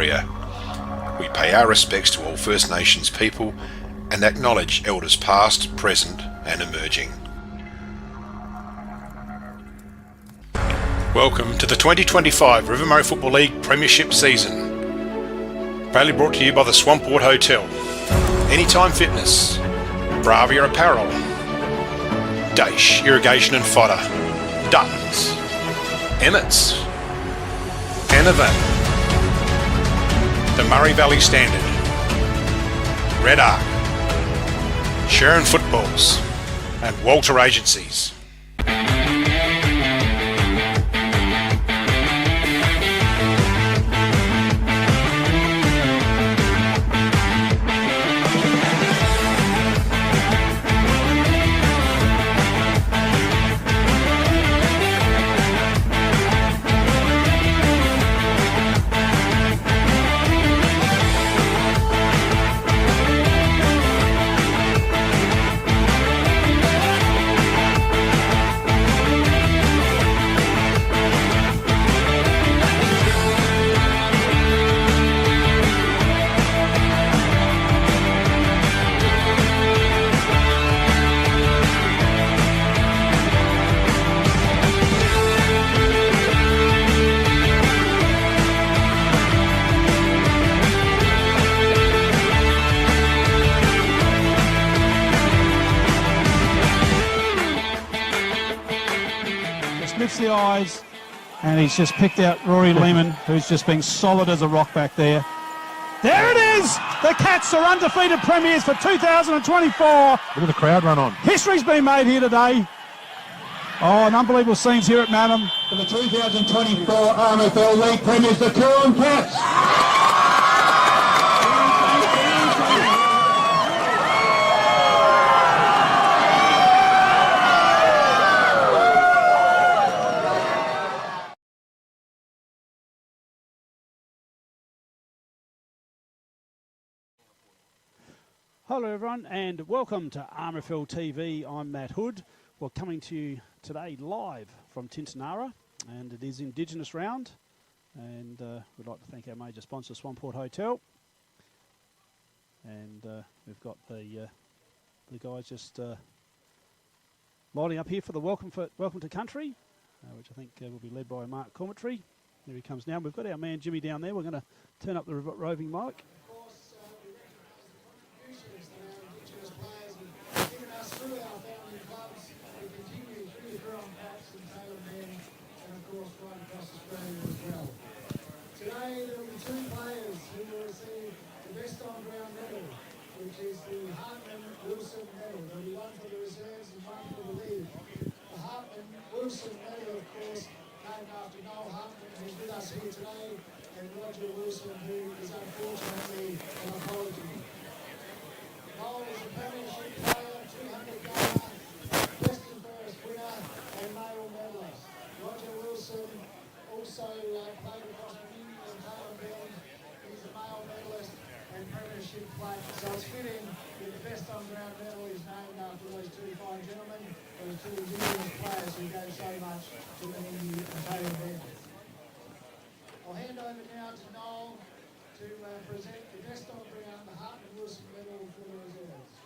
Victoria. We pay our respects to all First Nations people and acknowledge elders past, present and emerging. Welcome to the 2025 Rivermurray Football League Premiership season. Proudly brought to you by the Swamport Hotel, Anytime Fitness, Bravia Apparel, Daesh Irrigation and Fodder, Duttons, Emmett's, Anavan, the Murray Valley Standard, Red Arc, Sharon Footballs and Walter Agencies. The eyes, and he's just picked out Rory Lehman, who's just been solid as a rock back there. There it is! The Cats are undefeated premiers for 2024. Look at the crowd run on. History's been made here today. Oh, an unbelievable scenes here at Madam. For the 2024 RMFL League premiers, the Coorong Cats. Hello everyone and welcome to RMFL TV. I'm Matt Hood. We're coming to you today live from Tintinara, and it is Indigenous Round, and we'd like to thank our major sponsor Swamport Hotel, and we've got the guys just lining up here for the welcome to country, which I think will be led by Mark Cormitry. There he comes now. We've got our man Jimmy down there. We're going to turn up the roving mic. Through our family clubs, we continue through the Coorong Cats and Tailem, and of course right across Australia as well. Today there will be two players who will receive the best on-ground medal, which is the Hartman-Wilson medal. There will be one for the reserves and one for the league. The Hartman-Wilson medal, of course, named after Noel Hartman, who's with us here today, and Roger Wilson, who is unfortunately an apology. Noel is a premiership player, 200-yarder, best and fairest winner, and male medalist. Roger Wilson also played across the New and Tailem band. He's a male medalist and premiership player. So it's fitting that the best on-ground medal is named after those two fine gentlemen, those two Indigenous players who gave so much to the New and Tailem band. I'll hand over now to Noel to present the best on-ground, the Hartman-Wilson medal for the reserves.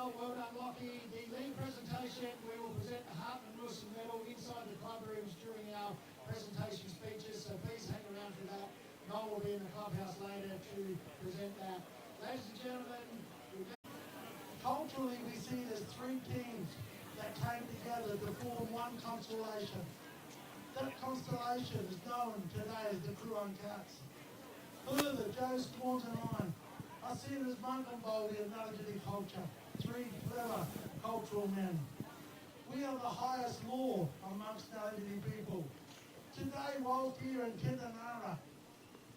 Well done, Lockie. The league presentation, we will present the Hartman-Wilson medal inside the club rooms during our presentation speeches, so please hang around for that. Noel will be in the clubhouse later to present that. Ladies and gentlemen, culturally we see there's three teams that came together to form one constellation. That constellation is known today as the Coorong Cats. Further, Joe Squant and I are seen as monk and Baldy and Nalagidi culture, three clever cultural men. We are the highest law amongst Nalagidi people. Today, whilst here in Kindanara,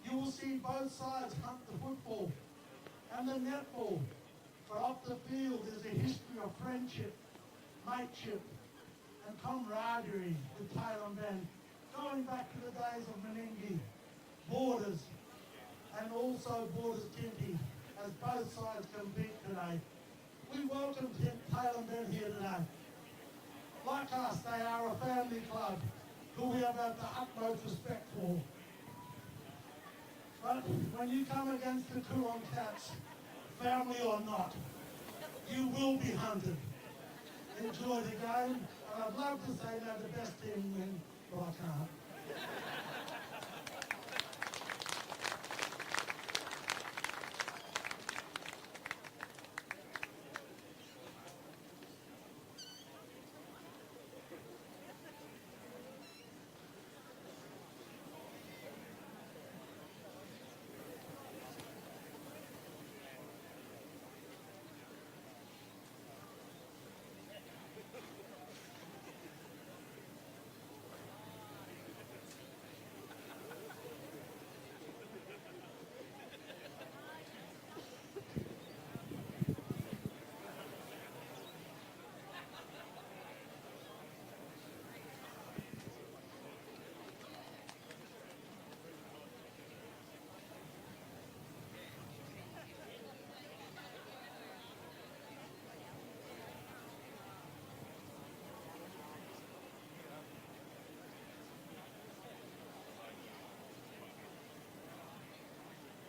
you will see both sides hunt the football and the netball. But off the field is a history of friendship, mateship, and camaraderie with Tailem men, going back to the days of Meningi, Borders, and also Borders Tinty, as both sides compete today. We welcome Tailem men here today. Like us, they are a family club who we have had the utmost respect for. But when you come against the Coorong Cats, family or not, you will be hunted. Enjoy the game, and I'd love to say they're the best team win, but I can't.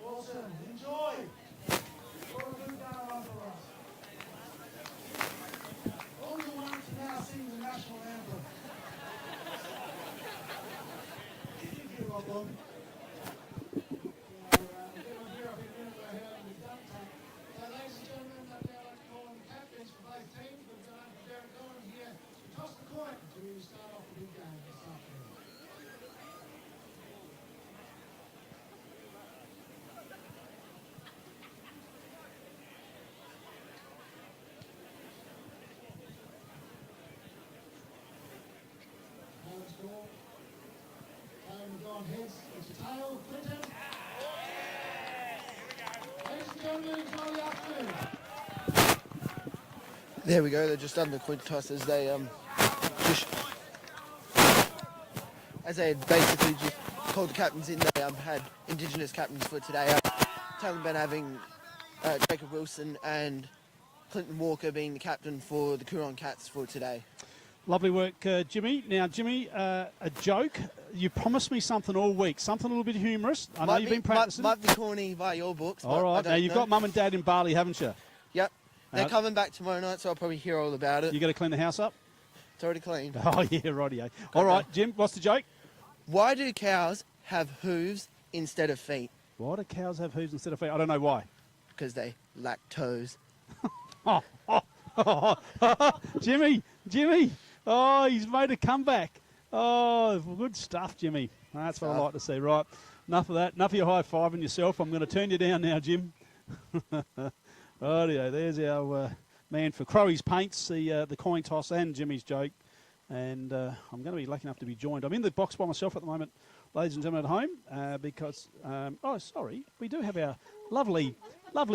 Awesome. Enjoy. What a good day on for us. All you want to now sing the national anthem. Thank you, Rob. So, ladies and gentlemen, I'd now like to call on the captains for both teams. We've got Uncle Derek Collins here to toss the coin to start off the big game this afternoon. On heads, it's a tail, Clinton. Ladies and gentlemen, enjoy the afternoon. There we go. They're just done the coin toss as they had basically just called the captains in. They had Indigenous captains for today. Tailem been having Jacob Wilson and Clinton Walker being the captain for the Coorong Cats for today. Lovely work, Jimmy. Now, Jimmy, a joke. You promised me something all week, something a little bit humorous. I know you've been practicing. Might be corny by your books. All right. Now, you've got Mum and Dad in Bali, haven't you? Yep. They're coming back tomorrow night, so I'll probably hear all about it. You got to clean the house up? It's already cleaned. Oh, yeah, rightio. All right, Jim, what's the joke? Why do cows have hooves instead of feet? Why do cows have hooves instead of feet? I don't know why. Because they lack toes. Jimmy. Oh, he's made a comeback. Oh, good stuff, Jimmy. That's what I like to see. Right, enough of that. Enough of your high-fiving yourself. I'm going to turn you down now, Jim. Rightio, there's our man for Crowy's Paints, the coin toss and Jimmy's joke. And I'm going to be lucky enough to be joined. I'm in the box by myself at the moment, ladies and gentlemen at home, because, we do have our lovely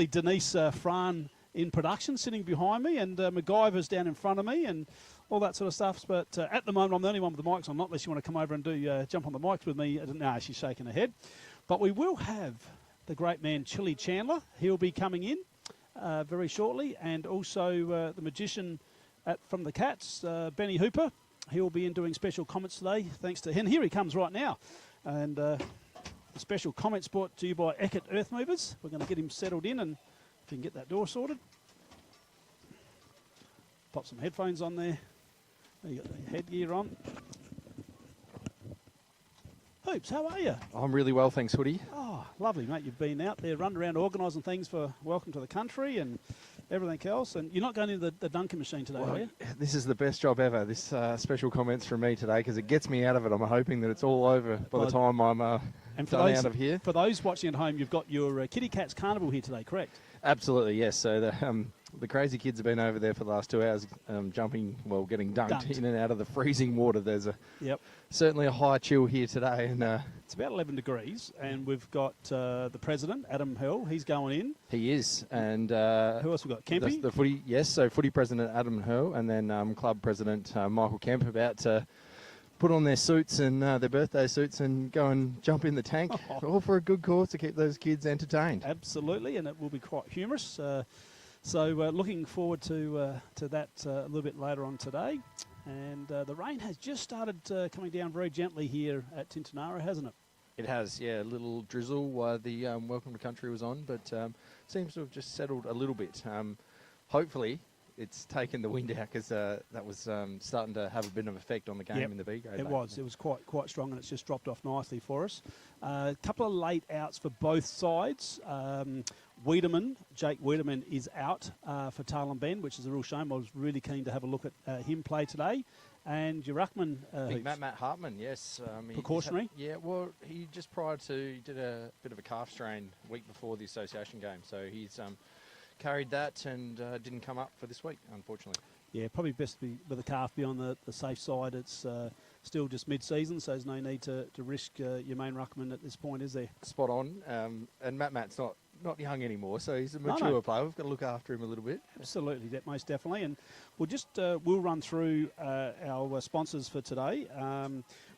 Denise Fran in production sitting behind me, and MacGyver's down in front of me, and all that sort of stuff. But at the moment, I'm the only one with the mics on, not unless you want to come over and do jump on the mics with me. No, she's shaking her head. But we will have the great man, Chili Chandler. He'll be coming in very shortly. And also the magician from the Cats, Benny Hooper. He'll be in doing special comments today, thanks to him. Here he comes right now. And the special comments brought to you by Eckert Earth Movers. We're going to get him settled in, and if you can get that door sorted. Pop some headphones on there. You got the headgear on. Hoops, how are you? I'm really well, thanks, Woody. Oh, lovely, mate. You've been out there, running around organising things for Welcome to the Country, and everything else. And you're not going into the Duncan machine today, are you? This is the best job ever. This special comments from me today because it gets me out of it. I'm hoping that it's all over by the time I'm and for done those, out of here. For those watching at home, you've got your Kitty Cats Carnival here today, correct? Absolutely, yes. So the crazy kids have been over there for the last 2 hours getting dunked in and out of the freezing water. There's certainly a high chill here today. And it's about 11 degrees, and we've got the president, Adam Hill. He's going in. He is. And who else we got? Kempy? The footy, yes. So footy president Adam Hill, and then club president Michael Kemp about to put on their suits and their birthday suits and go and jump in the tank, all for a good cause to keep those kids entertained. Absolutely, and it will be quite humorous. So looking forward to that a little bit later on today. And the rain has just started coming down very gently here at Tintinara, hasn't it? It has, yeah, a little drizzle while the Welcome to Country was on, but seems to have just settled a little bit. Hopefully it's taken the wind out because that was starting to have a bit of effect on the game in the B grade. It was quite strong, and it's just dropped off nicely for us. A couple of late outs for both sides. Jake Wiedemann is out for Tailem Bend, which is a real shame. I was really keen to have a look at him play today. And your ruckman, Matt Hartman, yes. Precautionary? Well, he just prior to, he did a bit of a calf strain week before the association game, so he's carried that and didn't come up for this week, unfortunately. Yeah, probably best to be with the calf be on the safe side. It's still just mid-season, so there's no need to risk your main ruckman at this point, is there? Spot on. And Matt's not young anymore, so he's a mature player. We've got to look after him a little bit. Absolutely, most definitely. And we'll run through our sponsors for today.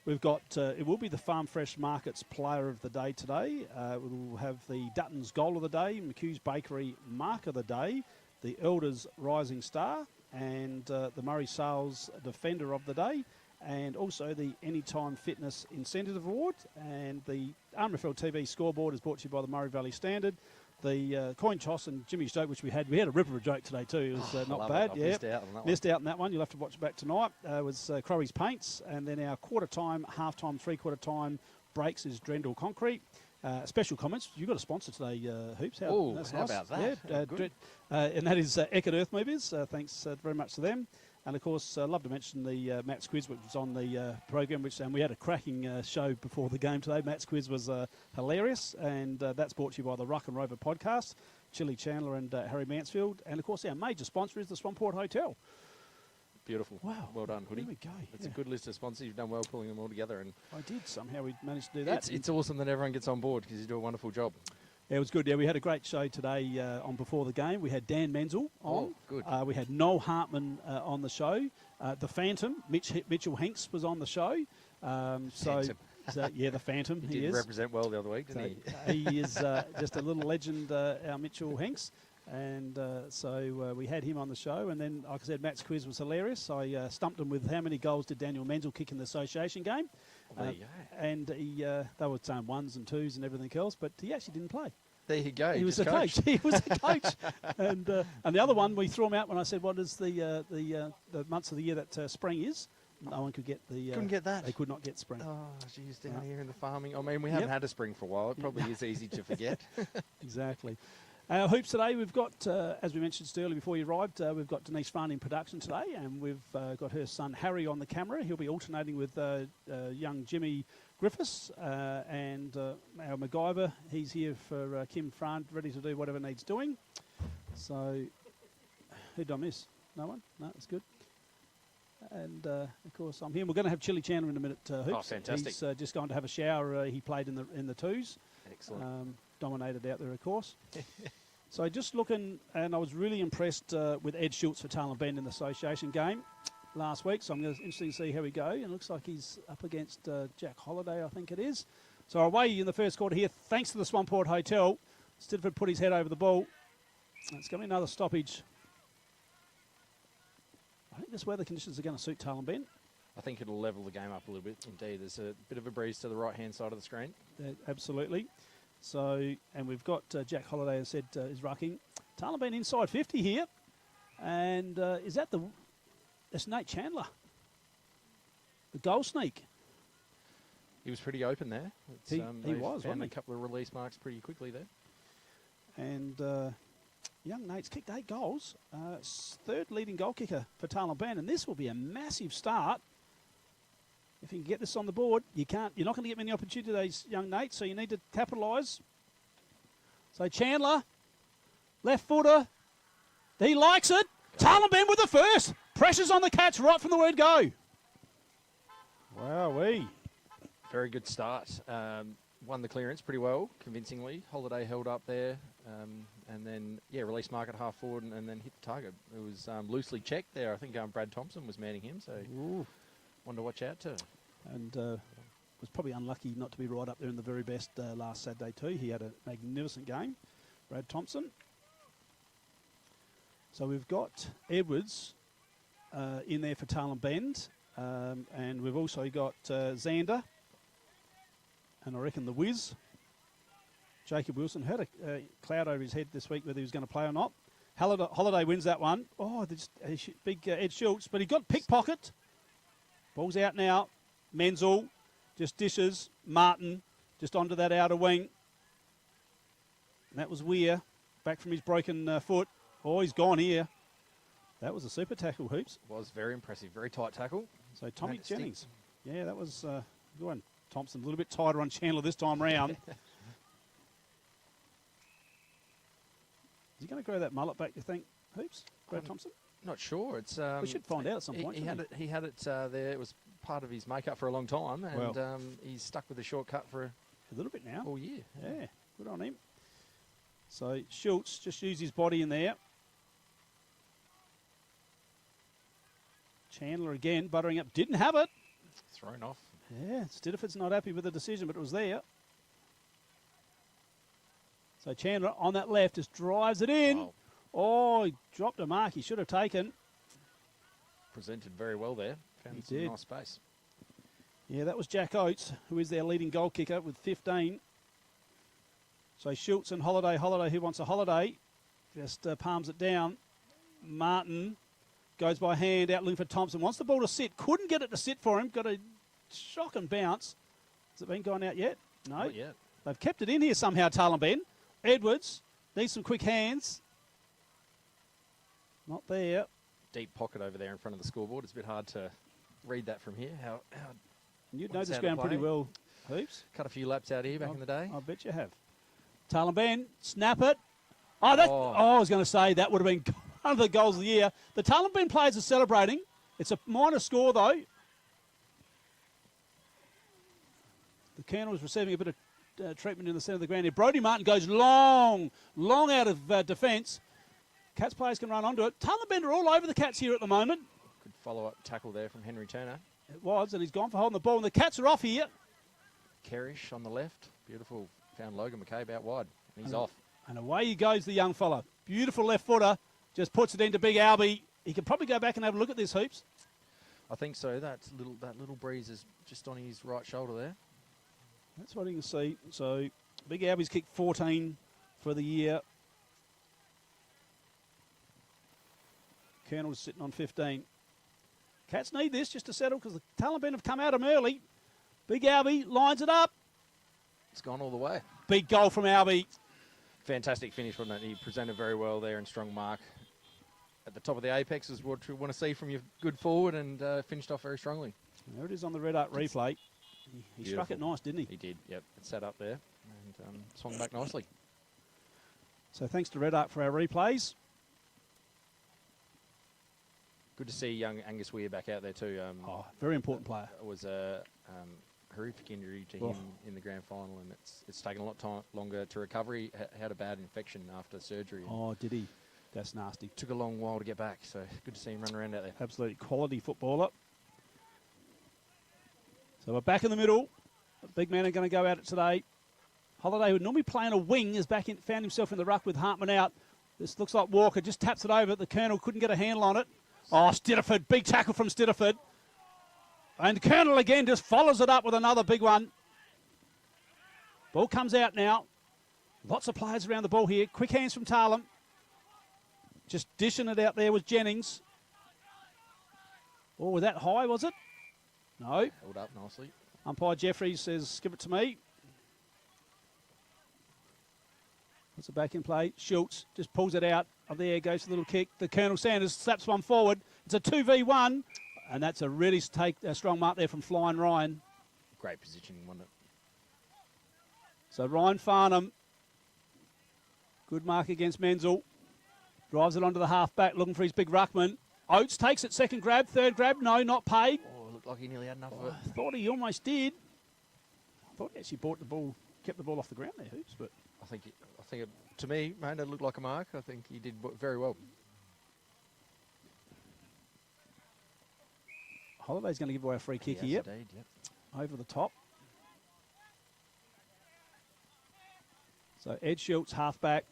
We've got, it will be the Farm Fresh Markets Player of the Day today. We'll have the Dutton's Goal of the Day, McHugh's Bakery Mark of the Day, the Elders Rising Star, and the Murray Sales Defender of the Day, and also the Anytime Fitness Incentive Award. And the RMFL TV scoreboard is brought to you by the Murray Valley Standard. The coin toss and Jimmy's joke, which we had a ripper of a joke today too. It was not bad. Missed out on that one. You'll have to watch it back tonight. Was Crowley's Paints, and then our quarter time, half time, 3/4 time breaks is Drendel Concrete. Special comments. You've got a sponsor today, Hoops. That's nice. About that? Yeah, and that is Eckert Earth Movers. Thanks very much to them. And of course, I'd love to mention the Matt's Quiz, which was on the program, and we had a cracking show before the game today. Matt's Quiz was hilarious, and that's brought to you by the Ruck and Rover podcast, Chili Chandler and Harry Mansfield. And of course, our major sponsor is the Swamport Hotel. Beautiful. Wow. Well done, Hoodie. There we go. It's a good list of sponsors. You've done well pulling them all together. And I did. Somehow we managed to do that. It's awesome that everyone gets on board because you do a wonderful job. Yeah, it was good. Yeah, we had a great show today on Before the Game. We had Dan Menzel on. Oh, good. We had Noel Hartman on the show. The Phantom, Mitchell Hanks, was on the show. The Phantom. He did represent well the other week, didn't he? He is just a little legend, our Mitchell Hanks. And so we had him on the show. And then, like I said, Matt's Quiz was hilarious. I stumped him with how many goals did Daniel Menzel kick in the association game. There you go. And they were saying ones and twos and everything else, but he actually didn't play. There you go. He was a coach. He was a coach. And the other one, we threw him out when I said, what is the months of the year that spring is? No one could get the... Couldn't get that? They could not get spring. Oh, geez, down here in the farming. I mean, we haven't had a spring for a while. It probably is easy to forget. Exactly. Our hoops today, we've got, as we mentioned earlier before you arrived, we've got Denise Farn in production today, and we've got her son Harry on the camera. He'll be alternating with young Jimmy Griffiths, and our MacGyver. He's here for Kim Farn, ready to do whatever needs doing. So, who did I miss? No one? No, that's good. And, of course, I'm here. We're going to have Chili Chandler in a minute, Hoops. Oh, fantastic. He's just going to have a shower. He played in the twos. Excellent. Dominated out there, of course. So just looking, and I was really impressed with Ed Schultz for Tailem Bend in the association game last week. So I'm interested to see how we go. And it looks like he's up against Jack Holliday, I think it is. So away in the first quarter here, thanks to the Swamport Hotel. Stidford put his head over the ball. It's going to be another stoppage. I think this weather conditions are going to suit Tailem Bend. I think it'll level the game up a little bit. Indeed, there's a bit of a breeze to the right-hand side of the screen. Absolutely. So, and we've got Jack Holliday, as said, is rucking. Tailem Bend inside 50 here. And is that that's Nate Chandler, the goal sneak. He was pretty open there. He was, found wasn't a he? couple of release marks pretty quickly there. And, young Nate's kicked 8 goals. Third leading goal kicker for Tailem, and this will be a massive start. If you can get this on the board, you're not going to get many opportunities, young Nate, so you need to capitalise. So Chandler, left footer, he likes it. Tailem with the first. Pressure's on the Cats right from the word go. Wowee. Very good start. Won the clearance pretty well, convincingly. Holiday held up there, and then, released Mark at half forward and then hit the target. It was loosely checked there. I think Brad Thompson was manning him, so one to watch out to. And was probably unlucky not to be right up there in the very best last Saturday too. He had a magnificent game, Brad Thompson. So we've got Edwards in there for Tailem Bend, and we've also got Xander, and I reckon the Wiz, Jacob Wilson, had a cloud over his head this week whether he was going to play or not. Holiday wins that one. Oh, big Ed Schultz, but he got pickpocket. Ball's out now. Menzel just dishes. Martin just onto that outer wing. And that was Weir back from his broken foot. Oh, he's gone here. That was a super tackle, Hoops. Was very impressive. Very tight tackle. So Tommy Jennings. Yeah, that was good one. Thompson a little bit tighter on Chandler this time round. Is he going to grow that mullet back, you think, Hoops? Brad Thompson? Not sure. It's we should find out at some point. He had it there. It was part of his makeup for a long time, and he's stuck with the shortcut for a little bit now. All year. Yeah, good on him. So Schultz just used his body in there. Chandler again, buttering up. Didn't have it. Thrown off. Yeah, Stidiford's not happy with the decision, but it was there. So Chandler on that left just drives it in. Wow. Oh, he dropped a mark he should have taken. Presented very well there. Found some nice space. Yeah, that was Jack Oates, who is their leading goal kicker with 15. So Schultz and Holiday, who wants a holiday, just palms it down. Martin goes by hand, out looking for Thompson. Wants the ball to sit. Couldn't get it to sit for him. Got a shock and bounce. Has it been gone out yet? No. Not yet. They've kept it in here somehow, Tailem Ben. Edwards needs some quick hands. Not there. Deep pocket over there in front of the scoreboard. It's a bit hard to read that from here. You'd know this ground pretty well, Hoops. Cut a few laps out here back in the day. I bet you have. Tailem Ben, snap it. I was going to say that would have been one of the goals of the year. The Tailem Ben players are celebrating. It's a minor score, though. The Colonel is receiving a bit of treatment in the centre of the ground here. Brodie Martin goes long out of defence. Cats players can run onto it. Tailem Ben are all over the Cats here at the moment. Good follow-up tackle there from Henry Turner. It was, and he's gone for holding the ball, and the Cats are off here. Kerrish on the left. Beautiful. Found Logan McCabe out wide, and he's off. And away he goes, the young fella. Beautiful left footer. Just puts it into Big Albie. He could probably go back and have a look at this, Hoops. I think so. That little breeze is just on his right shoulder there. That's what you can see. So Big Albie's kicked 14 for the year. Colonel's sitting on 15. Cats need this just to settle because the Tailem Ben have come at him early. Big Albie lines it up. It's gone all the way. Big goal from Albie. Fantastic finish, wasn't it? He presented very well there and strong mark. At the top of the apex is what you want to see from your good forward, and finished off very strongly. There it is on the red up replay. He struck it nice, didn't he? He did, yep. It sat up there and swung back nicely. So thanks to Red Arc for our replays. Good to see young Angus Weir back out there too. Very important player. It was a horrific injury to him in the grand final, and it's taken a lot longer to recover. He had a bad infection after surgery. Oh, did he? That's nasty. Took a long while to get back, so good to see him run around out there. Absolutely quality footballer. So we're back in the middle. The big men are going to go at it today. Holiday, who would normally play on a wing, is back in, found himself in the ruck with Hartman out. This looks like Walker just taps it over. The Colonel couldn't get a handle on it. Oh, Stidiford, big tackle from Stidiford. And Colonel again just follows it up with another big one. Ball comes out now. Lots of players around the ball here. Quick hands from Tailem. Just dishing it out there with Jennings. Oh, was that high, was it? No. Held up nicely. Umpire Jeffries says, give it to me. Puts it back in play. Schultz just pulls it out. Up there goes the little kick. The Colonel Sanders slaps one forward. It's a 2v1. And that's a really strong mark there from Flying Ryan. Great positioning, wasn't it? So Ryan Farnham. Good mark against Menzel. Drives it onto the half-back, looking for his big ruckman. Oates takes it, second grab, third grab. No, not paid. Oh, it looked like he nearly had enough of it. I thought he almost did. I thought he actually brought the ball, kept the ball off the ground there, Hoops. But I think to me, mate, it looked like a mark. I think he did very well. Holliday's going to give away a free kick here. Indeed, yep. Over the top. So Ed Schultz, half-back.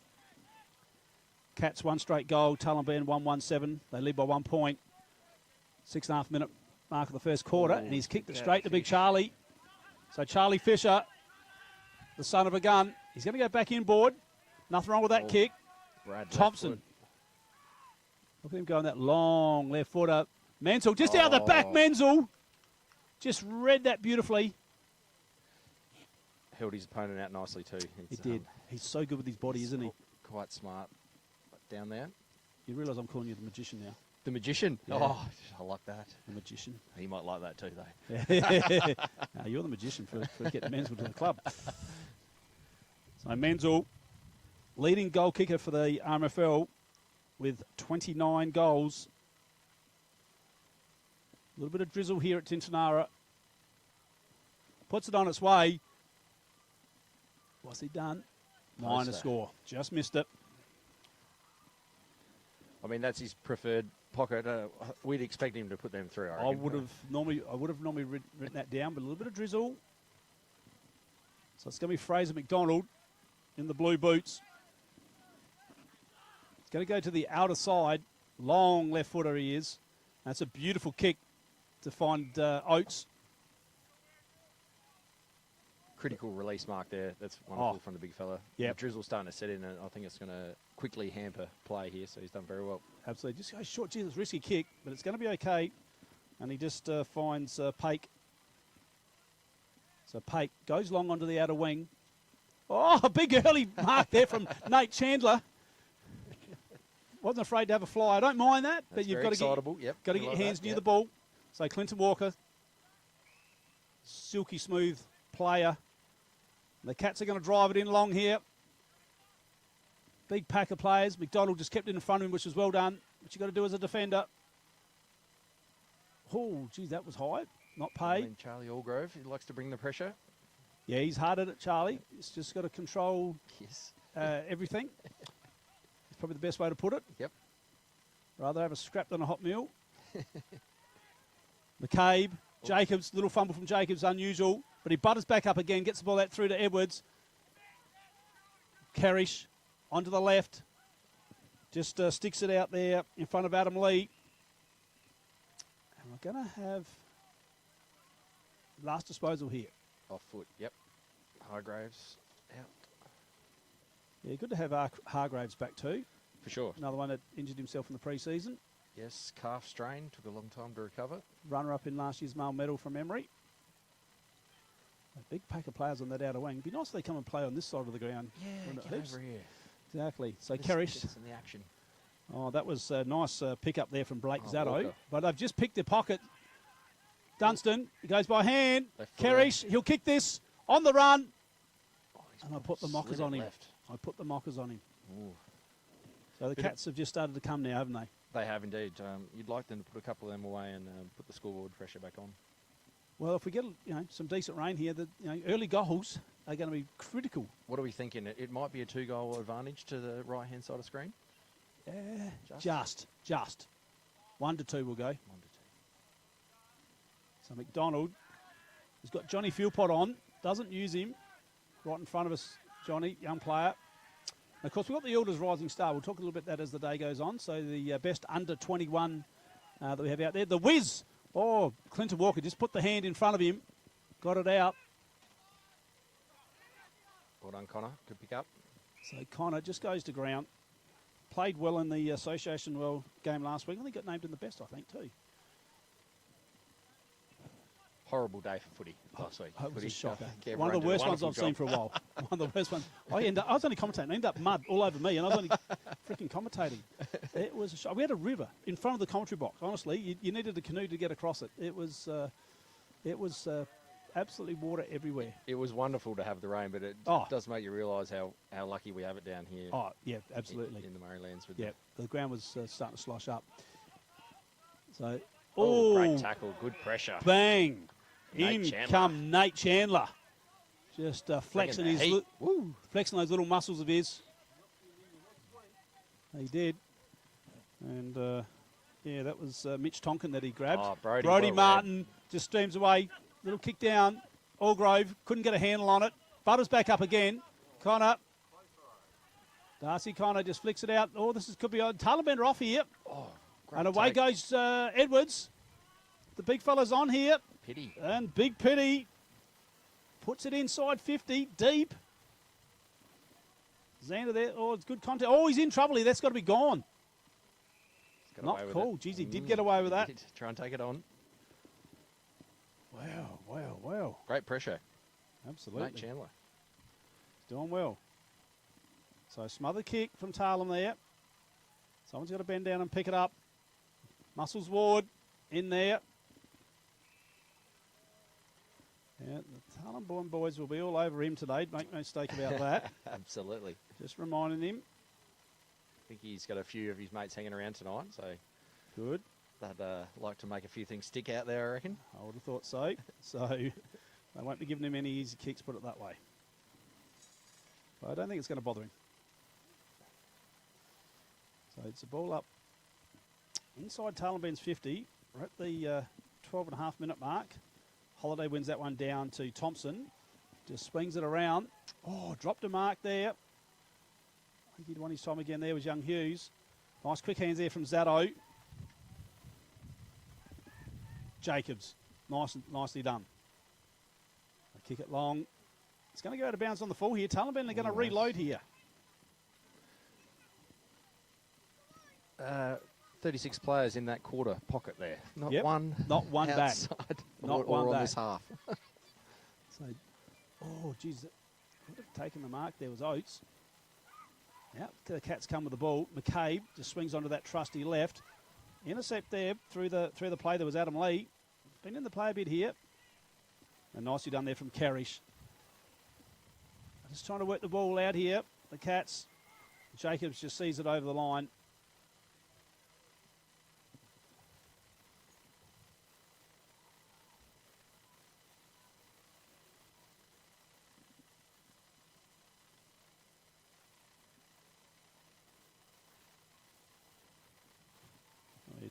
Cats one straight goal. Tailem 1-1-7. They lead by 1 point. 6.5 minute mark of the first quarter. And he's kicked it straight to Big Charlie. So Charlie Fisher, the son of a gun, he's going to go back inboard. Nothing wrong with that kick. Brad Thompson. Look at him going that long left footer. Menzel just out the back. Menzel just read that beautifully. Held his opponent out nicely too. He did. He's so good with his body, isn't he? Quite smart down there. You realise I'm calling you the magician now. The magician. Yeah. Oh, I like that. The magician. He might like that too, though. No, you're the magician for getting Menzel to the club. So Menzel, leading goal kicker for the RMFL with 29 goals. A little bit of drizzle here at Tintinara. Puts it on its way. What's he done? Minor score. Just missed it. I mean, that's his preferred pocket. We'd expect him to put them through. I would have normally written that down, but a little bit of drizzle. So it's going to be Fraser McDonald in the blue boots. It's going to go to the outer side. Long left footer he is. That's a beautiful kick to find Oates. Critical release mark there. That's wonderful from the big fella. Yep. The drizzle's starting to set in, and I think it's going to quickly hamper play here, so he's done very well. Absolutely. Just goes short. Geez, it's a risky kick, but it's going to be okay. And he just finds Pake. So Pake goes long onto the outer wing. Oh, a big early mark there from Nate Chandler. Wasn't afraid to have a fly. I don't mind that, but you've got to get your hands near the ball. So Clinton Walker, silky smooth player. The Cats are going to drive it in long here. Big pack of players. McDonald just kept it in front of him, which was well done. What you got to do as a defender. Oh, geez, that was high. Not paid. I mean, Charlie Allgrove, he likes to bring the pressure. Yeah, he's hard at it, Charlie. He's just got to control everything. It's probably the best way to put it. Yep. Rather have a scrap than a hot meal. McCabe, Jacobs, little fumble from Jacobs, unusual. But he butters back up again, gets the ball out through to Edwards. Kerrish onto the left. Just sticks it out there in front of Adam Lee. And we're going to have last disposal here. Off foot, yep. Hargraves out. Yeah, good to have Hargraves back too. For sure. Another one that injured himself in the pre-season. Yes, calf strain, took a long time to recover. Runner-up in last year's male medal from Emery. A big pack of players on that outer wing. It'd be nice if they come and play on this side of the ground. Yeah, get over here. Exactly. So Kerrish. In the action. Oh, that was a nice pick up there from Blake Zatto. Walker. But they've just picked their pocket. Dunstan, he goes by hand. Kerrish, he'll kick this on the run. Oh, and I put the mockers on him. I put the mockers on him. Ooh. So the Cats have just started to come now, haven't they? They have indeed. You'd like them to put a couple of them away and put the scoreboard pressure back on. Well, if we get some decent rain here, early goals are going to be critical. What are we thinking? It might be a 2-goal advantage to the right-hand side of the screen? Just. 1 to 2 will go. 1 to 2. So McDonald has got Johnny Philpott on. Doesn't use him. Right in front of us, Johnny, young player. And of course, we've got the Elders Rising Star. We'll talk a little bit about that as the day goes on. So the best under 21 that we have out there. The Whiz. Oh, Clinton Walker just put the hand in front of him. Got it out. Well done, Connor. Good pick up. So Connor just goes to ground. Played well in the Association game last week. I think got named in the best, I think, too. Horrible day for footy last week. It was a Footy, shocker. everyone One of the did a worst ones wonderful I've seen job. for a while. One of the worst ones. I was only commentating. I ended up mud all over me, and I was only freaking commentating. It was a shock. We had a river in front of the commentary box. Honestly, you needed a canoe to get across it. It was absolutely water everywhere. It was wonderful to have the rain, but it does make you realise how lucky we have it down here. Oh, yeah, absolutely. In the Murraylands. With Yeah, the ground was starting to slosh up. So, great tackle, good pressure. Bang! Nate In Chandler. come Nate Chandler. Just flexing Bringing the heat. flexing those little muscles of his. He did. And, yeah, that was Mitch Tonkin that he grabbed. Oh, Brody well Martin just streams away. Little kick down. Allgrove couldn't get a handle on it. Butters back up again. Connor. Darcy Connor just flicks it out. Oh, could be on. Tailem are off here. Oh, great And away take. goes Edwards. The big fella's on here. Pity. And Big Pity puts it inside 50, deep. Xander there. Oh, it's good contact. Oh, he's in trouble here. That's got to be gone. Got away Not with cool. it. Jeez, he did get away with that. He did. Try and take it on. Wow. Great pressure. Absolutely. Nate Chandler. Doing well. So smother kick from Tailem there. Someone's got to bend down and pick it up. Muscles Ward in there. Yeah, the Tailem boys will be all over him today. Make no mistake about that. Absolutely. Just reminding him. I think he's got a few of his mates hanging around tonight, so Good. they'd like to make a few things stick out there, I reckon. I would have thought so. So they won't be giving him any easy kicks, put it that way. But I don't think it's going to bother him. So it's a ball up inside Tailem Ben's 50. We're at the 12.5-minute mark. Holiday wins that one down to Thompson. Just swings it around. Oh, dropped a mark there. I think he'd won his time again there was young Hughes. Nice quick hands there from Zato. Jacobs. Nicely done. They kick it long. It's going to go out of bounds on the full here. Tailem Ben are going to reload here. 36 players in that quarter pocket there. Not Yep, one. not one back. outside Not or one on back. this half. So, oh, geez, could have taken the mark there was Oates. Out the Cats come with the ball. McCabe just swings onto that trusty left. Intercept there through the play. There was Adam Lee. Been in the play a bit here. And nicely done there from Carish. Just trying to work the ball out here. The Cats. Jacobs just sees it over the line.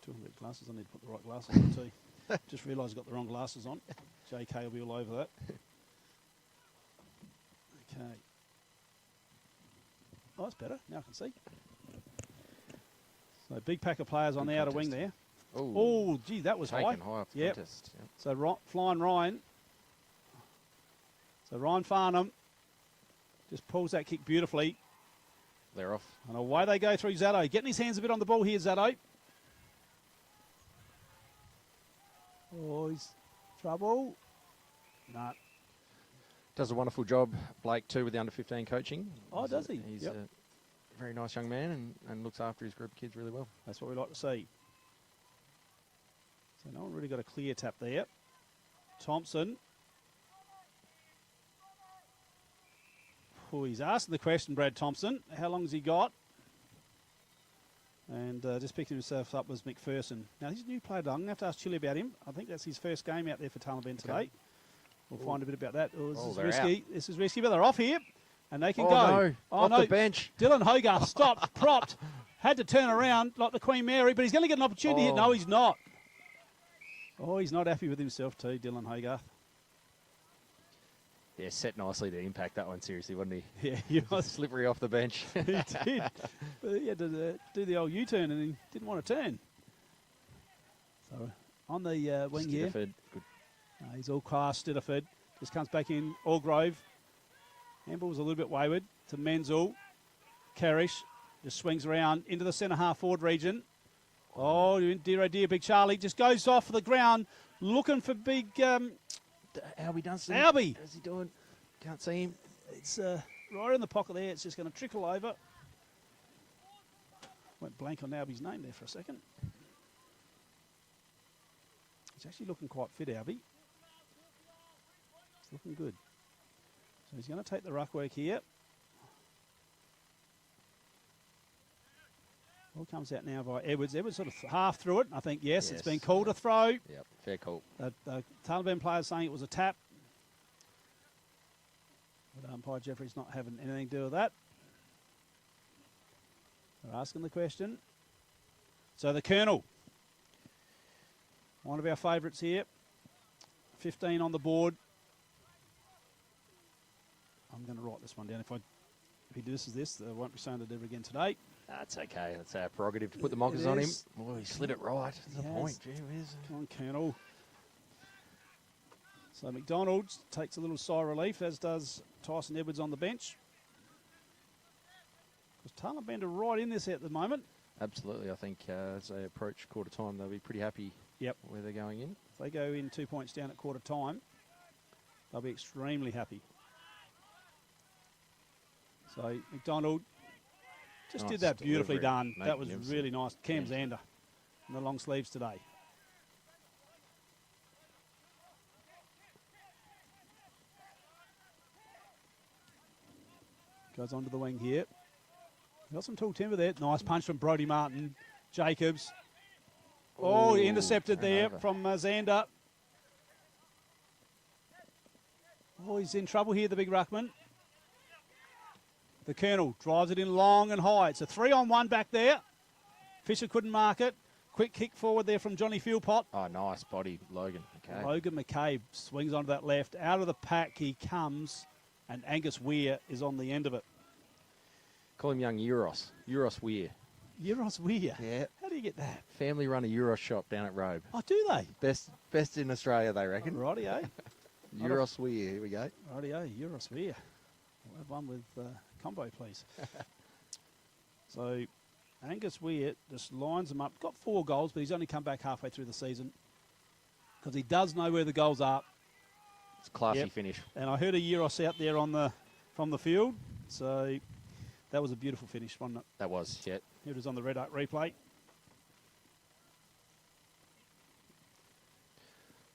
Talking about glasses, I need to put the right glasses on too. Just realised I've got the wrong glasses on. JK will be all over that. Okay. Oh, that's better. Now I can see. So big pack of players on the outer wing there. Oh, gee, that was Taken high. high off the Yep. contest. Yep. So flying Ryan. So Ryan Farnham just pulls that kick beautifully. They're off. And away they go through Zato. Getting his hands a bit on the ball here, Zato. Oh, he's trouble. Nah. Does a wonderful job, Blake, too, with the under-15 coaching. Oh, does he? He's Yep. a very nice young man and looks after his group of kids really well. That's what we like to see. So no one really got a clear tap there. Thompson. Oh, he's asking the question, Brad Thompson. How long's he got? And just picking himself up was McPherson. Now, he's a new player. I'm going to have to ask Chili about him. I think that's his first game out there for Tailem Ben today. We'll find a bit about that. Oh, this is they're risky. out. This is risky, but they're off here. And they can Oh, go. no. Off the bench. Dylan Hogarth stopped, propped, had to turn around like the Queen Mary, but he's going to get an opportunity. Oh. No, he's not. Oh, he's not happy with himself too, Dylan Hogarth. Yeah, set nicely to impact that one, seriously, wasn't he? Yeah, he was. Slippery off the bench. He did. But he had to do the old U-turn and he didn't want to turn. So on the wing here. Stitterford, good. He's all class, Stitterford. Just comes back in, Allgrove. Handball was a little bit wayward to Menzel. Carish just swings around into the centre half forward region. Oh, dear, oh dear, Big Charlie just goes off the ground looking for big Albie Dunstan. Albie. How's he doing? Can't see him. It's right in the pocket there. It's just going to trickle over. Went blank on Albie's name there for a second. He's actually looking quite fit, Albie. It's looking good. So he's going to take the ruck work here. Ball comes out now by Edwards. Edwards sort of half through it. I think, yes. It's been called a throw. Yep, fair call. The Tailem players saying it was a tap. But umpire Jeffrey's not having anything to do with that. They're asking the question. So the Colonel, one of our favourites here, 15 on the board. I'm going to write this one down. If he does this, I won't be saying it ever again today. That's okay. That's our prerogative to put the mockers on him. Oh, he slid it right. That's the point. Gee whiz. Come on, Colonel. So McDonald takes a little sigh of relief, as does Tyson Edwards on the bench. Because Tailem are right in this at the moment. Absolutely. I think as they approach quarter time, they'll be pretty happy where they're going in. If they go in 2 points down at quarter time, they'll be extremely happy. So McDonald just did that beautifully done. That was really nice. Cam Zander in the long sleeves today. Goes onto the wing here. Got some tall timber there. Nice punch from Brodie Martin. Jacobs. Oh, intercepted there from Zander. Oh, he's in trouble here, the big ruckman. The Colonel drives it in long and high. It's a 3-on-1 back there. Fisher couldn't mark it. Quick kick forward there from Johnny Philpott. Oh, nice body, Logan McCabe. Logan McCabe swings onto that left. Out of the pack he comes, and Angus Weir is on the end of it. Call him young Euros. Euros Weir. Euros Weir? Yeah. How do you get that? Family run a Euros shop down at Robe. Oh, do they? Best in Australia, they reckon. Rightio. Euros Weir, here we go. Rightio, Euros Weir. We'll have one with combo, please. So Angus Weir just lines them up. Got 4 goals, but he's only come back halfway through the season because he does know where the goals are. It's a classy finish. And I heard a Euros out there from the field. So that was a beautiful finish, wasn't it? That was, yeah. It was on the Red Arc replay.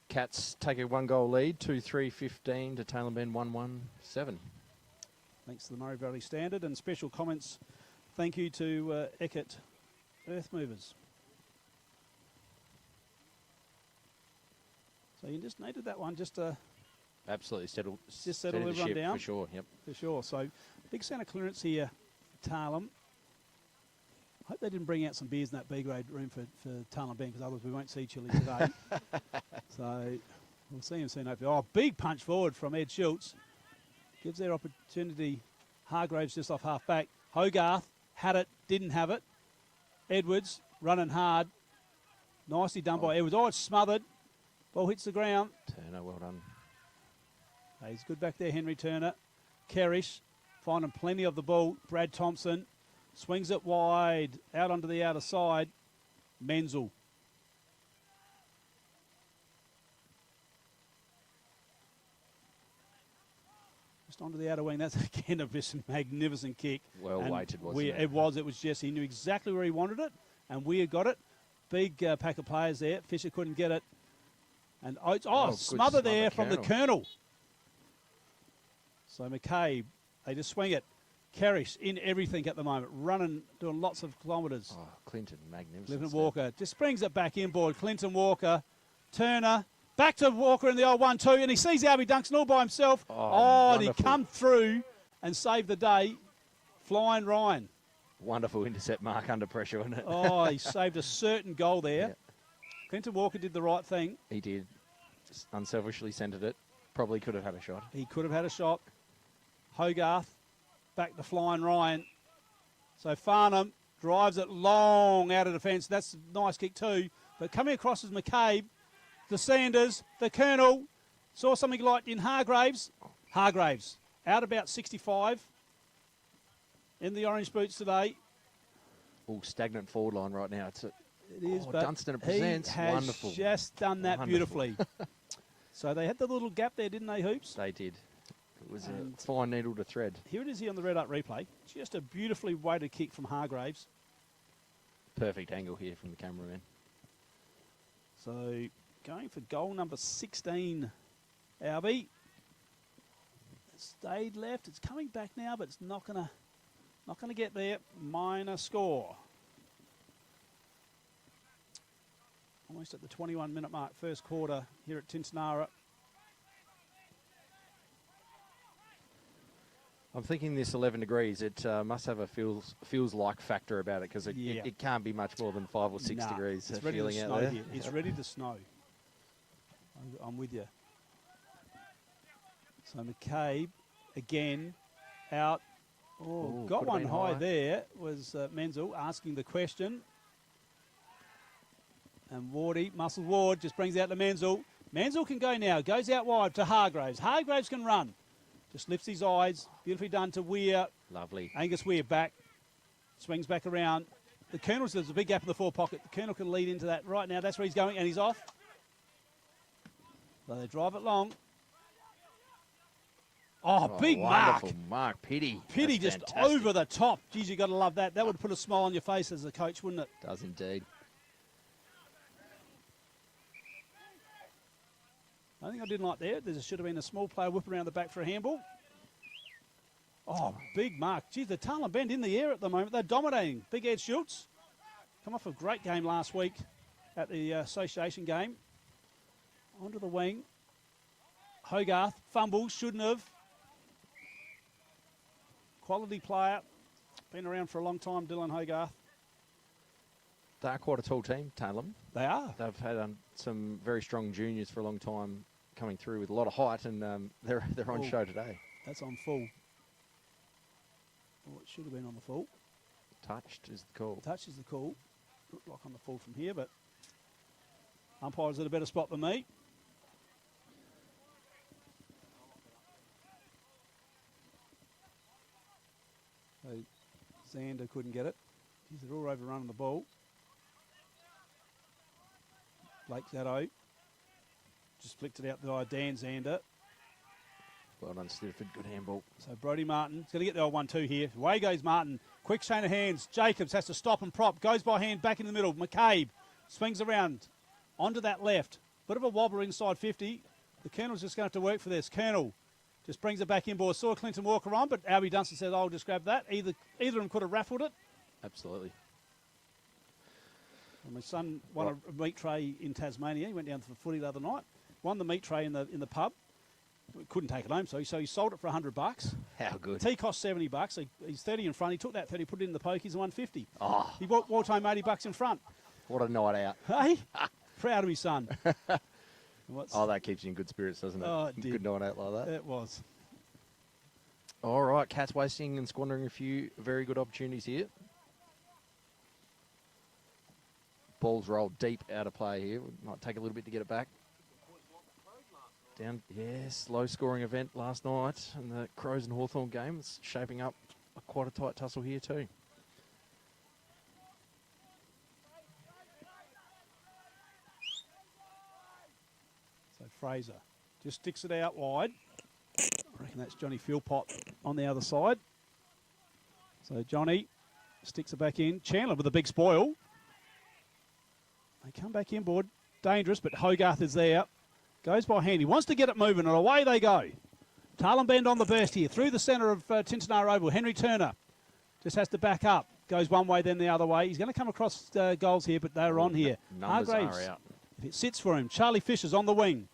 Cats take a 1-goal lead, 2-3-15 to Tailem 1-1-7. Thanks to the Murray Valley Standard, and special comments. Thank you to Eckert Earth Movers. So you just needed that one just to absolutely settle everyone down. For sure, yep. For sure. So big centre clearance here, Tailem. I hope they didn't bring out some beers in that B-grade room for Tailem Ben, because otherwise we won't see Chile today. So we'll see him soon, hopefully. Oh, big punch forward from Ed Schultz. Gives their opportunity. Hargraves just off half-back. Hogarth had it, didn't have it. Edwards running hard. Nicely done by Edwards. Oh, it's smothered. Ball hits the ground. Turner, well done. He's good back there, Henry Turner. Kerrish finding plenty of the ball. Brad Thompson swings it wide, out onto the outer side. Menzel. Just onto the outer wing. That's again a magnificent kick. Well weighted, wasn't it? It was. It was just, he knew exactly where he wanted it, and Weir got it. Big pack of players there. Fisher couldn't get it. And smother there from the Colonel. So McCabe, they just swing it. Kerrish in everything at the moment, running, doing lots of kilometres. Oh, Clinton, magnificent. Clinton Walker just brings it back inboard. Clinton Walker, Turner, back to Walker in the old 1-2, and he sees Albie Dunstan all by himself. And he come through and saved the day. Flying Ryan. Wonderful intercept mark under pressure, wasn't it? Oh, he saved a certain goal there. Yeah. Clinton Walker did the right thing. He did. Just unselfishly centred it. Probably could have had a shot. He could have had a shot. Hogarth, back to Flying Ryan. So Farnham drives it long out of defence. That's a nice kick too. But coming across is McCabe, the Sanders, the Colonel. Saw something like in Hargraves. Hargraves, out about 65 in the orange boots today. Stagnant forward line right now. It is, Oh, but Dunstan he presents. has Wonderful. just done that Wonderful. beautifully. So they had the little gap there, didn't they, Hoops? They did. It was And a fine needle to thread. here it is here on the red up replay. Just a beautifully weighted kick from Hargraves. Perfect angle here from the cameraman. So going for goal number 16, Albie. It stayed left. It's coming back now, but it's not gonna get there. Minor score. Almost at the 21-minute mark, first quarter here at Tintinara. I'm thinking this 11 degrees, it must have a feels like factor about it because it can't be much more than 5 or 6 Nah, degrees. It's ready to feeling out snow there. here. It's ready to snow. I'm with you. So McCabe again out. Oh, Ooh, got could've one been high high. there. Was Menzel asking the question. And Wardy, Muscle Ward, just brings out to Menzel. Menzel can go now. Goes out wide to Hargraves. Hargraves can run. Just lifts his eyes. Beautifully done to Weir. Lovely. Angus Weir back. Swings back around. The Colonel's, there's a big gap in the forward pocket. The Colonel can lead into that right now. That's where he's going, and he's off. So they drive it long. Oh, big mark. Wonderful mark. Pity. Pity That's just fantastic. over the top. Geez, you got to love that. That would put a smile on your face as a coach, wouldn't it? Does indeed. I think I didn't like there. There should have been a small player whip around the back for a handball. Oh, big mark. Geez, the Tailem Bend in the air at the moment. They're dominating. Big Ed Schultz. Come off a great game last week at the association game. Onto the wing. Hogarth fumbles, shouldn't have. Quality player. Been around for a long time, Dylan Hogarth. They are quite a tall team, Tailem. They are. They've had some very strong juniors for a long time coming through with a lot of height, and they're on show today. That's on full. Oh, it should have been on the full. Touched is the call. Touch is the call. Looked like on the full from here, but umpire's at a better spot than me. So Xander couldn't get it. He's all overrunning the ball. Blake Zaddo just flicked it out the eye. Dan Xander. Well done, Stifford. Good handball. So Brodie Martin is going to get the old 1-2 here. Away goes Martin. Quick chain of hands. Jacobs has to stop and prop. Goes by hand back in the middle. McCabe swings around onto that left. Bit of a wobbler inside 50. The Colonel's just going to have to work for this. Colonel just brings it back inboard. Saw Clinton Walker on, but Albie Dunstan said, I'll just grab that. Either of them could have raffled it. Absolutely. And my son won a meat tray in Tasmania. He went down for footy the other night. Won the meat tray in the pub. Couldn't take it home, so he sold it for $100. How good. Tea cost $70. So he's 30 in front. He took that 30, put it in the pokies, and won 50. Oh, He walked home $80 in front. what a night out. Hey, proud of his son. Oh, that keeps you in good spirits, doesn't it? Oh, it did. Good night out like that. It was. All right, Cats wasting and squandering a few very good opportunities here. Ball's rolled deep out of play here. Might take a little bit to get it back. Down, yes, low-scoring event last night, and the Crows and Hawthorn game is shaping up quite a tight tussle here too. So Fraser just sticks it out wide. I reckon that's Johnny Philpott on the other side. So Johnny sticks it back in. Chandler with a big spoil. They come back inboard. Dangerous, but Hogarth is there. Goes by hand. He wants to get it moving, and away they go. Tailem Bend on the burst here. Through the centre of Tintinara Oval. Henry Turner just has to back up. Goes one way, then the other way. He's going to come across goals here, but they're on here. Numbers Hargraves, are out. if it sits for him. Charlie Fisher's on the wing.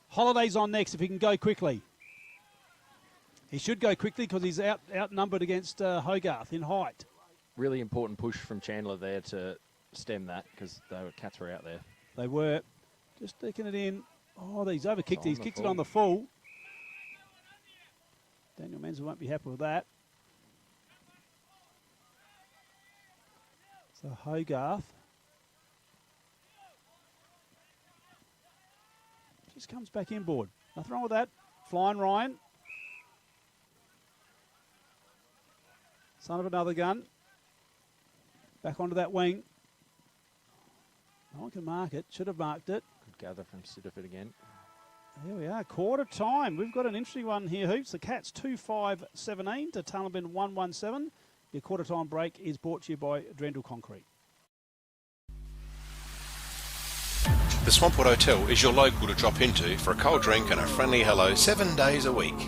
Holiday's on next if he can go quickly. He should go quickly because he's outnumbered against Hogarth in height. Really important push from Chandler there to stem that because the Cats were out there. They were. Just sticking it in. Oh, he's overkicked. He's the kicked it full. on the full. Daniel Menzel won't be happy with that. So Hogarth just comes back inboard. Nothing wrong with that. Flying Ryan. Son of another gun. Back onto that wing. No one can mark it. Should have marked it. Good gather from Sidiford again. Here we are, quarter time. We've got an interesting one here, Hoops. The Cats 2-5-17 to Tailem 1-1-7. Your quarter time break is brought to you by Drendel Concrete. The Swampwood Hotel is your local to drop into for a cold drink and a friendly hello 7 days a week.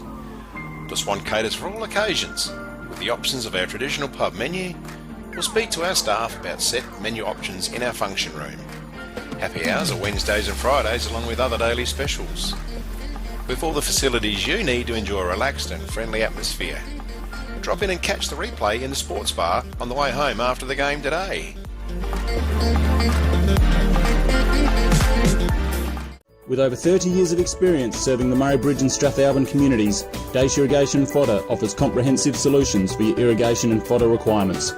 The Swan caters for all occasions with the options of our traditional pub menu. We'll speak to our staff about set menu options in our function room. Happy hours are Wednesdays and Fridays along with other daily specials. With all the facilities you need to enjoy a relaxed and friendly atmosphere. Drop in and catch the replay in the sports bar on the way home after the game today. With over 30 years of experience serving the Murray Bridge and Strathalbyn communities, Dace Irrigation and Fodder offers comprehensive solutions for your irrigation and fodder requirements.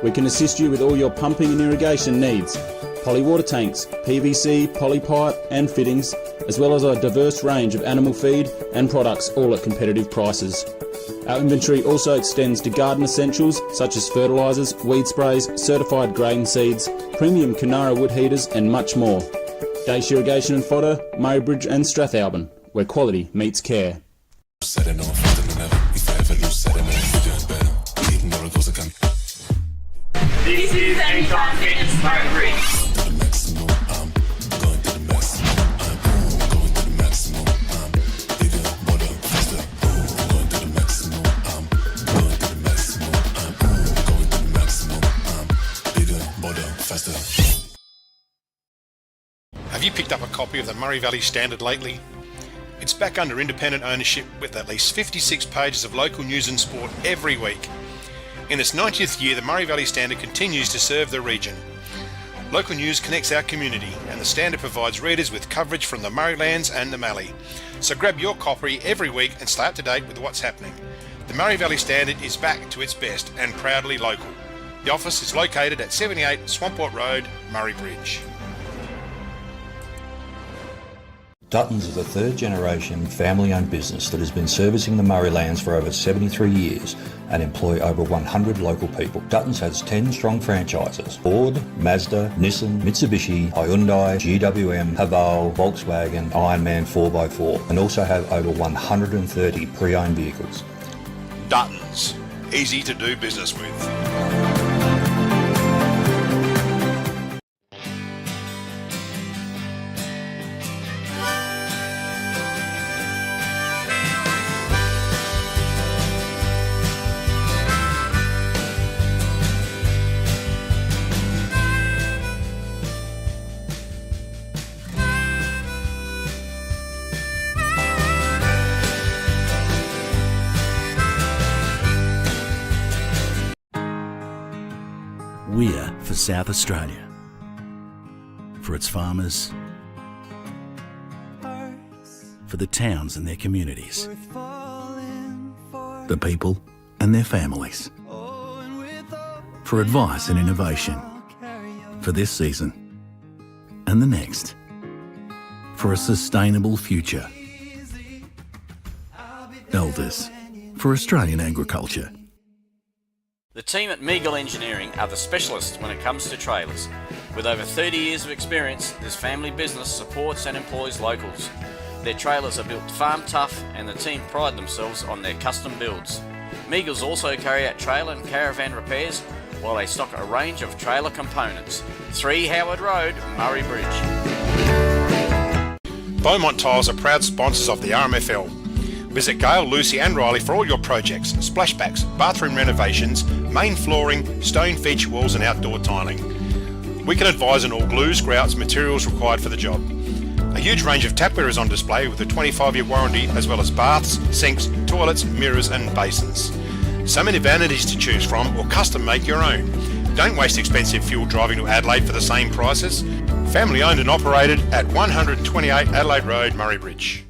We can assist you with all your pumping and irrigation needs, poly water tanks, PVC, poly pipe and fittings, as well as a diverse range of animal feed and products, all at competitive prices. Our inventory also extends to garden essentials such as fertilisers, weed sprays, certified grain seeds, premium Canara wood heaters and much more. Dace Irrigation and Fodder, Murray Bridge and Strathalbyn, where quality meets care. This is Anytime Fitness Murray Bridge. Have you picked up a copy of the Murray Valley Standard lately? It's back under independent ownership with at least 56 pages of local news and sport every week. In its 90th year, the Murray Valley Standard continues to serve the region. Local news connects our community, and the Standard provides readers with coverage from the Murraylands and the Mallee. So grab your copy every week and stay up to date with what's happening. The Murray Valley Standard is back to its best and proudly local. The office is located at 78 Swamport Road, Murray Bridge. Duttons is a third-generation family-owned business that has been servicing the Murraylands for over 73 years and employ over 100 local people. Duttons has 10 strong franchises: Ford, Mazda, Nissan, Mitsubishi, Hyundai, GWM, Haval, Volkswagen, Ironman 4x4, and also have over 130 pre-owned vehicles. Duttons, easy to do business with. We're for South Australia, for its farmers, for the towns and their communities, the people and their families, for advice and innovation, for this season and the next, for a sustainable future. Elders, for Australian agriculture. The team at Meagle Engineering are the specialists when it comes to trailers. With over 30 years of experience, this family business supports and employs locals. Their trailers are built farm tough and the team pride themselves on their custom builds. Meagles also carry out trailer and caravan repairs while they stock a range of trailer components. 3 Howard Road, Murray Bridge. Beaumont Tiles are proud sponsors of the RMFL. Visit Gail, Lucy and Riley for all your projects, splashbacks, bathroom renovations, main flooring, stone feature walls and outdoor tiling. We can advise on all glues, grouts, materials required for the job. A huge range of tapware is on display with a 25-year warranty, as well as baths, sinks, toilets, mirrors and basins. So many vanities to choose from, or custom make your own. Don't waste expensive fuel driving to Adelaide for the same prices. Family owned and operated at 128 Adelaide Road, Murray Bridge.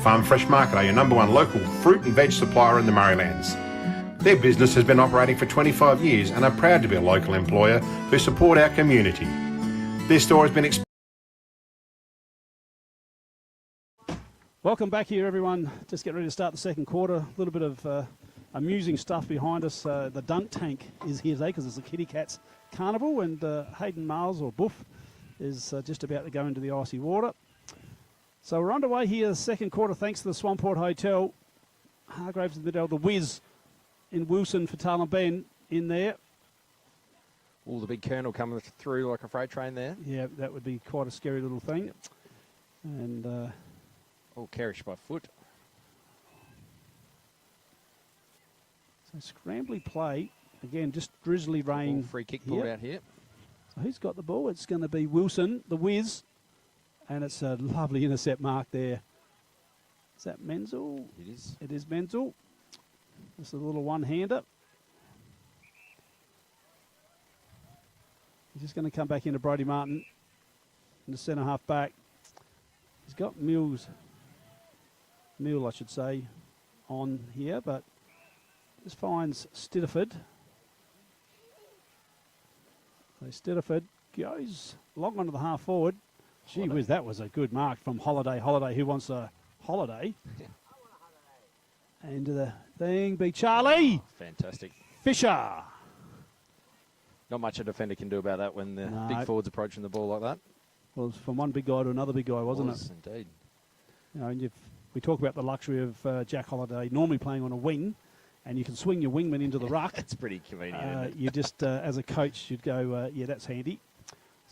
Farm Fresh Market are your #1 local fruit and veg supplier in the Murraylands. Their business has been operating for 25 years and are proud to be a local employer who support our community. Their store has been Welcome back here, everyone. Just getting ready to start the second quarter. A little bit of amusing stuff behind us. The dunk tank is here today because it's a Kitty Cats Carnival, and Hayden Miles, or Boof, is just about to go into the icy water. So we're underway here, the second quarter, thanks to the Swamport Hotel. Hargraves in the middle, the Whiz in Wilson for Tailem Ben in there. All the big Colonel coming through like a freight train there. Yeah, that would be quite a scary little thing. Yep. And Kerrish by foot. so scrambly play. Again, just drizzly rain. Free kick pulled out here. So who's got the ball? It's going to be Wilson, the Whiz. And it's a lovely intercept mark there. Is that Menzel? It is. It is Menzel. Just a little one-hander. He's just going to come back into Brodie Martin in the centre half back. He's got Mule, I should say, on here, but just finds Stitterford. So Stitterford goes long onto the half forward. Gee whiz, that was a good mark from Holiday. Holiday, who wants a holiday? Yeah. And the thing be Charlie. Fantastic. Fisher. Not much a defender can do about that when the big forward's approaching the ball like that. Well, it was from one big guy to another big guy, wasn't it? Indeed. You know, and we talk about the luxury of Jack Holiday normally playing on a wing, and you can swing your wingman into the ruck. It's pretty convenient, isn't it? You just, as a coach, you'd go, yeah, that's handy.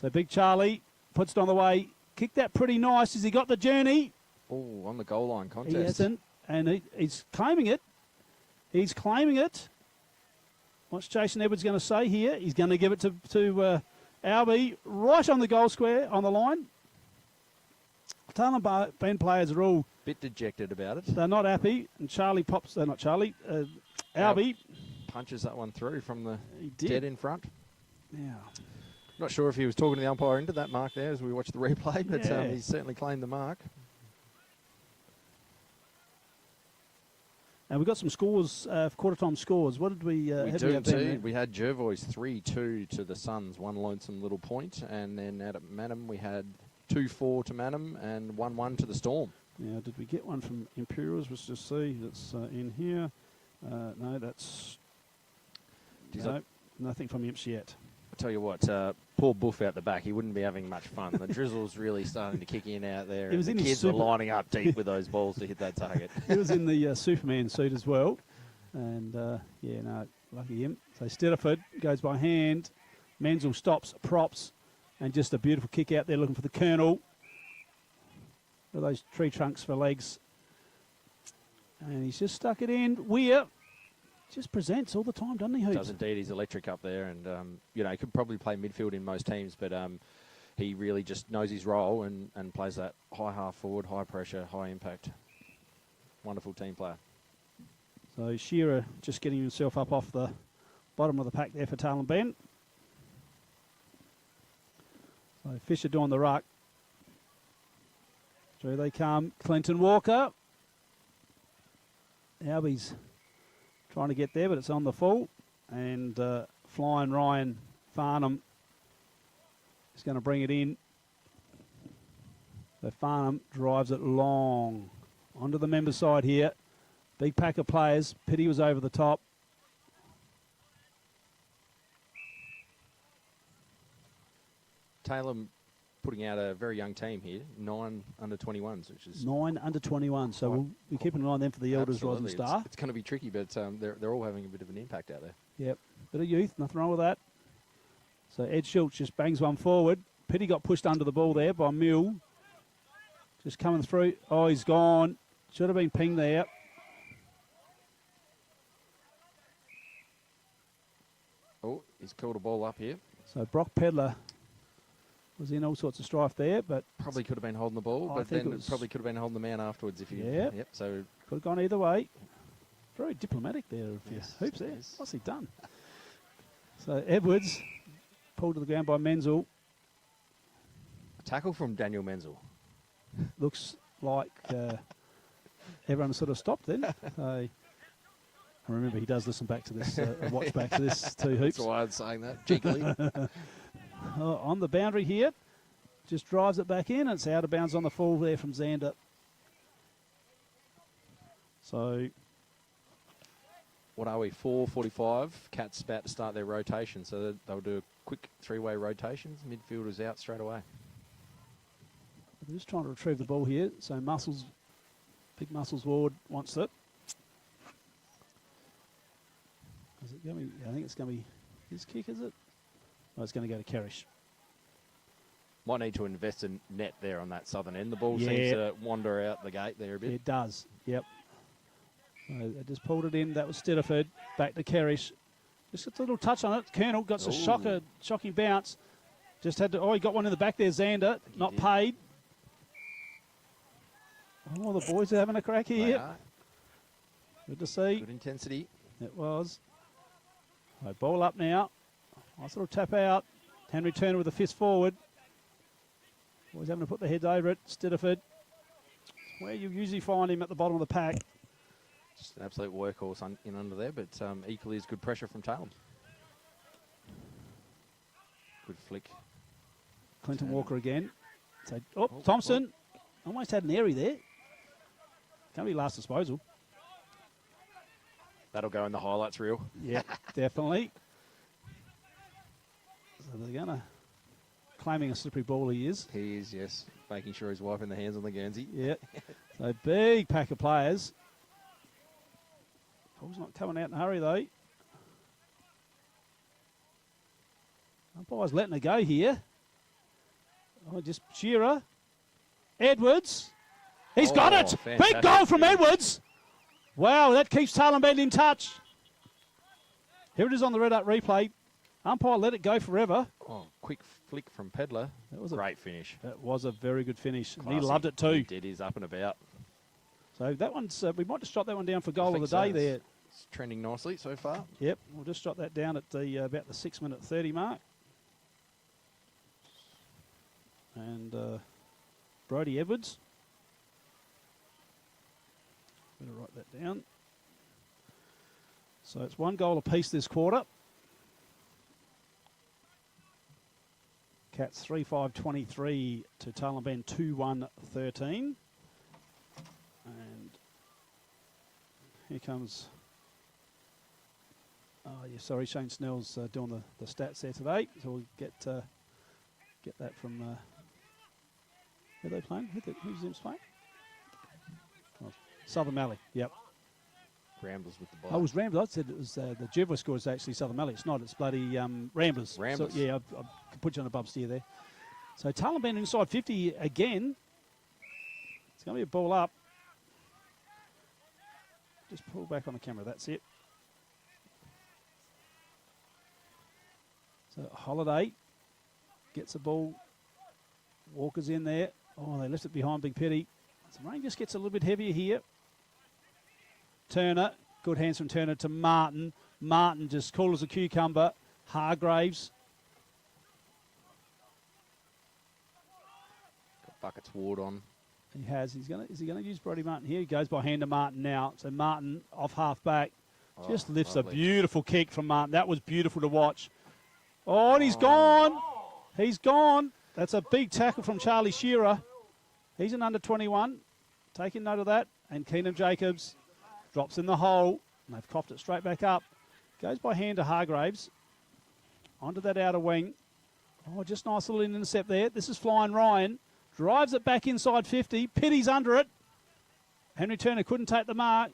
So big Charlie puts it on the way. Kicked that pretty nice. Has he got the journey? Oh, on the goal line contest. He hasn't, and he's claiming it. He's claiming it. What's Jason Edwards going to say here? He's going to give it to Albie right on the goal square on the line. Tailem Ben players are all bit dejected about it. They're not happy, and Charlie pops. They're not Charlie. Albie punches that one through from the dead in front. Yeah. Not sure if he was talking to the umpire into that mark there as we watched the replay, but Yeah. He's certainly claimed the mark. And we've got some scores, quarter-time scores. What did we We have? do indeed. We had Jervois 3-2 to the Suns, one lonesome little point. And then out at Manham, we had 2-4 to Manham and 1-1 to the Storm. Now, did we get one from Imperials? Let's just see. That's in here. No, that's... No, nothing from Imps yet. I'll tell you what, poor Boof out the back, he wouldn't be having much fun. The drizzle's really starting to kick in out there. And the kids are lining up deep with those balls to hit that target. He was in the Superman suit as well. And, yeah, no, lucky him. So Stitterford goes by hand. Menzel stops, props, and just a beautiful kick out there looking for the Colonel. With those tree trunks for legs. And he's just stuck it in. Weir just presents all the time, doesn't he, Hoops? Does indeed. He's electric up there. And, you know, he could probably play midfield in most teams, but he really just knows his role and plays that high half forward, high pressure, high impact. Wonderful team player. So Shearer just getting himself up off the bottom of the pack there for Tailem Ben. So Fisher doing the ruck. Through they come. Clinton Walker. Albie's trying to get there, but it's on the full. And flying Ryan Farnham is going to bring it in. So Farnham drives it long onto the member side here. Big pack of players. Pity was over the top. Tailem putting out a very young team here, 9 under-21s, which is... 9 under-21, so we'll be keeping an eye on them for the Elders Rising Star. It's going to be tricky, but they're all having a bit of an impact out there. Yep, bit of youth, nothing wrong with that. So Ed Schultz just bangs one forward. Pity got pushed under the ball there by Mule. Just coming through. Oh, he's gone. Should have been pinged there. Oh, he's called a ball up here. So Brock Pedler was in all sorts of strife there, but... Probably could have been holding the ball, but then probably could have been holding the man afterwards if you... Yeah. Yep, so... Could have gone either way. Very diplomatic there of Hoops there. What's he done? So Edwards pulled to the ground by Menzel. A tackle from Daniel Menzel. Looks like everyone sort of stopped then. So, I remember he does listen back to this, watch back to this 2 hoops. That's why I'm saying that, cheekily. On the boundary here, just drives it back in. It's out of bounds on the full there from Xander. So, what are we, 4:45? Cats about to start their rotation, so they'll do a quick 3-way rotations. Midfielders out straight away. They're just trying to retrieve the ball here. So Muscles, Big Muscles Ward wants it. Is it going to be? I think it's going to be his kick, is it? Oh, it's going to go to Kerrish. Might need to invest in net there on that southern end. The ball seems to wander out the gate there a bit. It does, yep. So they just pulled it in. That was Stediford. Back to Kerrish. Just a little touch on it. Colonel got some shocking bounce. Just had to, he got one in the back there, Xander. Not paid. Oh, the boys are having a crack here. Good to see. Good intensity. It was. Right, ball up now. Nice little tap out. Henry Turner with a fist forward. Always having to put the heads over it. Stediford. Where you usually find him at the bottom of the pack. Just an absolute workhorse in under there, but equally as good pressure from Tailem. Good flick. Clinton Walker again. So, Thompson. Almost had an airy there. Can't be last disposal. That'll go in the highlights reel. Yeah, definitely. So they're going to... Claiming a slippery ball he is. He is, yes. Making sure he's wiping the hands on the Guernsey. Yeah. So big pack of players. Ball's not coming out in a hurry though. Umpire's letting it go here. Oh, just Shearer. Edwards. He's got it. Big goal from Edwards. Wow, that keeps Tailem in touch. Here it is on the red-up replay. Umpire let it go forever. Oh, quick flick from Pedler. That was a great finish. That was a very good finish. Classy. He loved it too. He did. He's up and about. So that one's, we might just jot that one down for goal of the day there. It's trending nicely so far. Yep, we'll just jot that down at the about the 6:30 mark. And Brodie Edwards. Better write that down. So it's 1 goal apiece this quarter. Cats 3-5-23 to Tailem 2-1-13. And here comes... Oh, yeah, sorry, Shane Snell's doing the stats there today. So we'll get that from... who are they playing? Who's them playing? Oh, Southern Mallee, yep. Ramblers with the ball. Oh, it was Ramblers. I said it was the Jevwa score is actually Southern Mallee. It's not. It's bloody Ramblers. Ramblers. So, yeah, I could put you on a bub steer there. So Tailem inside 50 again. It's going to be a ball up. Just pull back on the camera. That's it. So Holiday gets the ball. Walker's in there. Oh, they left it behind Big Petty. So rain just gets a little bit heavier here. Turner, good hands from Turner to Martin. Martin just cool as a cucumber. Hargraves. Got Buckets Ward on. He has. Is he gonna use Brodie Martin here? He goes by hand to Martin now. So Martin off half back. Just lifts lovely. A beautiful kick from Martin. That was beautiful to watch. Oh, and he's gone. He's gone. That's a big tackle from Charlie Shearer. He's an under 21. Taking note of that. And Keenan Jacobs drops in the hole. And they've coughed it straight back up. Goes by hand to Hargraves. Onto that outer wing. Oh, just nice little intercept there. This is Flying Ryan. Drives it back inside 50. Pitty's under it. Henry Turner couldn't take the mark.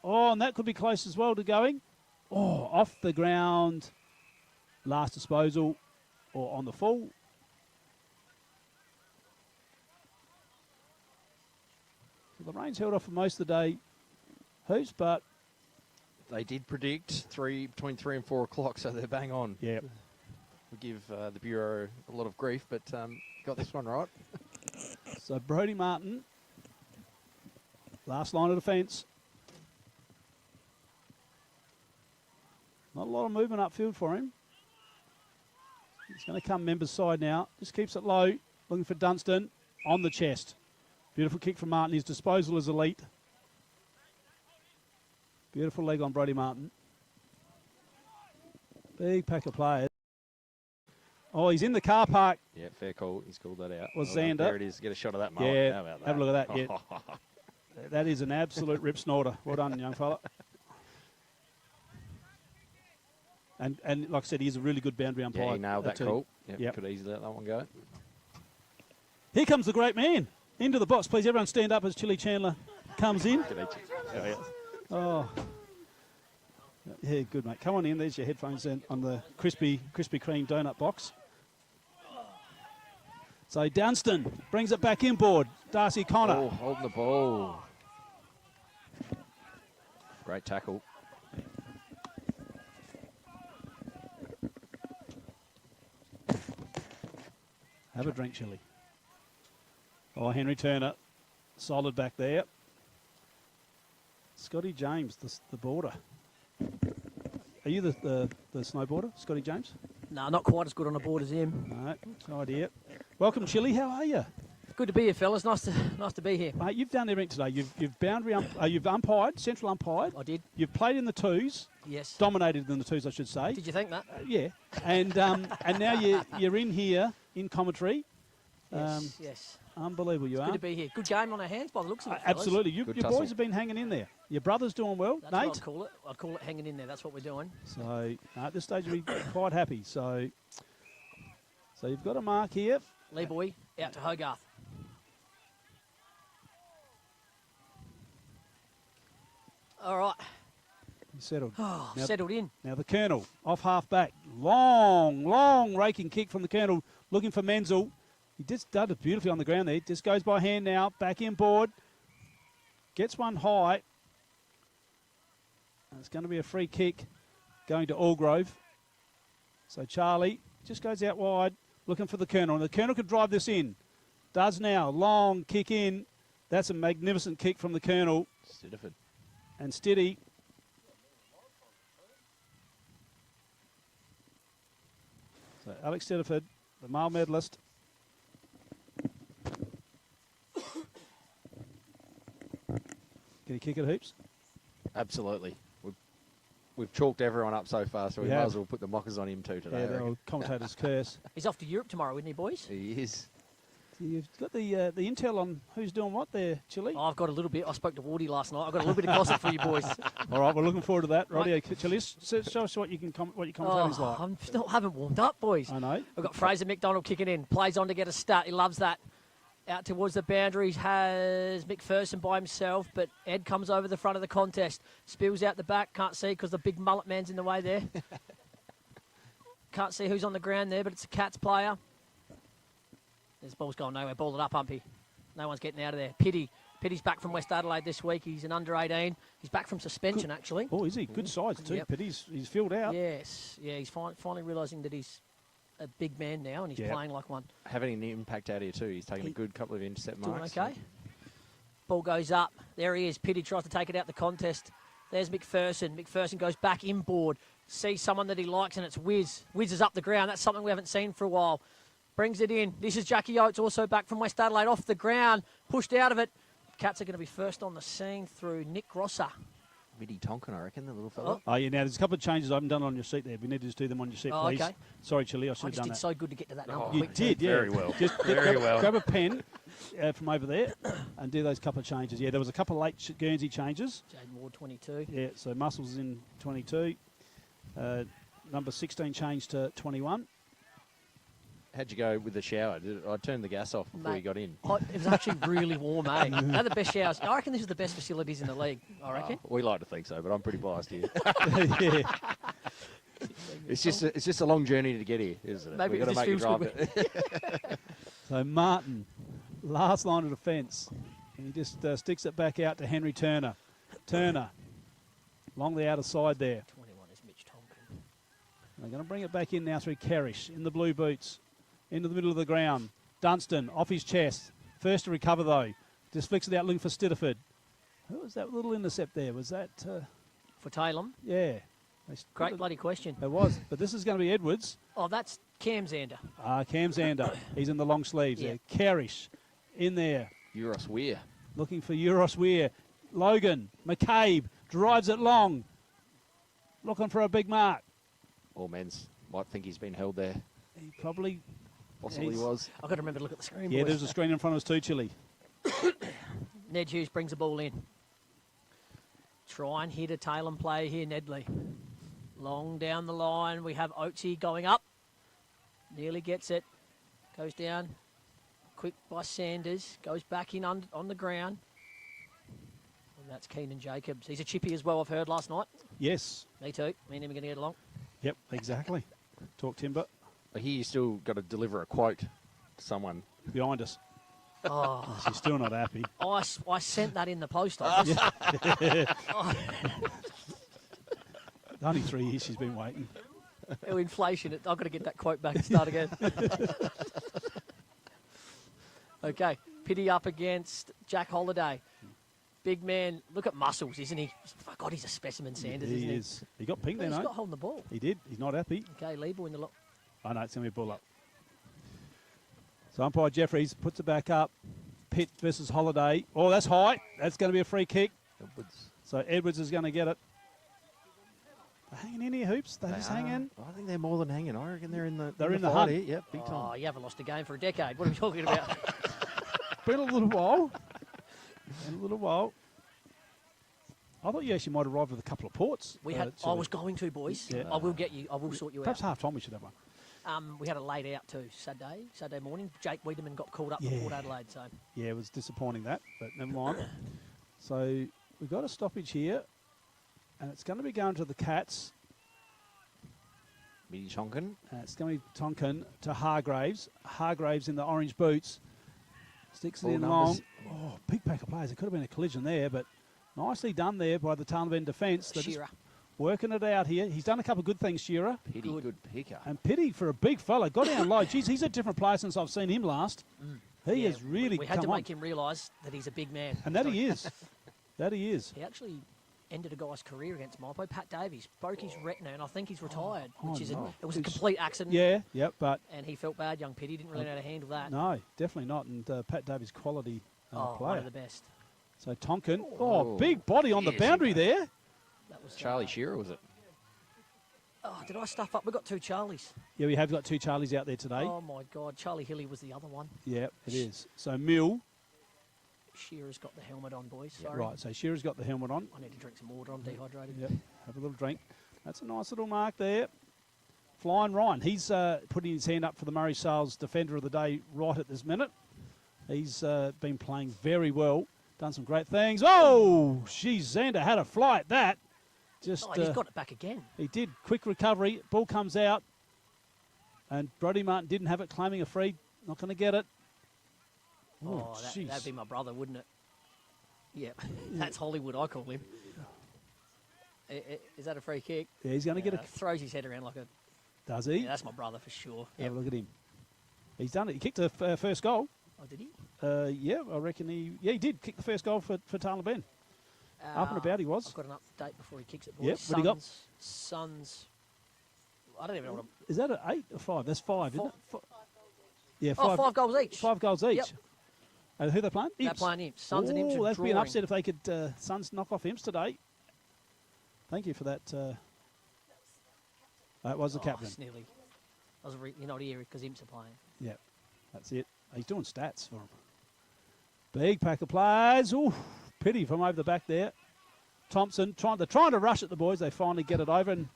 Oh, and that could be close as well to going. Oh, off the ground. Last disposal or on the full. So the rain's held off for most of the day, Hoops, but they did predict between 3 and 4 o'clock, so they're bang on. Yeah. We give the Bureau a lot of grief, but got this one right. So Brodie Martin, last line of defence. Not a lot of movement upfield for him. He's going to come members side now. Just keeps it low, looking for Dunstan on the chest. Beautiful kick from Martin. His disposal is elite. Beautiful leg on Brodie Martin. Big pack of players. Oh, he's in the car park. Yeah, fair call. He's called that out. Was Well, Xander. there it is. Get a shot of that mullet. Yeah, How about that? have a look at that. Yeah. That is an absolute rip snorter. Well done, young fella. And like I said, he's a really good boundary umpire. Yeah, he nailed that too. call. Yep. Could easily let that one go. Here comes the great man. Into the box, please. Everyone stand up as Chili Chandler comes in. Oh. Yeah, good, mate. Come on in. There's your headphones on the Krispy Kreme donut box. So Dunstan brings it back inboard. Darcy Connor. Oh, holding the ball. Great tackle. Have a drink, Chili. Oh, Henry Turner. Solid back there. Scotty James, the border. Are you the snowboarder, Scotty James? No, not quite as good on the board as him. No, no idea. Welcome, Chili. How are you? Good to be here, fellas. Nice to be here. Mate, you've done everything today. You've boundary you've umpired, central umpired. I did. You've played in the twos. Yes. Dominated in the twos, I should say. Did you think that? Yeah. And now you're in here in commentary. Yes. Unbelievable, you are. Good to be here. Good game on our hands by the looks of it, fellas. Absolutely. Your boys have been hanging in there. Your brother's doing well, That's Nate. what I'd call it. I'd call it hanging in there. That's what we're doing. So at this stage, you'll be quite happy. So you've got a mark here. Lee Boy out to Hogarth. All right. He's settled. Oh, now, settled in. Now the Colonel off half back. Long raking kick from the Colonel, looking for Menzel. He just did it beautifully on the ground there. Just goes by hand now. Back inboard. Gets one high. And it's going to be a free kick going to Allgrove. So Charlie just goes out wide looking for the Colonel. And the Colonel could drive this in. Does now. Long kick in. That's a magnificent kick from the Colonel. Stidiford. And Stiddy. So Alex Stidiford, the male medalist. Can he kick it, Hoops? Absolutely. We've chalked everyone up so far, so we might as well put the mockers on him too today. Yeah, the old commentator's curse. He's off to Europe tomorrow, isn't he, boys? He is. You've got the intel on who's doing what there, Chili? Oh, I've got a little bit. I spoke to Wardy last night. I've got a little bit of gossip for you boys. All right, we're looking forward to that. Right, Chili, show us what your commentating's like. I haven't warmed up, boys. I know. We've got Fraser McDonald kicking in. Plays on to get a start. He loves that. Out towards the boundaries has McPherson by himself, but Ed comes over the front of the contest. Spills out the back. Can't see because the big mullet man's in the way there. Can't see who's on the ground there, but it's a Cats player. This ball's going nowhere. Ball it up, Umpy. No one's getting out of there. Pitty's back from West Adelaide this week. He's an under 18. He's back from suspension, actually. Oh, is he? Good size too. Yep. Pitty's filled out. Yes. Yeah, he's finally realising that he's a big man now and he's playing like one. Having an impact out here too. He's taken a good couple of intercept marks. Doing okay. Ball goes up. There he is. Pitty tries to take it out the contest. There's McPherson. McPherson goes back inboard. Sees someone that he likes and it's Wiz. Wiz is up the ground. That's something we haven't seen for a while. Brings it in. This is Jackie Oates, also back from West Adelaide, off the ground. Pushed out of it. Cats are going to be first on the scene through Nick Rosser. Mitty Tonkin, I reckon, the little fella. Oh, yeah, now there's a couple of changes I haven't done on your sheet there. We need to just do them on your sheet, please. Okay. Sorry, Chili, I should have done that. I just did so good to get to that number. You did, yeah. Very well. Just Very well. Grab a pen from over there and do those couple of changes. Yeah, there was a couple of late Guernsey changes. Jaden Ward, 22. Yeah, so Muscles in 22. Number 16 changed to 21. How'd you go with the shower? I turned the gas off before you got in. It was actually really warm, eh? They're the best showers. I reckon this is the best facilities in the league, I reckon. We like to think so, but I'm pretty biased here. Yeah. It's just a long journey to get here, isn't it? Maybe We've got to make you drive it. So Martin, last line of defence. And he just sticks it back out to Henry Turner. Turner, along the outer side there. 21 is Mitch Tonkin. They're going to bring it back in now through Kerrish in the blue boots. Into the middle of the ground. Dunstan off his chest. First to recover though. Just flicks it out looking for Stidiford. Who was that little intercept there? Was that... For Tailem? Yeah. Great bloody question. It was. But this is going to be Edwards. Oh, that's Cam Zander. Cam Zander. He's in the long sleeves there. Kerrish in there. Euros Weir. Looking for Euros Weir. Logan. McCabe. Drives it long. Looking for a big mark. All men's might think he's been held there. He probably... Possibly was. I've got to remember to look at the screen. Yeah, boys. there's a screen in front of us too, Chili. Ned Hughes brings the ball in. Try and hit a Tailem play here, Nedley. Long down the line. We have Oatsy going up. Nearly gets it. Goes down. Quick by Sanders. Goes back in on the ground. And that's Keenan Jacobs. He's a chippy as well, I've heard last night. Yes. Me too. Me and him are going to get along. Yep, exactly. Talk timber. I hear you still got to deliver a quote to someone. Behind us. Oh. She's still not happy. I sent that in the post office. Only 3 years she's been waiting. Oh, inflation. I've got to get that quote back and start again. Okay. Pity up against Jack Holiday. Big man. Look at muscles, isn't he? God, he's a specimen, Sanders, isn't he? He is. He got pinged there, He's no? not holding the ball. He did. He's not happy. Okay, Liebel in the lock. I know, it's going to be a bull up. So umpire Jeffries puts it back up. Pitt versus Holiday. Oh, that's high. That's going to be a free kick. Edwards. So Edwards is going to get it. They're hanging in here, Hoops. They're just hanging. I think they're more than hanging. I reckon they're in the They're in the fight hunt. here. Yep, big Oh, time. you haven't lost a game for a decade. What are we talking about? Been a little while. Been a little while. I thought you actually might arrive with a couple of ports. We had. I Chile. was going to, boys. Yeah. I will get you. I will sort you Perhaps out. half time we should have one. We had a late out too. Saturday morning. Jake Wiedemann got called up Yeah. for Port Adelaide. So Yeah, it was disappointing that, but never mind. So we've got a stoppage here, and it's going to be going to the Cats. Midi Tonkin. It's going to be Tonkin to Hargraves. Hargraves in the orange boots. Sticks it All in numbers. long. Oh, big pack of players. It could have been a collision there, but nicely done there by the Tailem defence. They're just Shearer. working it out here. He's done a couple of good things, Shearer. Pity, good picker. And Pity for a big fella. Got down low. Jeez, he's a different player since I've seen him last. He Yeah, has really We had to come on. make him realise that he's a big man. And that he is. That he is. He actually ended a guy's career against Maipo. Pat Davies broke his retina, and I think he's retired. Which is no. it was a complete accident. Yeah, yep, but And he felt bad, young Pity. Didn't really know how to handle that. no, definitely not. And Pat Davies quality One player. of the best. So Tonkin. Oh, big body on the Yes, boundary there. That was Charlie Shearer, was it? Oh, did I stuff up? We got 2 Charlies. Yeah, we have got 2 Charlies out there today. Oh my God, Charlie Hilly was the other one. Yeah, it is. So Mill. Shearer's got the helmet on, boys. Sorry. Right, so Shearer's got the helmet on. I need to drink some water. I'm dehydrated. Yep, have a little drink. That's a nice little mark there. Flying Ryan. He's putting his hand up for the Murray Sales Defender of the Day right at this minute. He's been playing very well. Done some great things. Oh, geez, Xander had a fly at that. Just, Oh, and he's got it back again. He did. Quick recovery. Ball comes out. And Brody Martin didn't have it, claiming a free. Not going to get it. Oh, jeez. that'd be my brother, wouldn't it? Yeah, that's Hollywood, I call him. Is that a free kick? Yeah, he's going to get a... Throws his head around like a... Does he? Yeah, that's my brother for sure. Have a look at him. He's done it. He kicked the first goal. Oh, did he? Yeah, I reckon he... Yeah, he did kick the first goal for Tailem. Up and about he was. I've got an update before he kicks it, boys. Yep, what do you got? Suns. I don't even know what Is that an 8 or 5? That's 5, isn't it? Yeah, Oh, 5 goals each. 5 goals each. Yep. And who they playing? They're Imps. playing Imps. Suns and Imps are that'd be an drawing. upset if they could Suns knock off Imps today. Thank you for that. That was the captain. It's nearly. You're not here because Imps are playing. Yeah, that's it. He's doing stats for him. Big pack of players. Ooh, pity from over the back there. Thompson, they're trying to rush at the boys. They finally get it over, and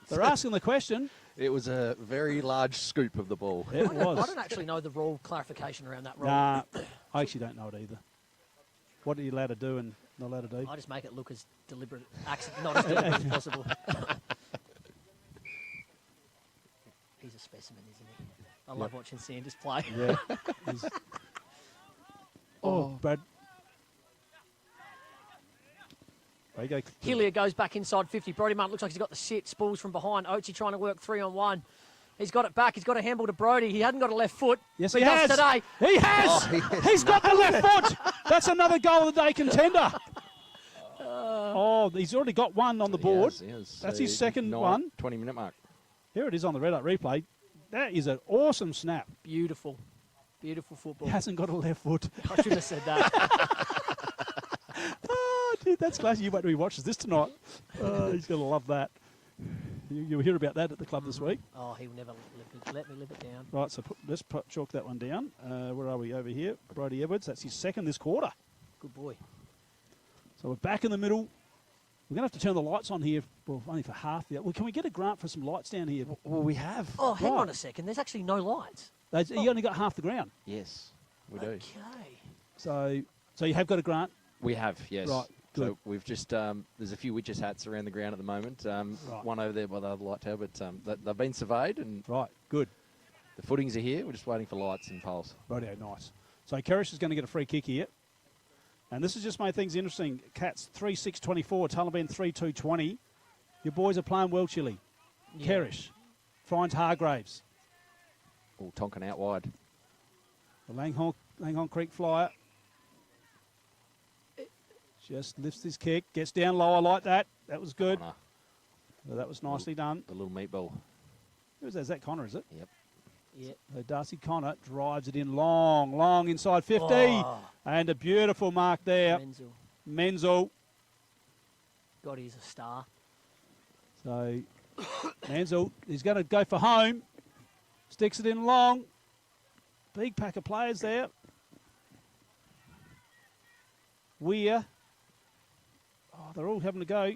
they're asking the question. It was a very large scoop of the ball. It was. I don't actually know the rule clarification around that rule. Nah, I actually don't know it either. What are you allowed to do and not allowed to do? I just make it look as deliberate, not as deliberate as possible. He's a specimen, isn't he? I love watching Sanders play. Yeah. Brad. There you go. Hillier goes back inside 50. Brody Martin looks like he's got the sit. Spools from behind. Oatsy trying to work 3-on-1. He's got it back. He's got a handball to Brody. He hadn't got a left foot. Yes, He he does has. today. He has. He's got the left foot. That's another goal of the day contender. He's already got one on the board. He has. That's his second one. 20-minute mark. Here it is on the red-up replay. That is an awesome snap. Beautiful. Beautiful football. He hasn't got a left foot. I should have said that. Oh, dude. That's classy. You wait till he watches this tonight. He's going to love that. You'll hear about that at the club this week. Oh, he'll never let me live it down. Right, so let's chalk that one down. Where are we over here? Brody Edwards, that's his second this quarter. Good boy. So we're back in the middle. We're going to have to turn the lights on here, well, only for half the... Well, can we get a grant for some lights down here? Well, we have. Oh, hang on a second. There's actually no lights. You only got half the ground. Yes, we do. Okay. So you have got a grant? We have, yes. Right, good. So we've just, there's a few witches' hats around the ground at the moment. Right. One over there by the other light tower, but they've been surveyed and Right, good. the footings are here. We're just waiting for lights and poles. Rightio, nice. So Kerrish is going to get a free kick here. And this has just made things interesting. Cats 3-6-24, Tailem 3-2-20. Your boys are playing well, Chili. Yeah. Kerrish finds Hargraves. Oh, Tonkin out wide. The Langhorne Creek Flyer just lifts his kick, gets down lower like that. That was good. Connor, So that was nicely done. the little meatball. Who is that? Is that Connor, is it? Yep. Yeah. So Darcy Connor drives it in long inside 50. Oh. And a beautiful mark there. Menzel. God, he's a star. So Menzel, he's going to go for home. Sticks it in long. Big pack of players there. Weir. Oh, they're all having to go.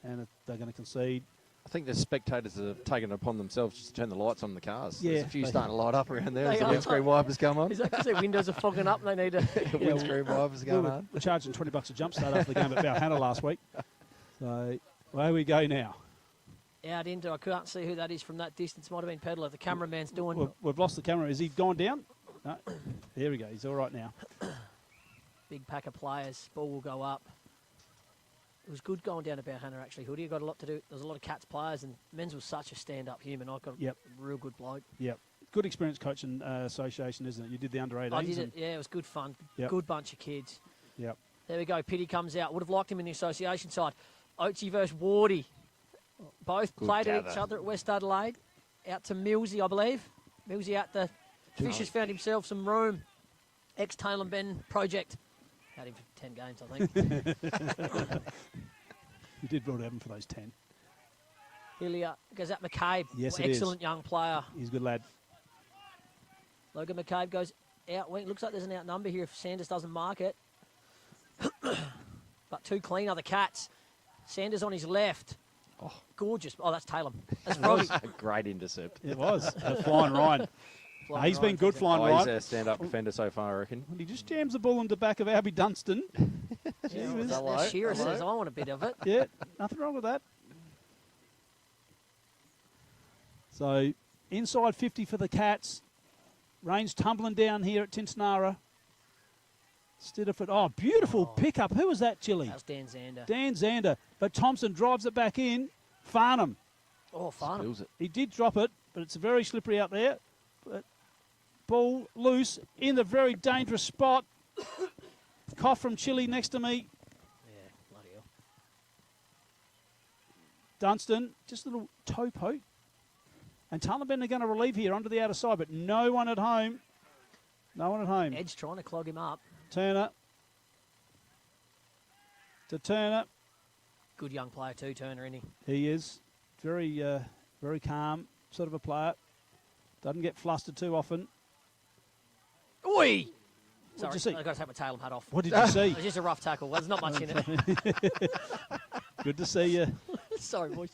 And they're going to concede. I think the spectators have taken it upon themselves just to turn the lights on the cars. Yeah, There's a few they- starting to light up around there as They the are. windscreen wipers come on. Is that because their windows are fogging up and they need to... Windscreen wipers going we on. were charging $20 a jump start after the game at Balhanna last week. So away we go now. Out into, I can't see who that is from that distance. Might have been Pedler. The cameraman's doing... We've lost the camera. Has he gone down? No. There we go. He's all right now. Big pack of players. Ball will go up. It was good going down to Balhanna, actually, Hoodie. Got a lot to do. There's a lot of Cats players, and Men's was such a stand-up human. I got Yep. a real good bloke. Yep. Good experience coaching association, isn't it? You did the under-18s. I did it. Yeah, it was good fun. Yep. Good bunch of kids. Yep. There we go. Pity comes out. Would have liked him in the association side. Oatsy versus Wardy. Both Good played gather. each other at West Adelaide. Out to Millsy, I believe. Millsy out the Fisher's found himself some room. Ex-Tailem Ben project. Had him for 10 games, I think. You did well to have him for those 10. Hillier goes at McCabe. Yes, it is. Excellent young player. He's a good lad. Logan McCabe goes out wing. Looks like there's an outnumber here if Sanders doesn't mark it. But too clean are the Cats. Sanders on his left. Oh, gorgeous. Oh, that's Tailem. That's probably A great intercept. It was. Flying Ryan. He's been good flying He's Ryan. a stand-up defender so far, I reckon. He just jams the ball in the back of Albie Dunstan. Now Shearer says, I want a bit of it. Yeah, nothing wrong with that. So, inside 50 for the Cats. Rain's tumbling down here at Tintinara. Stidderford. Oh, beautiful pickup. Who was that, Chili? That was Dan Zander. Dan Zander. But Thompson drives it back in. Farnham. Oh, Farnham. Spills it. He did drop it, but it's very slippery out there. But ball loose in the very dangerous spot. Cough from Chili next to me. Yeah, bloody hell. Dunstan, just a little toe poke. And Taliban are going to relieve here onto the outer side, but no one at home. No one at home. Edge trying to clog him up. Turner. To Turner. Good young player too, Turner, isn't he? He is very, very calm sort of a player. Doesn't get flustered too often. Oi! What did you Sorry, see? I've got to take my Tailem hat off. What did you see? It was just a rough tackle. There's not much in it. Good to see you. Sorry, boys.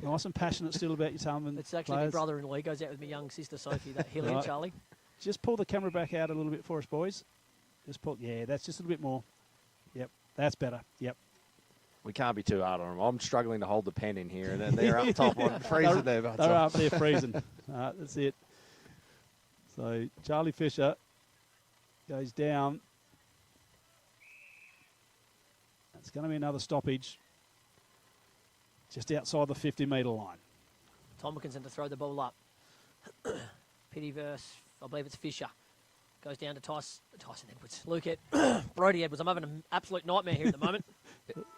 Nice and passionate still about your Talman. It's actually my brother-in-law. He goes out with my young sister Sophie, that Hilly and Right. Charlie. Just pull the camera back out a little bit for us, boys. Just pull. Yeah, that's just a little bit more. Yep, that's better. Yep. We can't be too hard on them. I'm struggling to hold the pen in here, and then they're up top on freezing there. But They're up there freezing. That's it. So Charlie Fisher goes down. It's going to be another stoppage just outside the 50-metre line. Tompkinson to throw the ball up. Pity verse, I believe it's Fisher. Goes down to Tyson Edwards. Luke Brody Edwards. I'm having an absolute nightmare here at the moment.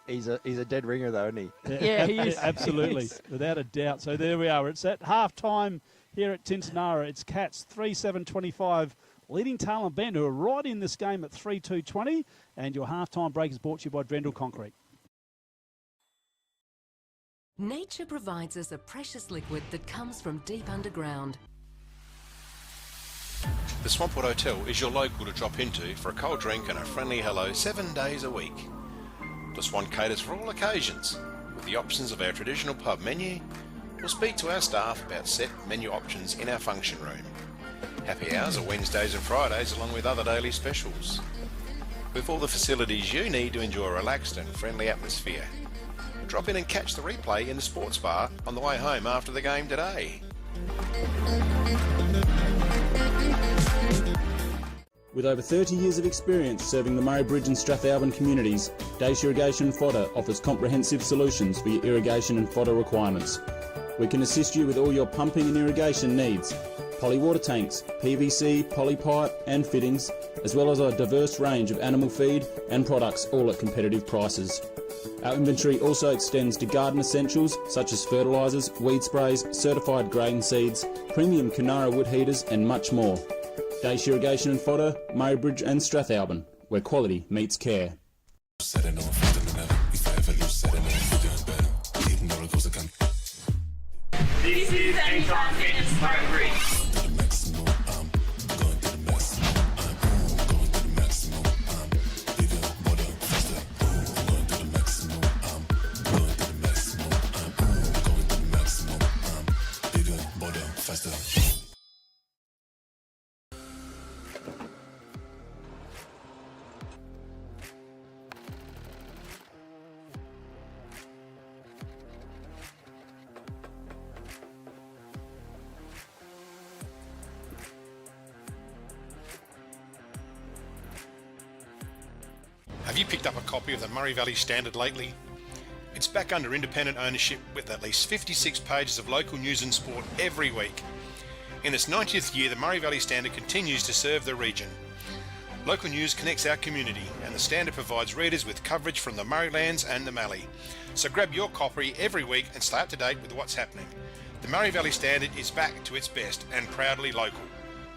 He's a dead ringer, though, isn't he? Yeah, he is. Absolutely, He is. without a doubt. So there we are. It's at half-time here at Tintinara. It's Cats 3-7-25, leading Tailem Ben, who are right in this game at 3-2-20. And your halftime break is brought to you by Drendel Concrete. Nature provides us a precious liquid that comes from deep underground. The Swampwood Hotel is your local to drop into for a cold drink and a friendly hello 7 days a week. The Swan caters for all occasions, with the options of our traditional pub menu. We'll speak to our staff about set menu options in our function room. Happy hours are Wednesdays and Fridays along with other daily specials. With all the facilities you need to enjoy a relaxed and friendly atmosphere. Drop in and catch the replay in the sports bar on the way home after the game today. With over 30 years of experience serving the Murray Bridge and Strathalbyn communities, Dace Irrigation and Fodder offers comprehensive solutions for your irrigation and fodder requirements. We can assist you with all your pumping and irrigation needs, poly water tanks, PVC, poly pipe and fittings, as well as a diverse range of animal feed and products, all at competitive prices. Our inventory also extends to garden essentials such as fertilisers, weed sprays, certified grain seeds, premium Canara wood heaters and much more. Dace Irrigation and Fodder, Murray Bridge and Strathalbyn, where quality meets care. This is Anytime Fitness Murray Bridge. Have you picked up a copy of the Murray Valley Standard lately? It's back under independent ownership with at least 56 pages of local news and sport every week. In its 90th year, the Murray Valley Standard continues to serve the region. Local news connects our community, and the Standard provides readers with coverage from the Murraylands and the Mallee. So grab your copy every week and stay up to date with what's happening. The Murray Valley Standard is back to its best and proudly local.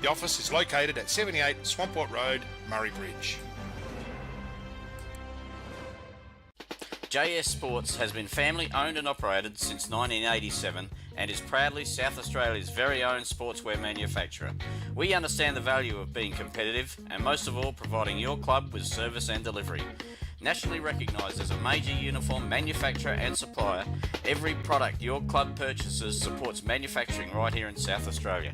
The office is located at 78 Swamport Road, Murray Bridge. JS Sports has been family owned and operated since 1987 and is proudly South Australia's very own sportswear manufacturer. We understand the value of being competitive and most of all providing your club with service and delivery. Nationally recognised as a major uniform manufacturer and supplier, every product your club purchases supports manufacturing right here in South Australia.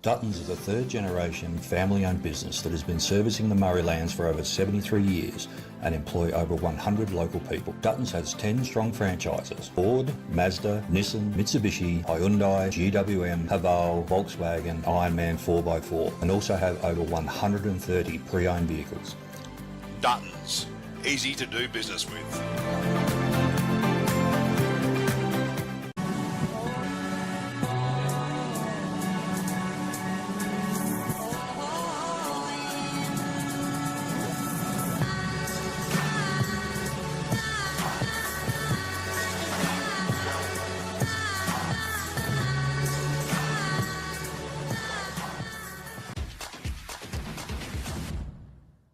Duttons is a third-generation family-owned business that has been servicing the Murraylands for over 73 years and employ over 100 local people. Duttons has 10 strong franchises: Ford, Mazda, Nissan, Mitsubishi, Hyundai, GWM, Haval, Volkswagen, Ironman 4x4, and also have over 130 pre-owned vehicles. Duttons, easy to do business with.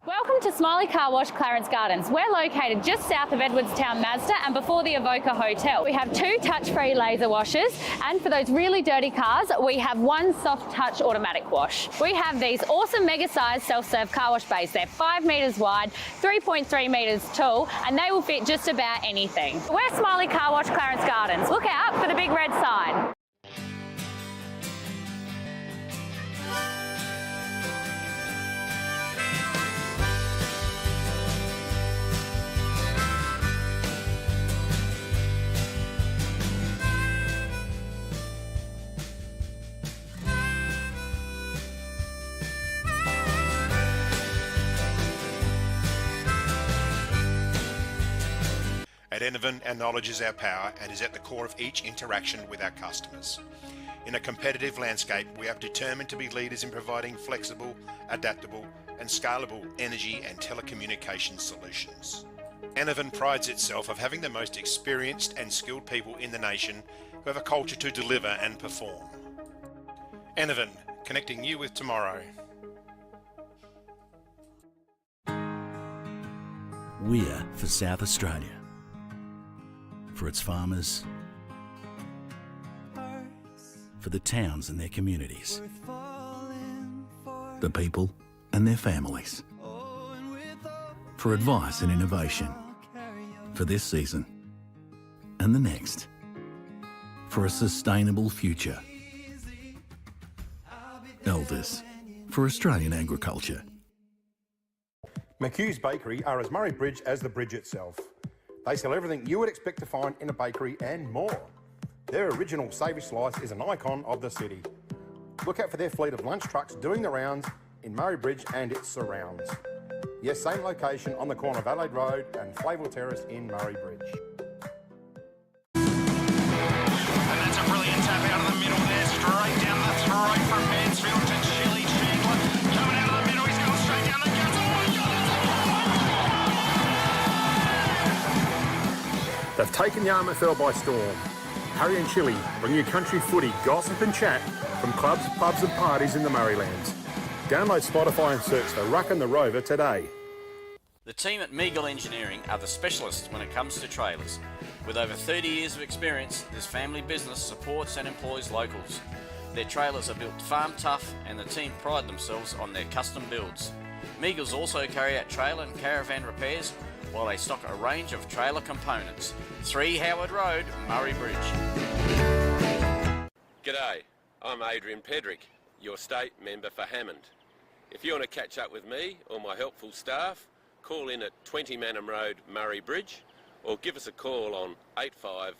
Welcome to Smiley Car Wash, Clarence Gardens. We're located just south of Edwardstown Mazda and before the Avoca Hotel. We have 2 touch-free laser washers, and for those really dirty cars, we have 1 soft touch automatic wash. We have these awesome mega-sized self-serve car wash bays. They're 5 metres wide, 3.3 metres tall, and they will fit just about anything. We're Smiley Car Wash, Clarence Gardens. Look out for the big red sign. At Enervin, our knowledge is our power and is at the core of each interaction with our customers. In a competitive landscape, we are determined to be leaders in providing flexible, adaptable and scalable energy and telecommunications solutions. Enervin prides itself of having the most experienced and skilled people in the nation who have a culture to deliver and perform. Enervin, connecting you with tomorrow. We're for South Australia. For its farmers. For the towns and their communities. The people and their families. For advice and innovation. For this season and the next. For a sustainable future. Elders. For Australian agriculture. McHugh's Bakery are as Murray Bridge as the bridge itself. They sell everything you would expect to find in a bakery and more. Their original savoury slice is an icon of the city. Look out for their fleet of lunch trucks doing the rounds in Murray Bridge and its surrounds. Yes, same location on the corner of Adelaide Road and Flayville Terrace in Murray Bridge. And that's a brilliant tap out of the middle there, straight down the throat from Mansfield to Chili Chandler. Coming out of the middle, he's gone straight down the guts. Oh my God, They've taken the RMFL by storm. Harry and Chili bring you country footy, gossip and chat from clubs, pubs and parties in the Murraylands. Download Spotify and search for Ruck and the Rover today. The team at Meagle Engineering are the specialists when it comes to trailers. With over 30 years of experience, this family business supports and employs locals. Their trailers are built farm tough and the team pride themselves on their custom builds. Meagles also carry out trailer and caravan repairs while they stock a range of trailer components. 3 Howard Road, Murray Bridge. G'day, I'm Adrian Pedrick, your state member for Hammond. If you want to catch up with me or my helpful staff, call in at 20 Manham Road, Murray Bridge, or give us a call on 85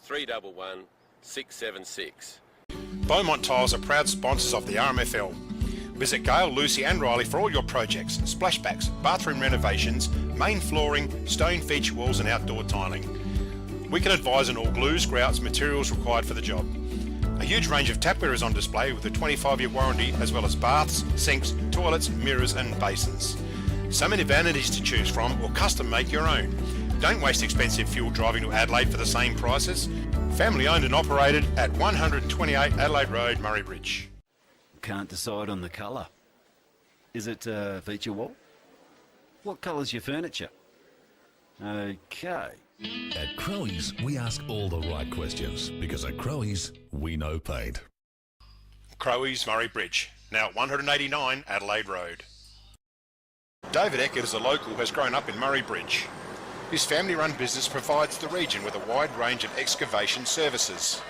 311 676. Beaumont Tiles are proud sponsors of the RMFL. Visit Gail, Lucy and Riley for all your projects, splashbacks, bathroom renovations, main flooring, stone feature walls and outdoor tiling. We can advise on all glues, grouts, materials required for the job. A huge range of tapware is on display with a 25-year warranty, as well as baths, sinks, toilets, mirrors and basins. So many vanities to choose from, or custom make your own. Don't waste expensive fuel driving to Adelaide for the same prices. Family owned and operated at 128 Adelaide Road, Murray Bridge. Can't decide on the colour. Is it feature wall? What colour's your furniture? Okay. At Crowe's, we ask all the right questions because at Crowe's, we know paint. Crowe's, Murray Bridge, now at 189 Adelaide Road. David Eckert is a local who has grown up in Murray Bridge. His family-run business provides the region with a wide range of excavation services.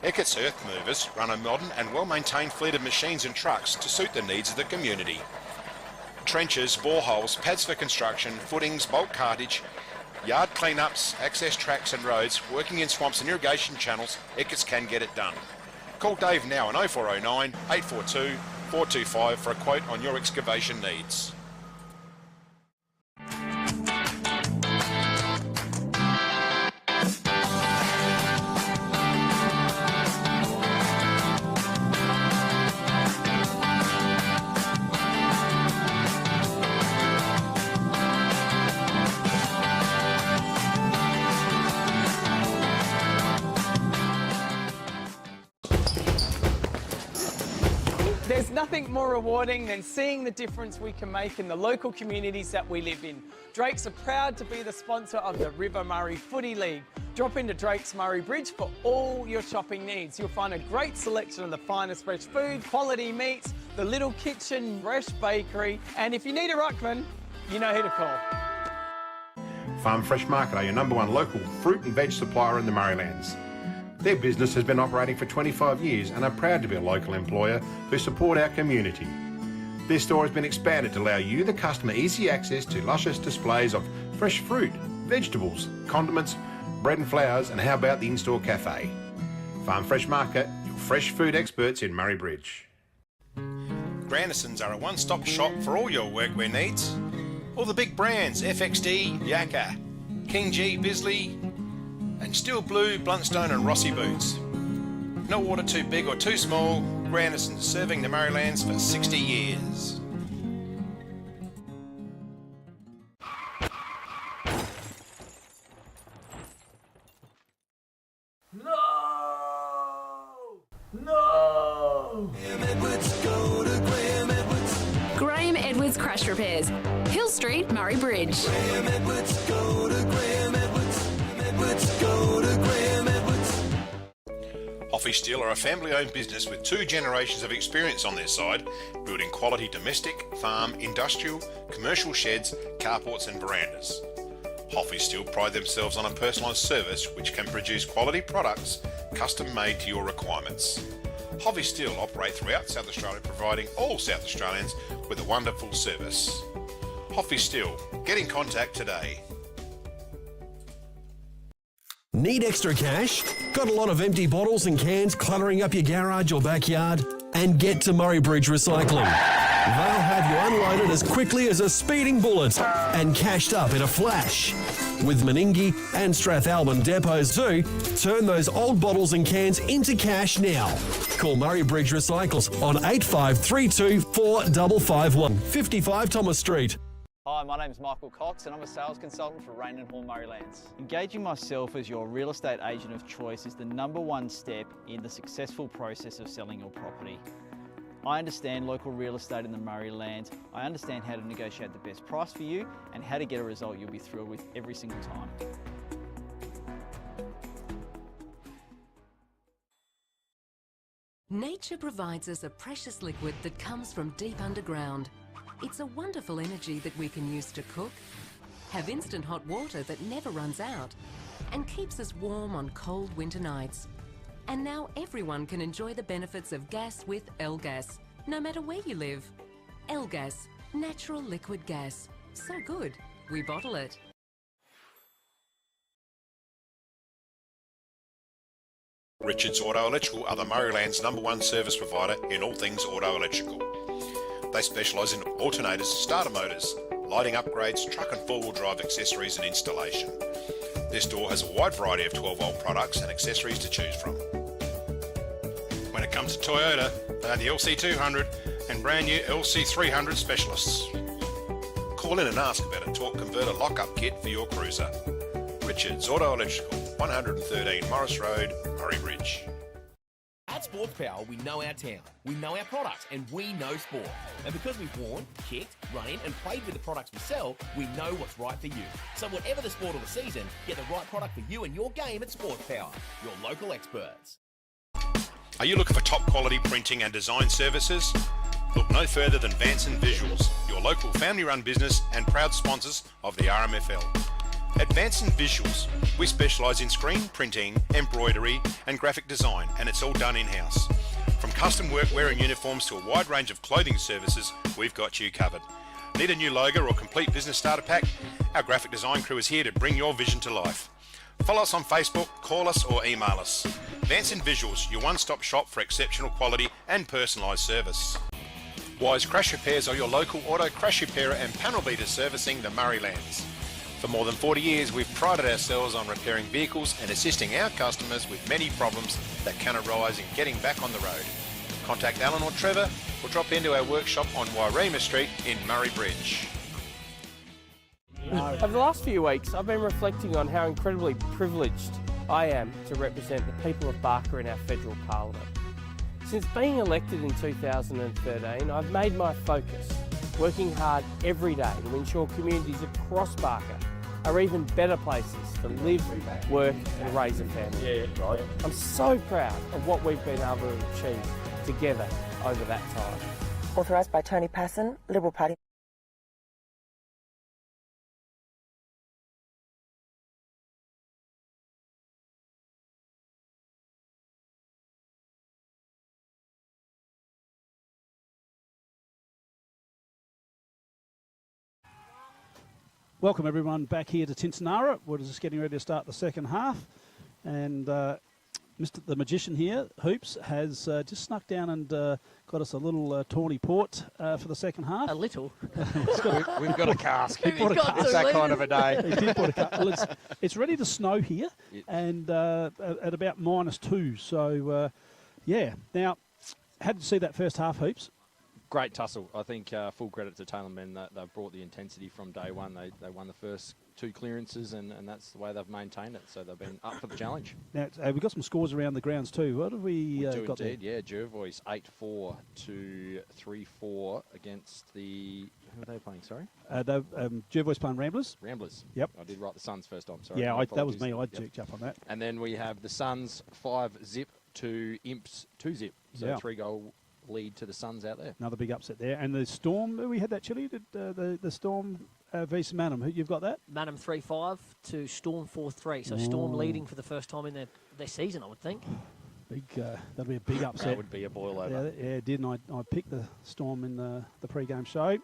Eckert's Earth Movers run a modern and well-maintained fleet of machines and trucks to suit the needs of the community. Trenches, boreholes, pads for construction, footings, bulk cartage, yard cleanups, access tracks and roads, working in swamps and irrigation channels, Eckert's can get it done. Call Dave now on 0409 842 425 for a quote on your excavation needs. There's nothing more rewarding than seeing the difference we can make in the local communities that we live in. Drake's are proud to be the sponsor of the River Murray Footy League. Drop into Drake's Murray Bridge for all your shopping needs. You'll find a great selection of the finest fresh food, quality meats, the little kitchen, fresh bakery, and if you need a ruckman, you know who to call. Farm Fresh Market are your #1 local fruit and veg supplier in the Murraylands. Their business has been operating for 25 years and are proud to be a local employer who support our community. Their store has been expanded to allow you, the customer, easy access to luscious displays of fresh fruit, vegetables, condiments, bread and flowers, and how about the in-store cafe? Farm Fresh Market, your fresh food experts in Murray Bridge. Grandisons are a one-stop shop for all your workwear needs. All the big brands, FXD, Yakka, King G, Bisley, and Steel Blue, Bluntstone and Rossi boots. No order too big or too small, Grandisons serving the Murraylands for 60 years. No! No! Crash Repairs. Hill Street, Murray Bridge. Hoffy Steel are a family-owned business with 2 generations of experience on their side, building quality domestic, farm, industrial, commercial sheds, carports and verandas. Hoffy Steel pride themselves on a personalised service which can produce quality products custom-made to your requirements. Hoffy Steel operate throughout South Australia, providing all South Australians with a wonderful service. Hoffy Steel, get in contact today. Need extra cash? Got a lot of empty bottles and cans cluttering up your garage or backyard? And get to Murray Bridge Recycling. They'll have you unloaded as quickly as a speeding bullet and cashed up in a flash. With Meningie and Strathalbyn depots too, turn those old bottles and cans into cash now. Call Murray Bridge Recycles on 8532 4551, 55 Thomas Street. Hi, my name is Michael Cox and I'm a sales consultant for Rain and Horn Murraylands. Engaging myself as your real estate agent of choice is the #1 step in the successful process of selling your property. I understand local real estate in the Murraylands. I understand how to negotiate the best price for you and how to get a result you'll be thrilled with every single time. Nature provides us a precious liquid that comes from deep underground. It's a wonderful energy that we can use to cook, have instant hot water that never runs out, and keeps us warm on cold winter nights. And now everyone can enjoy the benefits of gas with L-Gas, no matter where you live. L-Gas, natural liquid gas. So good, we bottle it. Richards Auto Electrical are the Murraylands #1 service provider in all things auto electrical. They specialise in alternators, starter motors, lighting upgrades, truck and four-wheel drive accessories and installation. This store has a wide variety of 12-volt products and accessories to choose from. When it comes to Toyota, they are the LC200 and brand new LC300 specialists. Call in and ask about a torque converter lock-up kit for your cruiser. Richards Auto Electrical, 113 Morris Road, Murray Bridge. At Sports Power, we know our town, we know our products, and we know sport. And because we've worn, kicked, run in, and played with the products we sell, we know what's right for you. So whatever the sport or the season, get the right product for you and your game at Sports Power, your local experts. Are you looking for top quality printing and design services? Look no further than Vanson Visuals, your local family-run business and proud sponsors of the RMFL. At Vanson Visuals, we specialise in screen printing, embroidery and graphic design, and it's all done in-house. From custom workwear and uniforms to a wide range of clothing services, we've got you covered. Need a new logo or complete business starter pack? Our graphic design crew is here to bring your vision to life. Follow us on Facebook, call us or email us. Vanson Visuals, your one-stop shop for exceptional quality and personalised service. Wise Crash Repairs are your local auto crash repairer and panel beater servicing the Murraylands. For more than 40 years, we've prided ourselves on repairing vehicles and assisting our customers with many problems that can arise in getting back on the road. Contact Alan or Trevor or drop into our workshop on Wairema Street in Murray Bridge. Over the last few weeks, I've been reflecting on how incredibly privileged I am to represent the people of Barker in our federal parliament. Since being elected in 2013, I've made my focus working hard every day to ensure communities across Barker are even better places to live, work and raise a family. I'm so proud of what we've been able to achieve together over that time. Authorised by Tony Passon, Liberal Party. Welcome everyone back here to Tintinara. We're just getting ready to start the second half, and Mr. the Magician here, Hoops, has just snuck down and got us a little tawny port for the second half. A little. We've got a cask. He brought a cask. It's that kind of a day. He did put a cask. Well, it's ready to snow here, and at about -2. So yeah. Now, how did you see that first half, Hoops? Great tussle. I think full credit to Tailem men. They've brought the intensity from day one. They won the first 2 clearances, and that's the way they've maintained it. So they've been up for the challenge. Now, we've got some scores around the grounds too. What have we do got indeed, there? yeah. Jervois 8-4 to 3-4 against the... Who are they playing, sorry? Jervois playing Ramblers. Ramblers. Yep. I did write the Suns first time, sorry. Yeah, My that was apologies. me. I jerked up on that. And then we have the Suns 5-0 to Imps 2-0. So Yeah. 3-goal lead to the Suns out there. Another big upset there. And the Storm, we had that, Chile, the Storm v Manham. You've got that? Manham 3-5 to Storm 4-3. So Storm leading for the first time in their season, I would think. Big, that'll be a big upset. That would be a boil over. Yeah, it did, and I picked the Storm in the pre-game show.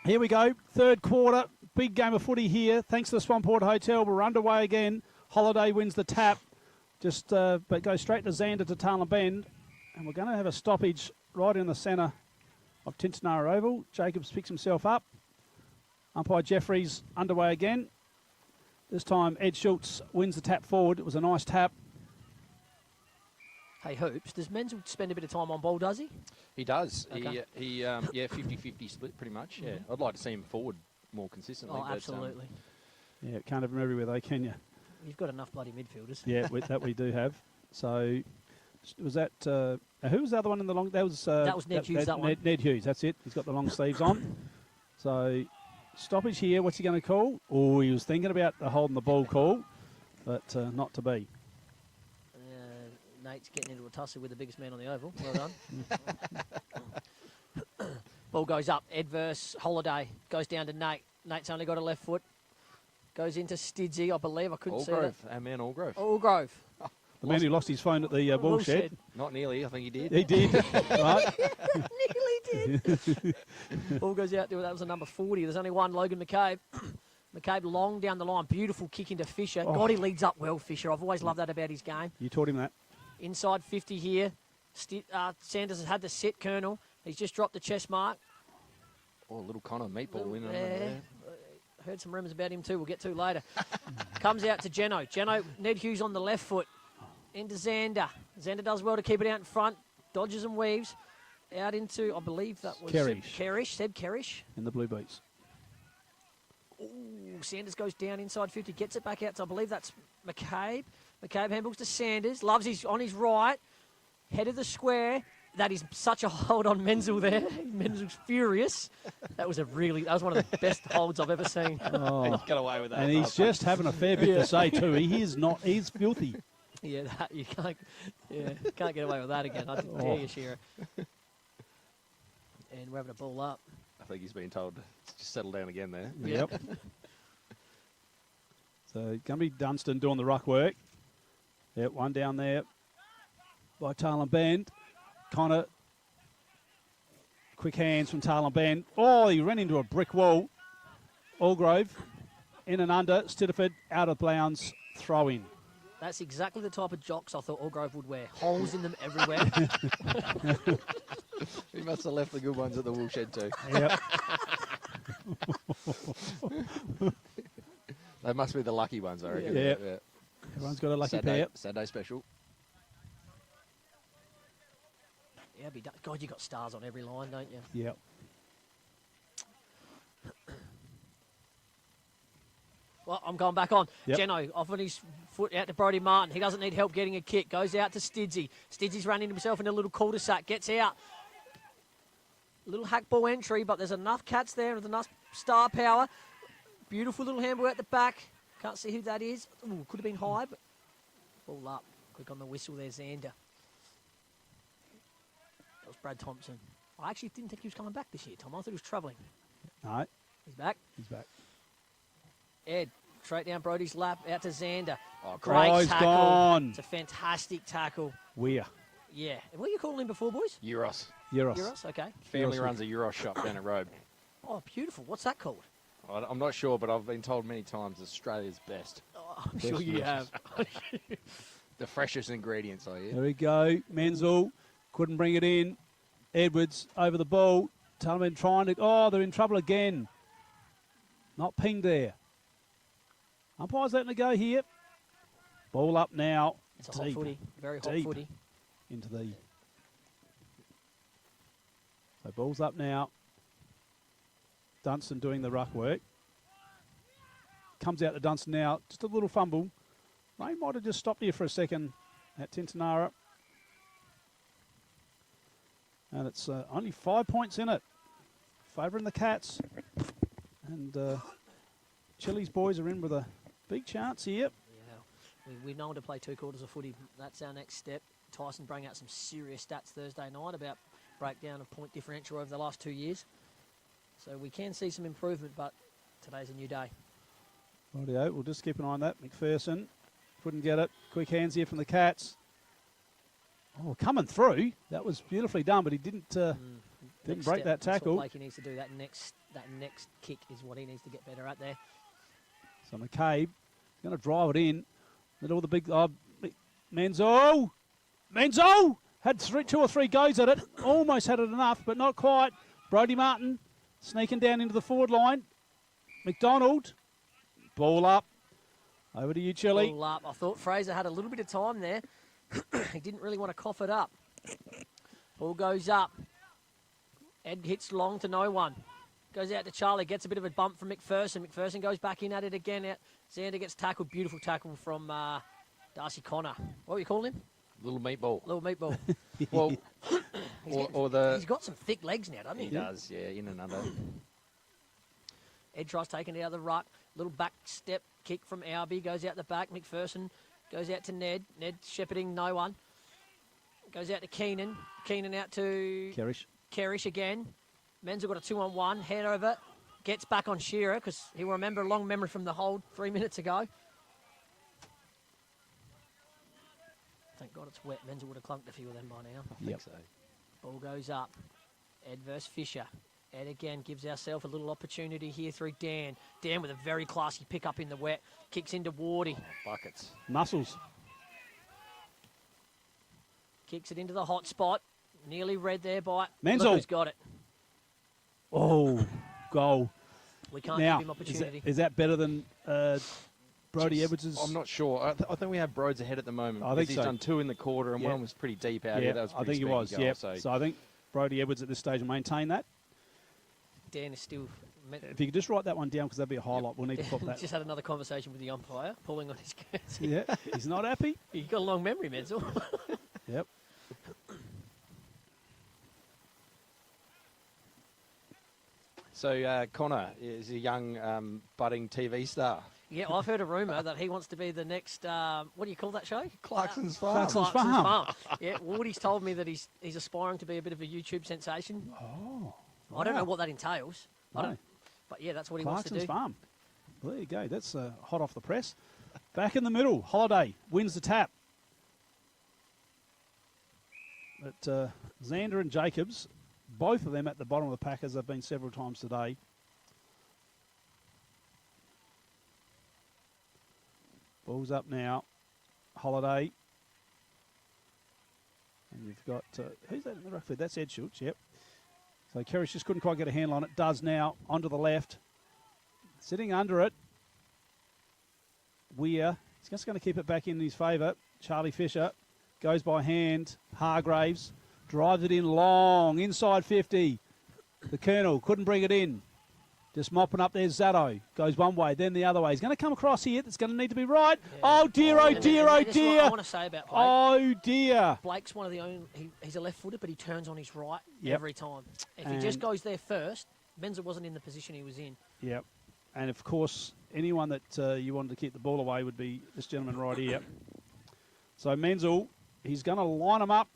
Here we go, third quarter, big game of footy here. Thanks to the Swamport Hotel, we're underway again. Holiday wins the tap, but goes straight to Xander to Tailem Bend, and we're going to have a stoppage right in the centre of Tintinara Oval. Jacobs picks himself up. Umpire Jeffries underway again. This time Ed Schultz wins the tap forward. It was a nice tap. Hey, Hoops, does Menzel spend a bit of time on ball, does he? He does. Okay. He 50-50 split pretty much. Yeah, I'd like to see him forward more consistently. Oh, absolutely. Yeah, can't have them everywhere though, can you? You've got enough bloody midfielders. Yeah, that we do have. So, was that who was the other one in the long? That was Ned Hughes. That one. Ned Hughes. That's it. He's got the long sleeves on. So, stoppage here. What's he going to call? Oh, he was thinking about the holding the ball call, but not to be. Nate's getting into a tussle with the biggest man on the oval. Well done. Ball goes up. Adverse Holiday goes down to Nate. Nate's only got a left foot. Goes into Stidzy, I believe. I couldn't see that. Our man Allgrove. Allgrove. The man who lost his phone at the ball shed. Not nearly. I think he did. He did. Right. Nearly did. Ball goes out there. That was a number 40. There's only one, Logan McCabe. McCabe long down the line. Beautiful kick into Fisher. Oh. God, he leads up well, Fisher. I've always loved that about his game. You taught him that. Inside 50 here. Sanders has had the set, Colonel. He's just dropped the chest mark. Oh, a little Connor meatball in there. Heard some rumours about him too. We'll get to later. Comes out to Geno. Ned Hughes on the left foot. Into Xander. Xander does well to keep it out in front. Dodges and weaves. Out into, I believe that was Seb Kerrish. In the blue boots. Ooh, Sanders goes down inside 50. Gets it back out. So I believe that's McCabe. McCabe handballs to Sanders. Loves his on his right. Head of the square. That is such a hold on Menzel there. Menzel's furious. That was one of the best holds I've ever seen. Oh. He got away with that. And he's just having a fair bit to say too. He's filthy. Yeah, you can't get away with that again. I dare you, Shearer. And we're having a ball up. I think he's been told to just settle down again there. Yep. So Gumby Dunstan doing the ruck work. Yep, one down there by Tailem Bend. Connor, quick hands from Tailem Bend. Oh, he ran into a brick wall. Allgrove, in and under. Stitterford, out of bounds, throw in. That's exactly the type of jocks I thought Allgrove would wear. Holes in them everywhere. He must have left the good ones at the woolshed too. Yep. They must be the lucky ones, I reckon. Yeah. Everyone's got a lucky pair. Saturday special. Yeah, God, you got stars on every line, don't you? Yep. Well, I'm going back on. Yep. Geno off on his foot out to Brodie Martin. He doesn't need help getting a kick. Goes out to Stidzy. Stidzy's running himself in a little cul-de-sac. Gets out. Little hackball entry, but there's enough cats there with enough star power. Beautiful little handball at the back. Can't see who that is. Ooh, could have been high, but ball up. Quick on the whistle there, Xander. That was Brad Thompson. I actually didn't think he was coming back this year, Tom. I thought he was travelling. No. He's back. He's back. Ed, straight down Brodie's lap, out to Xander. Oh, great he's tackle. Gone. It's a fantastic tackle. We're. Yeah. What are you calling him before, boys? Euros. Euros, okay. Family runs a Euros shop down at Road. Oh, beautiful. What's that called? I'm not sure, but I've been told many times Australia's best. Oh, I'm sure you have. The freshest ingredients, I hear. There we go. Menzel couldn't bring it in. Edwards over the ball. Tailem trying to. Oh, they're in trouble again. Not pinged there. Umpire's letting it go here. Ball up now. It's a hot footy. Very hot footy. Into the So ball's up now. Dunstan doing the ruck work. Comes out to Dunstan now. Just a little fumble. Ray might have just stopped here for a second at Tintinara. And it's only 5 points in it. Favouring the Cats. And Chili's boys are in with a big chance here. Yeah, we know to play 2 quarters of footy. That's our next step. Tyson bring out some serious stats Thursday night about breakdown of point differential over the last 2 years. So we can see some improvement, but today's a new day. Rightio, we'll just keep an eye on that. McPherson couldn't get it. Quick hands here from the Cats. Oh, coming through. That was beautifully done, but he didn't break that tackle. That's what Blakey needs to do. That next kick is what he needs to get better at there. So McCabe is going to drive it in. Middle of the big... Menzo! Menzo! Had 2 or 3 goes at it. Almost had it enough, but not quite. Brodie Martin sneaking down into the forward line. McDonald. Ball up. Over to you, Chili. Ball up. I thought Fraser had a little bit of time there. He didn't really want to cough it up. Ball goes up. Ed hits long to no one. Goes out to Charlie. Gets a bit of a bump from McPherson. McPherson goes back in at it again. Xander gets tackled. Beautiful tackle from Darcy Connor. What do you call him? Little meatball. Little meatball. Well, he's got some thick legs now, doesn't he? He does, yeah, in and under. Ed tries taking it out of the ruck. Little back step kick from Albie. Goes out the back. McPherson goes out to Ned. Ned shepherding no one. Goes out to Keenan. Keenan out to Kerrish again. Men's got a 2-on-1. Head over. Gets back on Shearer because he'll remember a long memory from the hold 3 minutes ago. Thank God it's wet. Menzel would have clunked a few of them by now. I think so. Ball goes up. Ed versus Fisher. Ed again gives ourselves a little opportunity here through Dan. Dan with a very classy pick up in the wet. Kicks into Wardy. Buckets. Muscles. Kicks it into the hot spot. Nearly read there by Menzel. Look who's got it. Oh, goal. We can't now, give him opportunity. Is that better than Brodie Edwards'? I'm not sure. I think we have Broads ahead at the moment. I think he's so. done 2 in the quarter and one was pretty deep out here. That was I think he was. goal, Yeah. So. I think Brodie Edwards at this stage will maintain that. Dan is still... If you could just write that one down because that'd be a highlight. We'll need to pop that. Just had another conversation with the umpire, pulling on his skirts. Yeah, he's not happy. You've got a long memory, Menzel. Yep. So Connor is a young budding TV star. Yeah, I've heard a rumour that he wants to be the next, what do you call that show? Clarkson's Farm. Clarkson's Farm. Yeah, Wardy's told me that he's aspiring to be a bit of a YouTube sensation. Oh. I don't know what that entails. No. But yeah, that's what he wants to Clarkson's do. Farm. Well, there you go. That's hot off the press. Back in the middle, Holiday wins the tap. But Xander and Jacobs, both of them at the bottom of the pack, as they've been several times today. Ball's up now. Holiday. And you've got, who's that in the ruck? That's Ed Schultz, yep. So Kerrish just couldn't quite get a handle on it. Does now, onto the left. Sitting under it. Weir. He's just going to keep it back in his favour. Charlie Fisher goes by hand. Hargraves drives it in long. Inside 50. The Colonel couldn't bring it in. Just mopping up there. Zato goes one way, then the other way. He's going to come across here. It's going to need to be right. Yeah. Oh, dear, oh, dear, oh, dear. I want to say about Blake. Oh, dear. Blake's one of the only... He's a left-footer, but he turns on his right every time. If he just goes there first, Menzel wasn't in the position he was in. Yep. And, of course, anyone that you wanted to keep the ball away would be this gentleman right here. So Menzel, he's going to line them up.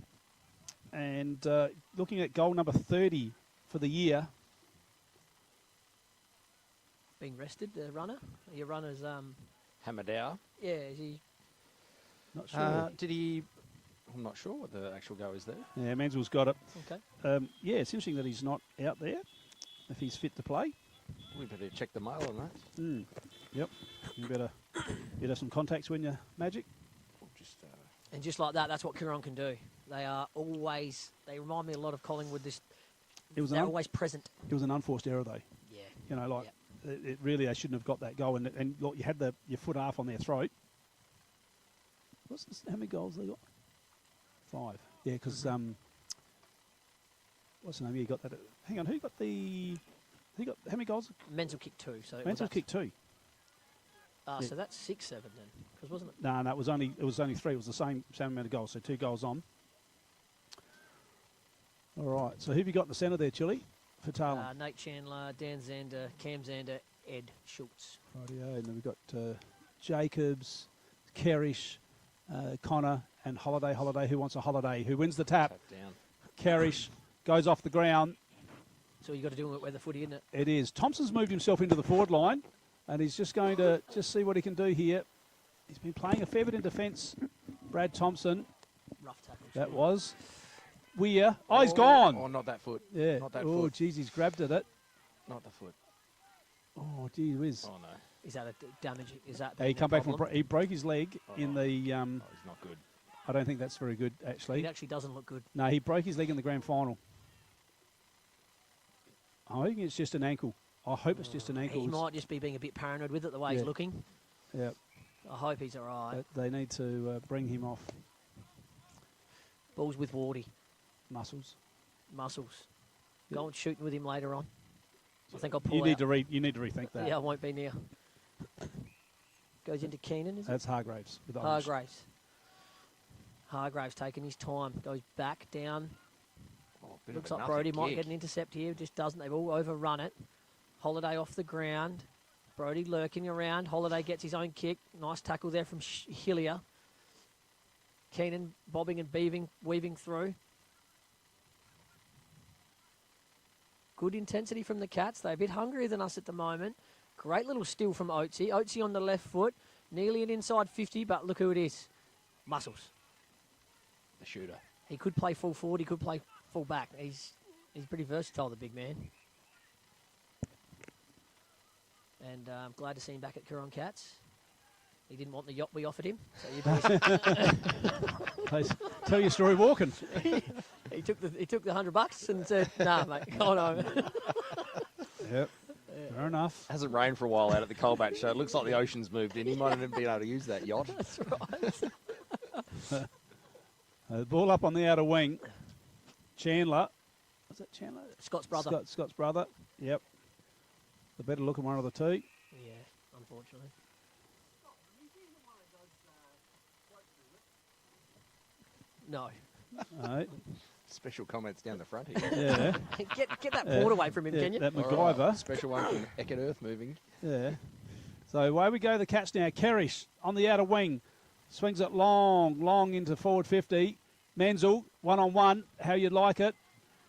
And looking at goal number 30 for the year. Being rested, the runner? Your runner's... Hamadow. Yeah, is he... Not sure. Did he... I'm not sure what the actual go is there. Yeah, Menzel's got it. Okay. Yeah, it's interesting that he's not out there, if he's fit to play. We better check the mail on that. Yep. You better have some contacts when you're Magic. And just like that, that's what Coorong can do. They are always... They remind me a lot of Collingwood. They're always present. It was an unforced error, though. Yeah. You know, like... It really, they shouldn't have got that goal. And look, you had your foot half on their throat. How many goals they got? 5. Yeah, because what's the name? You got that? Hang on, who got how many goals? Menzel kicked 2. So Menzel kicked 2. Ah, Yeah. so that's 6-7 then, because wasn't it? No, it was only 3. It was the same amount of goals, so 2 goals on. All right. So who have you got in the centre there, Chili, for Tailem? Nate Chandler, Dan Zander, Cam Zander, Ed Schultz. Rightio. And then we've got Jacobs, Kerrish, Connor, and Holiday. Holiday, who wants a holiday? Who wins the tap? Down. Kerrish goes off the ground. So you got to do it with the footy, isn't it? It is. Thompson's moved himself into the forward line, and he's just going to see what he can do here. He's been playing a fair bit in defence. Brad Thompson. Rough tackle. That was. Weir. Oh, he's gone. Oh, not that foot. Yeah. Not that oh, foot. geez, he's grabbed at it. Not the foot. Oh, gee whiz. Oh, no. Is that a damage? Is that? He come back from. He broke his leg in the. He's not good. I don't think that's very good, actually. It actually doesn't look good. No, he broke his leg in the grand final. I think it's just an ankle. I hope it's just an ankle. He might just be being a bit paranoid with it, the way he's looking. Yeah. I hope he's all right. They need to bring him off. Balls with Wardy. Muscles. Go and shooting with him later on. I think I'll pull You need out. to rethink that. Yeah, I won't be near. Goes into Keenan, is it? That's Hargraves. With Irish. Hargraves taking his time. Goes back down. Bit Looks of a like Brody nothing might kick. get an intercept here. Just doesn't. They've all overrun it. Holiday off the ground. Brody lurking around. Holiday gets his own kick. Nice tackle there from Hillier. Keenan bobbing and weaving through. Good intensity from the Cats. They're a bit hungrier than us at the moment. Great little steal from Oatsy. Oatsy on the left foot. Nearly an inside 50, but look who it is. Muscles. The shooter. He could play full forward. He could play full back. He's pretty versatile, the big man. And I'm glad to see him back at Coorong Cats. He didn't want the yacht we offered him. So you tell your story walking. he took the $100 and said, "Nah, mate, go on home." Yep. Fair enough. Hasn't rained for a while out at the Colbatch, so it looks like the ocean's moved in. He might have been able to use that yacht. That's right. The ball up on the outer wing. Chandler. Was that Chandler? Scott's brother. Scott's brother. Yep. The better looking one of the two. Yeah, unfortunately. No. Right. Special comments down the front here. Yeah. Get that port away from him, can you? That All MacGyver. right. Special one from Eckert Earth moving. Yeah. So away we go, the Cats now. Kerrish on the outer wing. Swings it long into forward 50. Menzel, one-on-one, how you'd like it.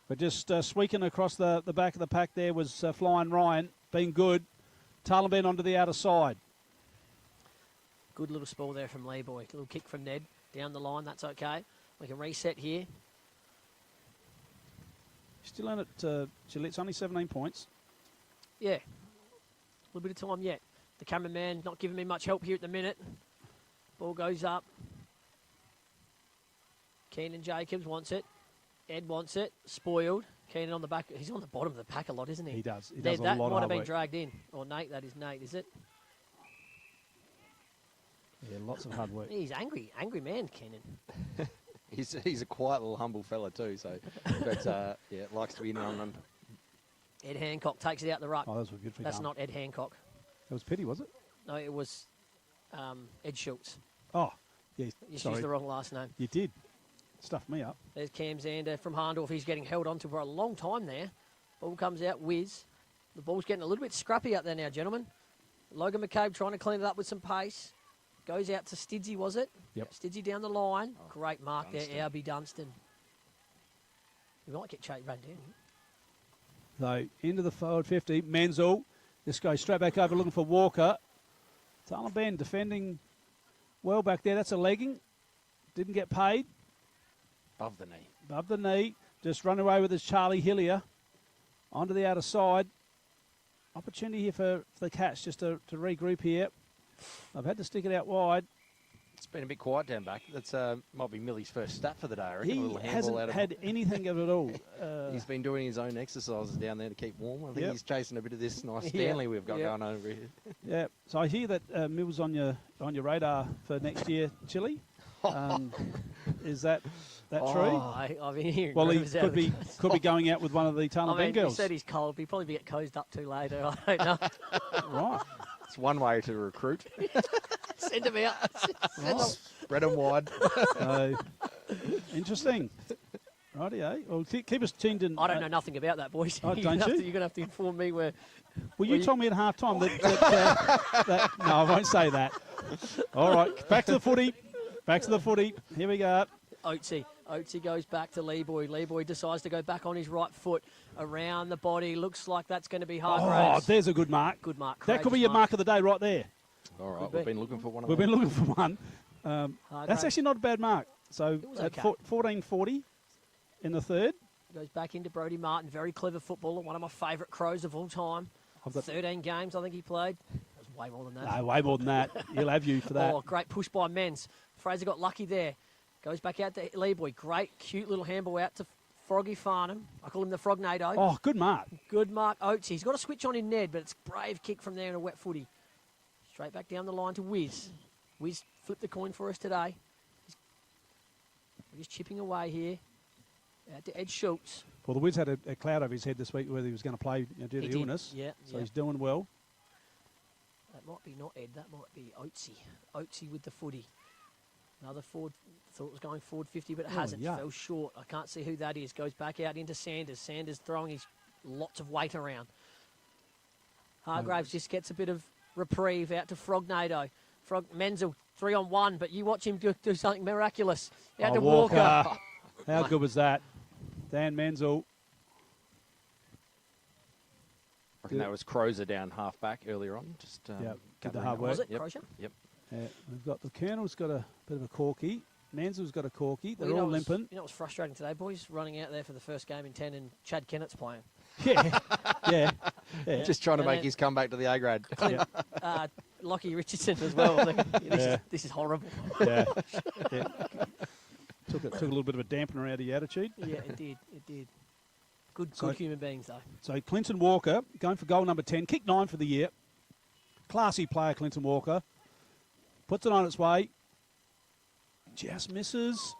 But just squeaking across the back of the pack there was Flying Ryan, being good. Tailem onto the outer side. Good little spall there from Lee Boy. Little kick from Ned down the line. That's okay. We can reset here. Still in it, Gillette's only 17 points. Yeah. A little bit of time yet. The cameraman not giving me much help here at the minute. Ball goes up. Keenan Jacobs wants it. Ed wants it. Spoiled. Keenan on the back. He's on the bottom of the pack a lot, isn't he? He does. He does a that lot of might have hard been work. dragged in. Or Nate, that is Nate, is it? Yeah, lots of hard work. He's angry man, Keenan. He's a quiet little humble fella too, so but yeah, likes to be in on them. Ed Hancock takes it out the ruck. Oh, those were good for That's Gunn. not Ed Hancock. That was Pity, was it? No, it was Ed Schultz. Oh, yeah. You Sorry. used the wrong last name. You did. Stuffed me up. There's Cam Zander from Harndorf. He's getting held onto for a long time there. Ball comes out, whiz. The ball's getting a little bit scrappy out there now, gentlemen. Logan McCabe trying to clean it up with some pace. Goes out to Stidzy, was it? Yep. Stidzy down the line. Oh, Great mark Dunstan. there, Albie Dunstan. We might get run down. So into the forward 50. Menzel. This goes straight back over looking for Walker. Tailem defending well back there. That's a legging. Didn't get paid. Above the knee. Above the knee. Just run away with his Charlie Hillier. Onto the outer side. Opportunity here for the Cats just to regroup here. I've had to stick it out wide. It's been a bit quiet down back. That's might be Millie's first stat for the day. I reckon. He a little handball hasn't out of had anything of it all. He's been doing his own exercises down there to keep warm. I think Yep. he's chasing a bit of this nice Yeah. Stanley we've got Yep. going over here. Yeah. So I hear that Mill's on your radar for next year, Chile. Is that that tree? I've been hearing Well, he rumours out could of the be coast. could be going out with one of the Tailem I mean, he girls. said he's cold. He'll probably get cozied up too later. I don't know. Right. It's one way to recruit. Send him out. Right. Spread them wide. Interesting. Rightio. Well, keep us tuned in. I don't know nothing about that, boys. Oh, You're don't gonna have you? to- You're going to have to inform me where. Well, you told me at half time that no, I won't say that. All right, back to the footy. Back to the footy. Here we go. Oatsy goes back to Leeboy. Leeboy decides to go back on his right foot around the body. Looks like that's going to be Oh, Hargraves. there's a good mark. Good mark. That could be your mark of the day right there. All right, Could we've be. been looking for one of We've them. been looking for one. That's Hargraves. actually not a bad mark. So was at okay. 14:40 in the third. Goes back into Brodie Martin. Very clever footballer. One of my favourite Crows of all time. I've got 13 games, I think he played. That was way more than that. No, way more than that. He'll have you for that. Oh, great push by Menz. Fraser got lucky there. Goes back out to Leeboy. Great, cute little handball out to Froggy Farnham. I call him the Frognado. Oh, good mark. Good mark, Oatsy. He's got a switch on in Ned, but it's a brave kick from there in a wet footy. Straight back down the line to Wiz. Wiz flipped the coin for us today. He's chipping away here. Out to Ed Schultz. Well, the Wiz had a cloud over his head this week whether he was going to play due to He did, illness. yeah, So yeah. he's doing well. That might be not Ed, that might be Oatsy. Oatsy with the footy. Another forward, thought it was going forward 50, but it hasn't. yeah. Fell short. I can't see who that is. Goes back out into Sanders. Sanders throwing his lots of weight around. Hargraves just gets a bit of reprieve out to Frognado. Menzel, 3-on-1, but you watch him do something miraculous. Out to Walker. How good was that? Dan Menzel. I reckon that was Crozer down half back earlier on. Just Did the gathering hard up. work. Was it Yep. Crozier? Yep. We've got the Colonel's got a bit of a corky. Menzel's got a corky. They're Well, you know all what's- limping. You know what's frustrating today, boys? Running out there for the first game in 10 and Chad Kennett's playing. Yeah. yeah. Just trying to And make then his comeback to the A grade. Lockie Richardson as well. This is horrible. Yeah. Yeah. Took a little bit of a dampener out of the attitude. Yeah, it did. It did. Good So- human beings, though. So Clinton Walker going for goal number 10, kick 9 for the year. Classy player, Clinton Walker. Puts it on its way. Just misses.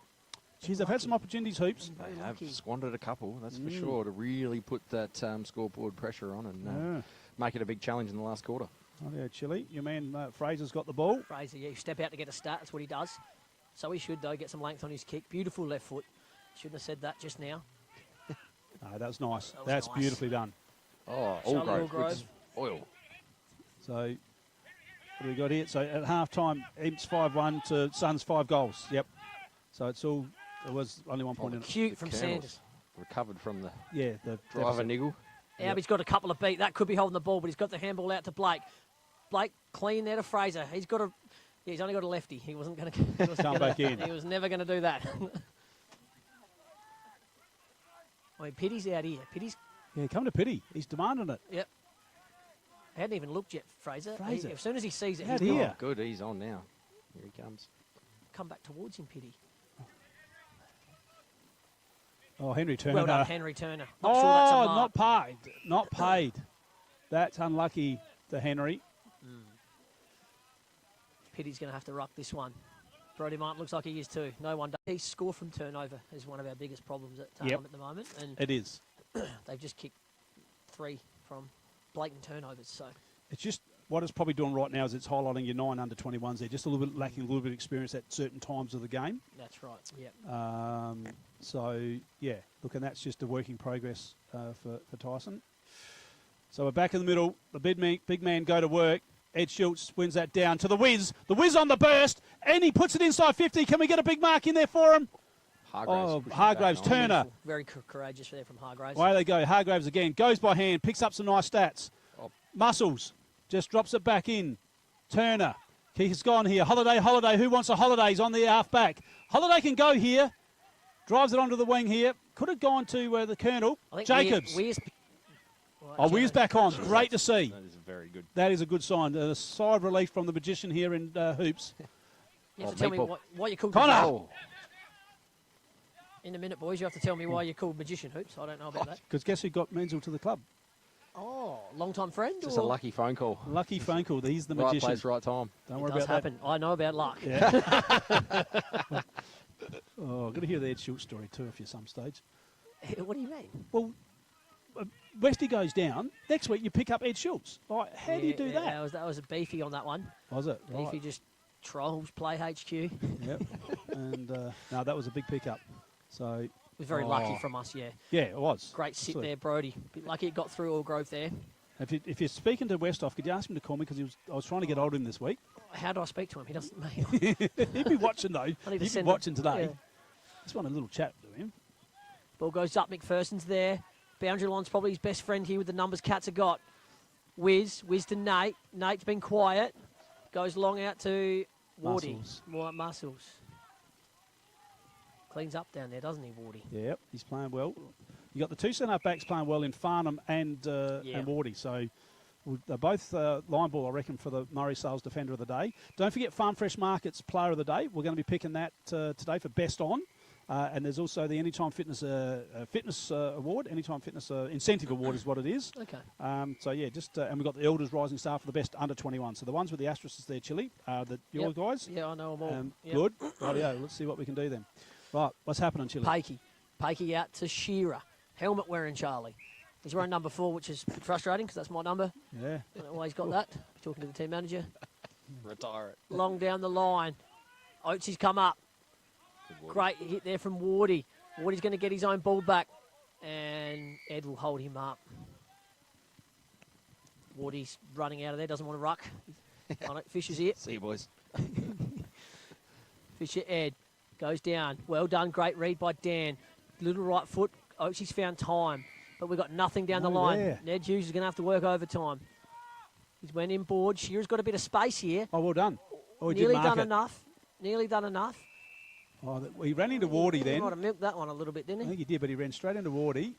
Geez, they've had some opportunities, Hoops. They have squandered a couple, that's for sure, to really put that scoreboard pressure on and make it a big challenge in the last quarter. Oh, yeah, Chile. Your man Fraser's got the ball. Fraser, yeah, step out to get a start. That's what he does. So he should, though, get some length on his kick. Beautiful left foot. Shouldn't have said that just now. No, that was nice. That was That's nice. beautifully done. Oh, Charlie Allgrove. Allgrove. Good oil. So what do we got here? So at half time, Imps 5-1 to Suns 5 goals. Yep. So it was only 1 point in it. Cute from Colonel's Sanders. recovered from the Yeah, the driver deficit. niggle. He's got a couple of beat. That could be holding the ball, but he's got the handball out to Blake. Blake clean there to Fraser. He's got a. Yeah, he's only got a lefty. He wasn't going to Come back in. He was never going to do that. I mean, Pitty's out here. Pitty's. Yeah, come to pity. He's demanding it. Yep. Hadn't even looked yet, Fraser. Fraser. As soon as he sees it, Out he's here. Oh, good, he's on now. Here he comes. come back towards him, Pitty. Oh, Henry Turner. Well done, Henry Turner. Not Oh, sure that's a mark. not paid. Not paid. That's unlucky to Henry. Pitty's going to have to ruck this one. Brodie Martin looks like he is too. No one does. He score from turnover is one of our biggest problems at Tailem at the moment. And It is. they've just kicked 3 from blatant turnovers. So It's just what it's probably doing right now is it's highlighting your 9 under-21s. They're just a little bit lacking a little bit of experience at certain times of the game. that's right. Yep. So, yeah, look, and that's just a work in progress for Tyson. So we're back in the middle. The big man go to work. Ed Schultz wins that down to the Wiz. The Wiz on the burst, and he puts it inside 50. Can we get a big mark in there for him? Hargraves, Turner. Very courageous there from Hargraves. Away they go. Hargraves again. Goes by hand, picks up some nice stats. Muscles, just drops it back in. Turner. He has gone here. Holiday. Who wants a Holiday? He's on the half back. Holiday can go here. Drives it onto the wing here. Could have gone to the Colonel. I think Jacobs. Weir's back on. Great to see. That is very good. That is a good sign. A sigh of relief from the magician here in Hoops. You have to tell me why you called Connor! In a minute, boys, you have to tell me why you're called Magician Hoops. I don't know about that. Because guess who got Menzel to the club? Oh, long-time friend? Just or? a lucky phone call. Lucky phone call. He's the Right magician. place, right time. Don't It worry does about happen. I know about luck. that. Yeah. Oh, I've got to hear the Ed Schultz story too, if you're some stage. What do you mean? Well, Westy goes down. Next week you pick up Ed Schultz. Like, how do you do that? That was a beefy on that one. Was it? Beefy just trolls play HQ. Yep. And no, that was a big pickup. So it was very lucky from us, yeah. Yeah, it was. Great sit Absolutely. there, Brody. Bit lucky it got through All Grove there. If you're speaking to Westhoff, could you ask him to call me, because I was trying to get hold of him this week. How do I speak to him? He doesn't mail. He'd be watching though. He'd be watching today. Yeah. Just want a little chat to him. Ball goes up. McPherson's there. Boundary line's probably his best friend here with the numbers Cats have got. Wiz to Nate. Nate's been quiet. Goes long out to Wardy. Muscles. Cleans up down there, doesn't he, Wardy? Yep, he's playing well. You got the two centre backs playing well in Farnham and Wardy. So they're both line ball, I reckon, for the Murray Sales Defender of the Day. Don't forget Farm Fresh Market's Player of the Day. We're going to be picking that today for Best On. And there's also the Anytime Fitness Award, Anytime Fitness Incentive Award is what it is. Okay. So, yeah, and we've got the Elders Rising Star for the best under 21. So the ones with the asterisks there, Chili, your guys. Yeah, I know them all. Good. Rightio, let's see what we can do then. Right, what's happening, Chili? Pakey out to Shearer. Helmet wearing Charlie. He's wearing number 4, which is frustrating because that's my number. Yeah. I don't know why he's got that. Talking to the team manager. Retire it. Long down the line. Oatsy's come up. Great hit there from Wardy. Wardy's going to get his own ball back, and Ed will hold him up. Wardy's running out of there, doesn't want to ruck. Fisher's here. See you, boys. Fisher, Ed, goes down. Well done, great read by Dan. Little right foot. Oatsy's found time, but we've got nothing down the line. There. Ned Hughes is going to have to work overtime. He's went inboard. Shearer's got a bit of space here. Oh, well done. Oh, Nearly done enough. Nearly done enough. Oh, he ran into Wardy then. He might have milked that one a little bit, didn't I he? think he did, but he ran straight into Wardy.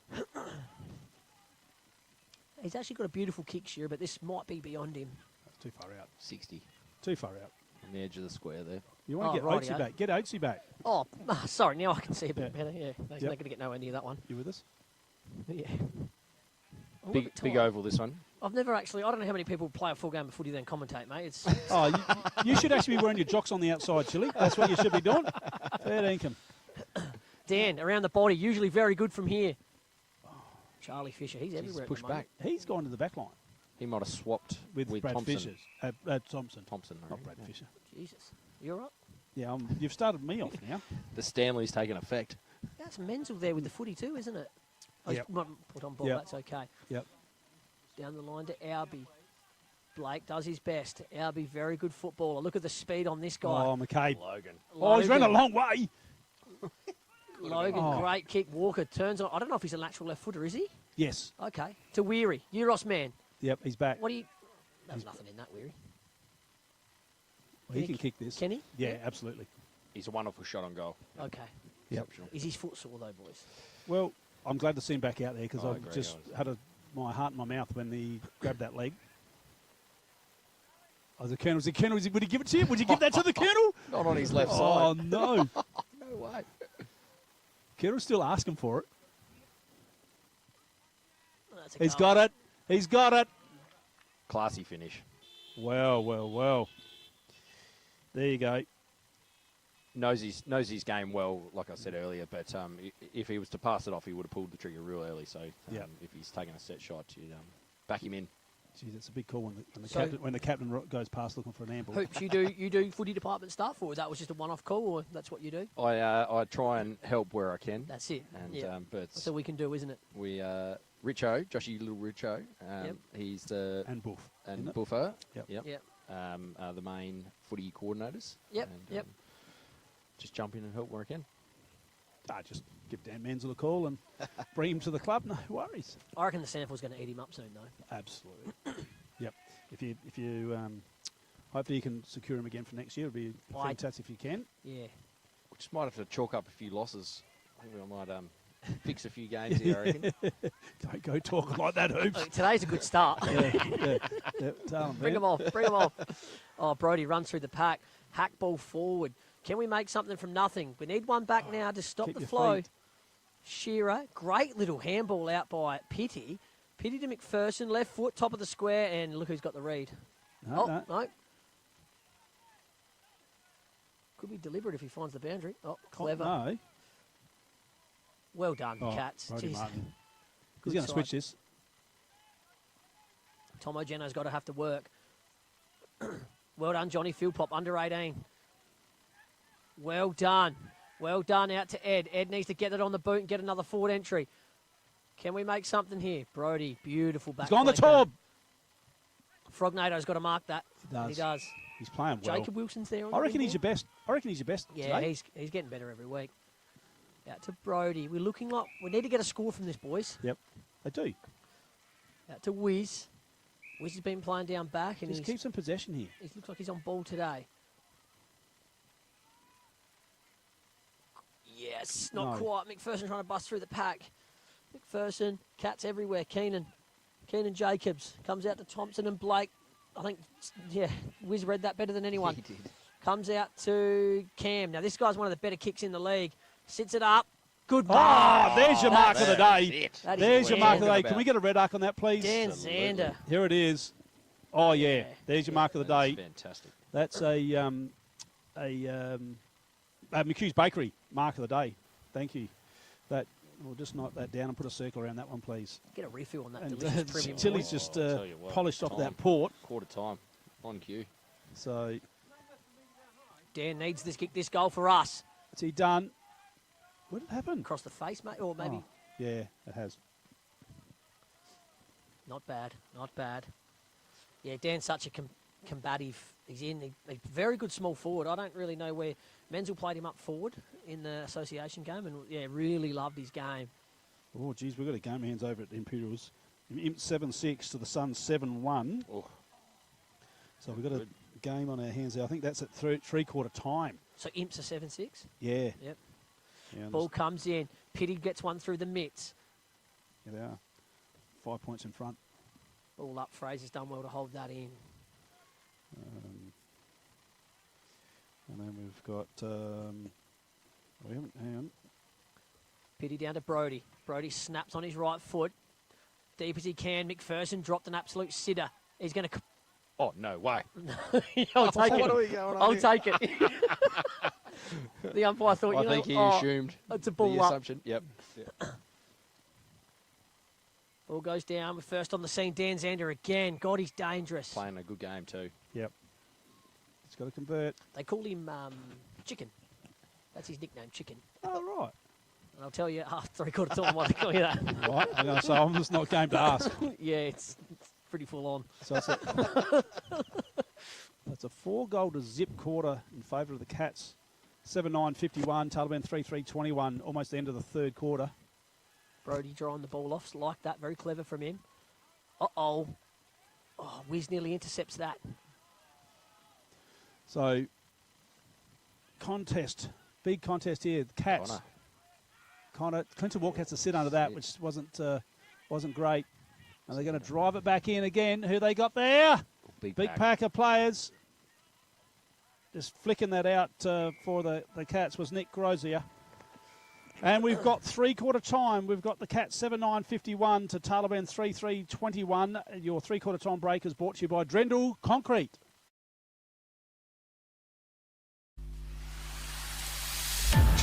He's actually got a beautiful kick, Shearer, but this might be beyond him. That's too far out. 60. Too far out. On the edge of the square there. You want to get Oatsy back. Get Oatsy back. Oh, sorry. Now I can see a bit better. Yeah, they're going to get nowhere near that one. You with us? Yeah. Big oval, this one. I've never actually. I don't know how many people play a full game of footy then commentate, mate. It's. Oh, you should actually be wearing your jocks on the outside, Chili. That's what you should be doing. Fair income. Dan around the body, usually very good from here. Charlie Fisher, he's everywhere. Pushed back. He's gone to the back line. He might have swapped with Brad Thompson. Thompson. Thompson, not Brad Fisher. Jesus, you all right? Yeah, you've started me off now. The Stanley's taken effect. That's Menzel there with the footy too, isn't it? Oh, Yep. he's not put on ball. Yep. That's okay. Yep. Down the line to Albie. Blake does his best. Albie, very good footballer. Look at the speed on this guy. Oh, McCabe. Logan. Oh, he's run a long way. Logan, great kick. Walker turns on. I don't know if he's a lateral left footer, is he? Yes. Okay. To Weary. Euros man. Yep, he's back. What do you... There's nothing in that, Weary. He can kick this. Can he? Yeah, absolutely. He's a wonderful shot on goal. Okay. Yep. Is his foot sore, though, boys? Well, I'm glad to see him back out there because I I've agree, just had my heart in my mouth when he grabbed that leg. Oh, the Colonel, would he give it to you? Would you give that to the Colonel? Not on his left Oh, side. no. No way. Colonel's still asking for it. That's a He's goal. got it. He's got it. Classy finish. Well. There you go. Knows his game well, like I said earlier, but if he was to pass it off, he would have pulled the trigger real early. So if he's taking a set shot, you'd back him in. Geez, that's a big call when the captain goes past looking for an handball. Hoops, you do footy department stuff, or that was just a one-off call, or that's what you do? I try and help where I can. That's it. And but that's all we can do, isn't it? We Richo, Joshy Little Richo, he's the and Buff and Buffer. Yep. Are the main footy coordinators. Yep. And, just jump in and help where I can. Just give Dan Menzel a call and bring him to the club. No worries. I reckon the Sandford's going to eat him up soon, though. Absolutely. Yep. If you hopefully you can secure him again for next year. It'd be fantastic if you can. Yeah. We just might have to chalk up a few losses. I think we might fix a few games here, I reckon. Don't go talking like that, Hoops. Today's a good start. Bring them off. Oh, Brody runs through the pack. Hack ball forward. Can we make something from nothing? We need one back now to stop the flow. Feet. Shearer, great little handball out by Pitty. Pitty to McPherson, left foot, top of the square, and look who's got the read. No. Could be deliberate if he finds the boundary. Oh, clever. No. Well done, Oh, Cats. Brody Jeez. Martin. Good He's going to side. switch this. Tomo Geno's got to have to work. Well done, Johnny Philpop, under 18. Well done. Well done out to Ed. Ed needs to get it on the boot and get another forward entry. Can we make something here? Brody, beautiful back. He's gone the flanker. top. Frognado's got to mark that. He does. He's playing well. Jacob Wilson's there. On I the reckon wing he's your ball. best. I reckon he's your best Yeah, today. he's getting better every week. Out to Brody. We're looking like we need to get a score from this, boys. Yep, they do. Out to Wiz. Wiz has been playing down back, and Just keep some possession here. he looks like he's on ball today. Yes, not No. quite. McPherson trying to bust through the pack. McPherson, Cats everywhere. Keenan Jacobs comes out to Thompson and Blake. I think, yeah, Wiz read that better than anyone. He did. Comes out to Cam. Now, this guy's one of the better kicks in the league. Sits it up. Good Oh, mark. there's your mark of the day. That is There's your mark of the day. Dan. Can we get a red arc on that, please? Dan Zander. Here it is. Oh, yeah. There's your mark of the day. Fantastic. That's a McHugh's Bakery mark of the day. Thank you. We'll just knock that down and put a circle around that one, please. Get a refill on that And delicious premium. Tilly's oil. just I'll tell you what, polished off time. that port. Quarter time. On cue. So, Dan needs this kick, this goal for us. what's he done? What did happen? Across the face, mate, or maybe. Oh, yeah, it has. Not bad, not bad. Yeah, Dan's such a combative. He's a very good small forward. I don't really know where Menzel played him up forward in the association game, and yeah, really loved his game. Oh, geez, we've got a game hands over at Imperials. Imp 7-6 to the Suns 7-1. Oh. So we've got a game on our hands there. I think that's at three-quarter time. So Imps are 7-6? Yeah. Yep. Yeah, Ball comes in. Pitty gets one through the mitts. Yeah, they are. 5 points in front. All up. Fraser's done well to hold that in. And then we've got... hang on. Pitty down to Brody. Brody snaps on his right foot. Deep as he can. McPherson dropped an absolute sitter. He's going to... Oh, no way. I'll take it. What are we going on I'll here? take it. The umpire thought, I think he assumed it's a ball the up. assumption. Yep. Ball goes down. We're first on the scene. Dan Zander again. God, he's dangerous. Playing a good game too. Yep. He's got to convert. They call him Chicken. That's his nickname, Chicken. Oh, right. And I'll tell you after three-quarter time why they call you that. Right. I'm going to say I'm just not game to ask. Yeah, it's pretty full on. So that's a 4-goal to zip quarter in favour of the Cats. 7-9-51, Tailem 3-3-21, almost the end of the third quarter. Brody drawing the ball off like that. Very clever from him. Uh-oh. Oh, Wiz nearly intercepts that. So, big contest here. The Cats. Clinton Walker has to sit under that, which wasn't great. And they're going to drive it back in again. Who they got there? Big pack of players. Just flicking that out for the Cats was Nick Grozier. And we've got three-quarter time. We've got the Cats 7-9-51 to Tailem 3-3-21. Your three-quarter time break is brought to you by Drendel Concrete.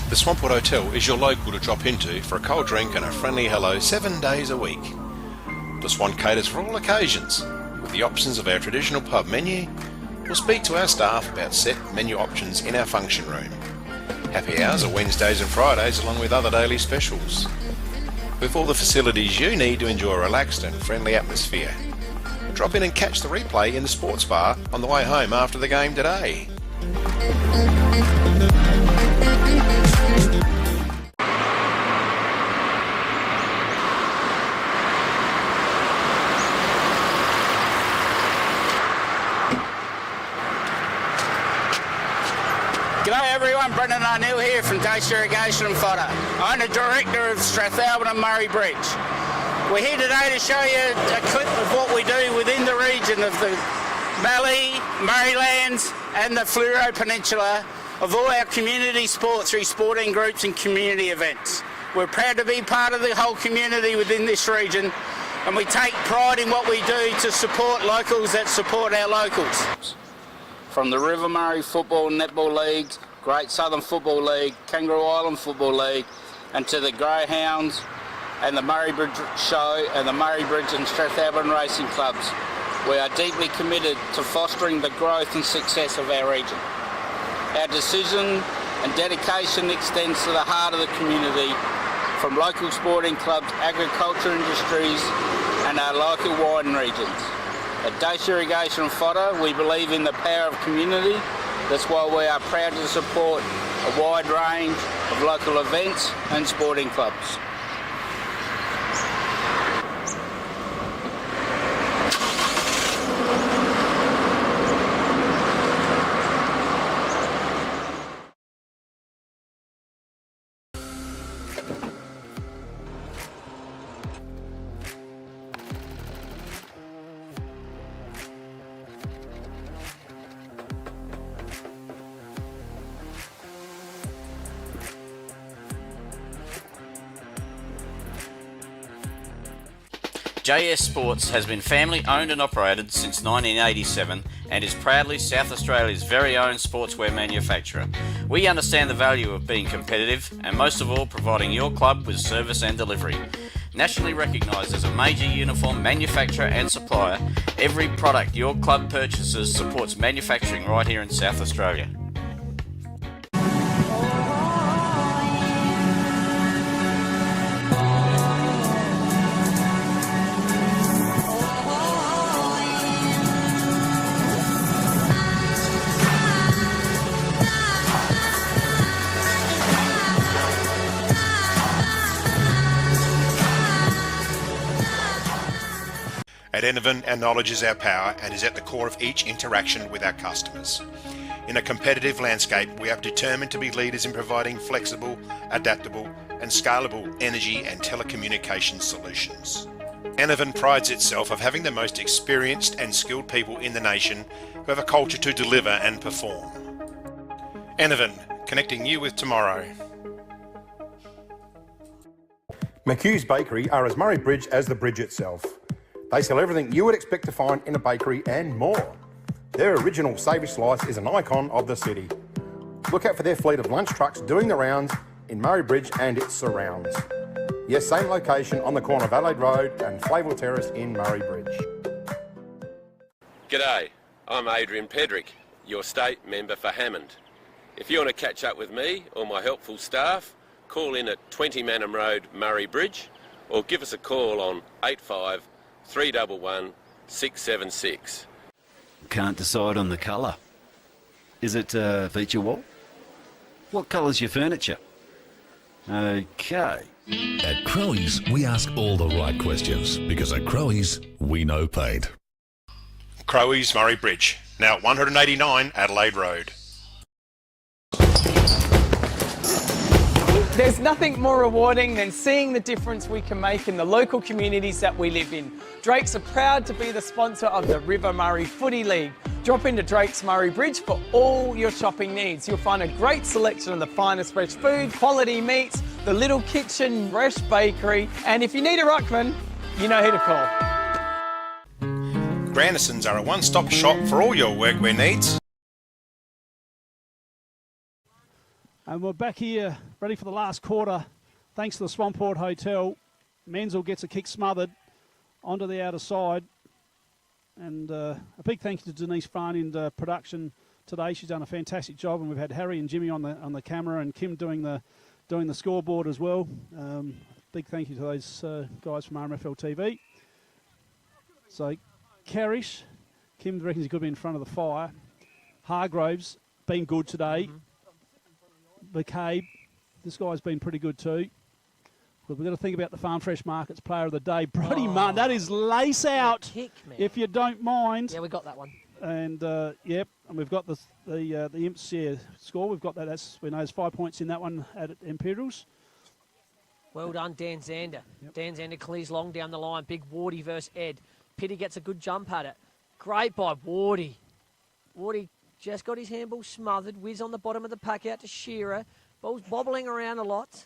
The Swampwood Hotel is your local to drop into for a cold drink and a friendly hello 7 days a week. The Swan caters for all occasions with the options of our traditional pub menu. We'll speak to our staff about set menu options in our function room. Happy hours are Wednesdays and Fridays along with other daily specials. With all the facilities you need to enjoy a relaxed and friendly atmosphere. Drop in and catch the replay in the sports bar on the way home after the game today. G'day everyone, Brendan O'Neill here from Dace Irrigation and Fodder. I'm the Director of Strathalbyn and Murray Bridge. We're here today to show you a clip of what we do within the region of the Mallee, Murraylands and the Fleurieu Peninsula of all our community sports through sporting groups and community events. We're proud to be part of the whole community within this region, and we take pride in what we do to support locals that support our locals. From the River Murray Football and Netball League, Great Southern Football League, Kangaroo Island Football League, and to the Greyhounds and the Murray Bridge Show and the Murray Bridge and Strathalbyn Racing Clubs. We are deeply committed to fostering the growth and success of our region. Our decision and dedication extends to the heart of the community, from local sporting clubs, agriculture industries and our local wine regions. At Dace Irrigation and Fodder, we believe in the power of community. That's why we are proud to support a wide range of local events and sporting clubs. JS Sports has been family owned and operated since 1987 and is proudly South Australia's very own sportswear manufacturer. We understand the value of being competitive and most of all providing your club with service and delivery. Nationally recognised as a major uniform manufacturer and supplier, every product your club purchases supports manufacturing right here in South Australia. At Enervin, our knowledge is our power and is at the core of each interaction with our customers. In a competitive landscape, we are determined to be leaders in providing flexible, adaptable and scalable energy and telecommunications solutions. Enervin prides itself of having the most experienced and skilled people in the nation who have a culture to deliver and perform. Enervin, connecting you with tomorrow. McHugh's Bakery are as Murray Bridge as the bridge itself. They sell everything you would expect to find in a bakery and more. Their original savoury slice is an icon of the city. Look out for their fleet of lunch trucks doing the rounds in Murray Bridge and its surrounds. Yes, same location on the corner of Adelaide Road and Flavell Terrace in Murray Bridge. G'day, I'm Adrian Pedrick, your state member for Hammond. If you want to catch up with me or my helpful staff, call in at 20 Manham Road, Murray Bridge, or give us a call on 85 311 676. Can't decide on the colour. Is it feature wall? What colour's your furniture? Okay. At Crowe's, we ask all the right questions because at Crowe's, we know paint. Crowe's Murray Bridge, now at 189 Adelaide Road. There's nothing more rewarding than seeing the difference we can make in the local communities that we live in. Drakes are proud to be the sponsor of the River Murray Footy League. Drop into Drake's Murray Bridge for all your shopping needs. You'll find a great selection of the finest fresh food, quality meats, the little kitchen, fresh bakery, and if you need a ruckman, you know who to call. Grandisons are a one-stop shop for all your workwear needs. And we're back here, ready for the last quarter. Thanks to the Swamport Hotel. Menzel gets a kick smothered onto the outer side. And a big thank you to Denise Farney in production today. She's done a fantastic job, and we've had Harry and Jimmy on the camera, and Kim doing the scoreboard as well. Big thank you to those guys from RMFL TV. So, Carish, Kim reckons he could be in front of the fire. Hargroves been good today. McCabe, this guy's been pretty good too. But we've got to think about the Farm Fresh Markets Player of the Day. Brody Martin, that is lace out, kick, man. if you don't mind. Yeah, we got that one. And, yep, and we've got the Imps score. We've got that. We know there's 5 points in that one at Imperials. Well done, Dan Zander. Yep. Dan Zander clears long down the line. Big Wardy versus Ed. Pitty gets a good jump at it. Great by Wardy. Wardy just got his handball smothered. Whiz on the bottom of the pack out to Shearer. Ball's bobbling around a lot.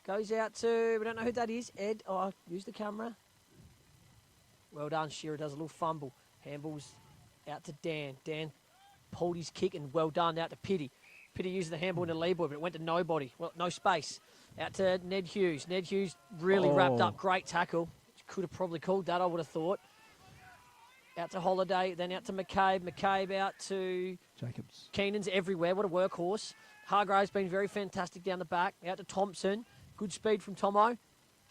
Goes out to, we don't know who that is. Ed, use the camera. Well done, Shearer does a little fumble. Handball's out to Dan. Dan pulled his kick, and well done out to Pity. Pity used the handball in the lead boy, but it went to nobody. Well, no space. Out to Ned Hughes. Ned Hughes really wrapped up. Great tackle. Could have probably called that, I would have thought. Out to Holiday, then out to McCabe. McCabe out to Jacobs. Keenan's everywhere. What a workhorse. Hargrave's been very fantastic down the back. Out to Thompson. Good speed from Tomo.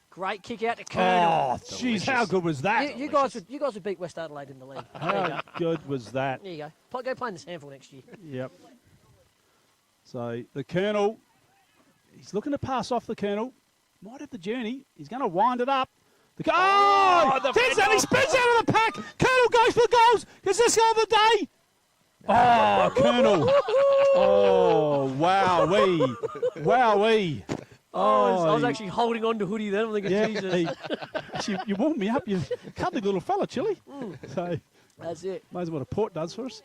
Great kick out to Colonel. Oh, jeez, how good was that? You guys would beat West Adelaide in the league. There you go. How good was that? There you go. Go play in the Sandford next year. Yep. So the Colonel, he's looking to pass off the Colonel. Might have the journey. He's going to wind it up. He spins out of the pack. Colonel goes for the goals. Is this goal of the day? Oh, Colonel. Oh, wowee. Wowee. Oh, I was actually holding on to Hoodie then. I'm thinking, Jesus. Actually, you warmed me up. You cuddly little fella, Chili. So that's it. Knows what a port does for us.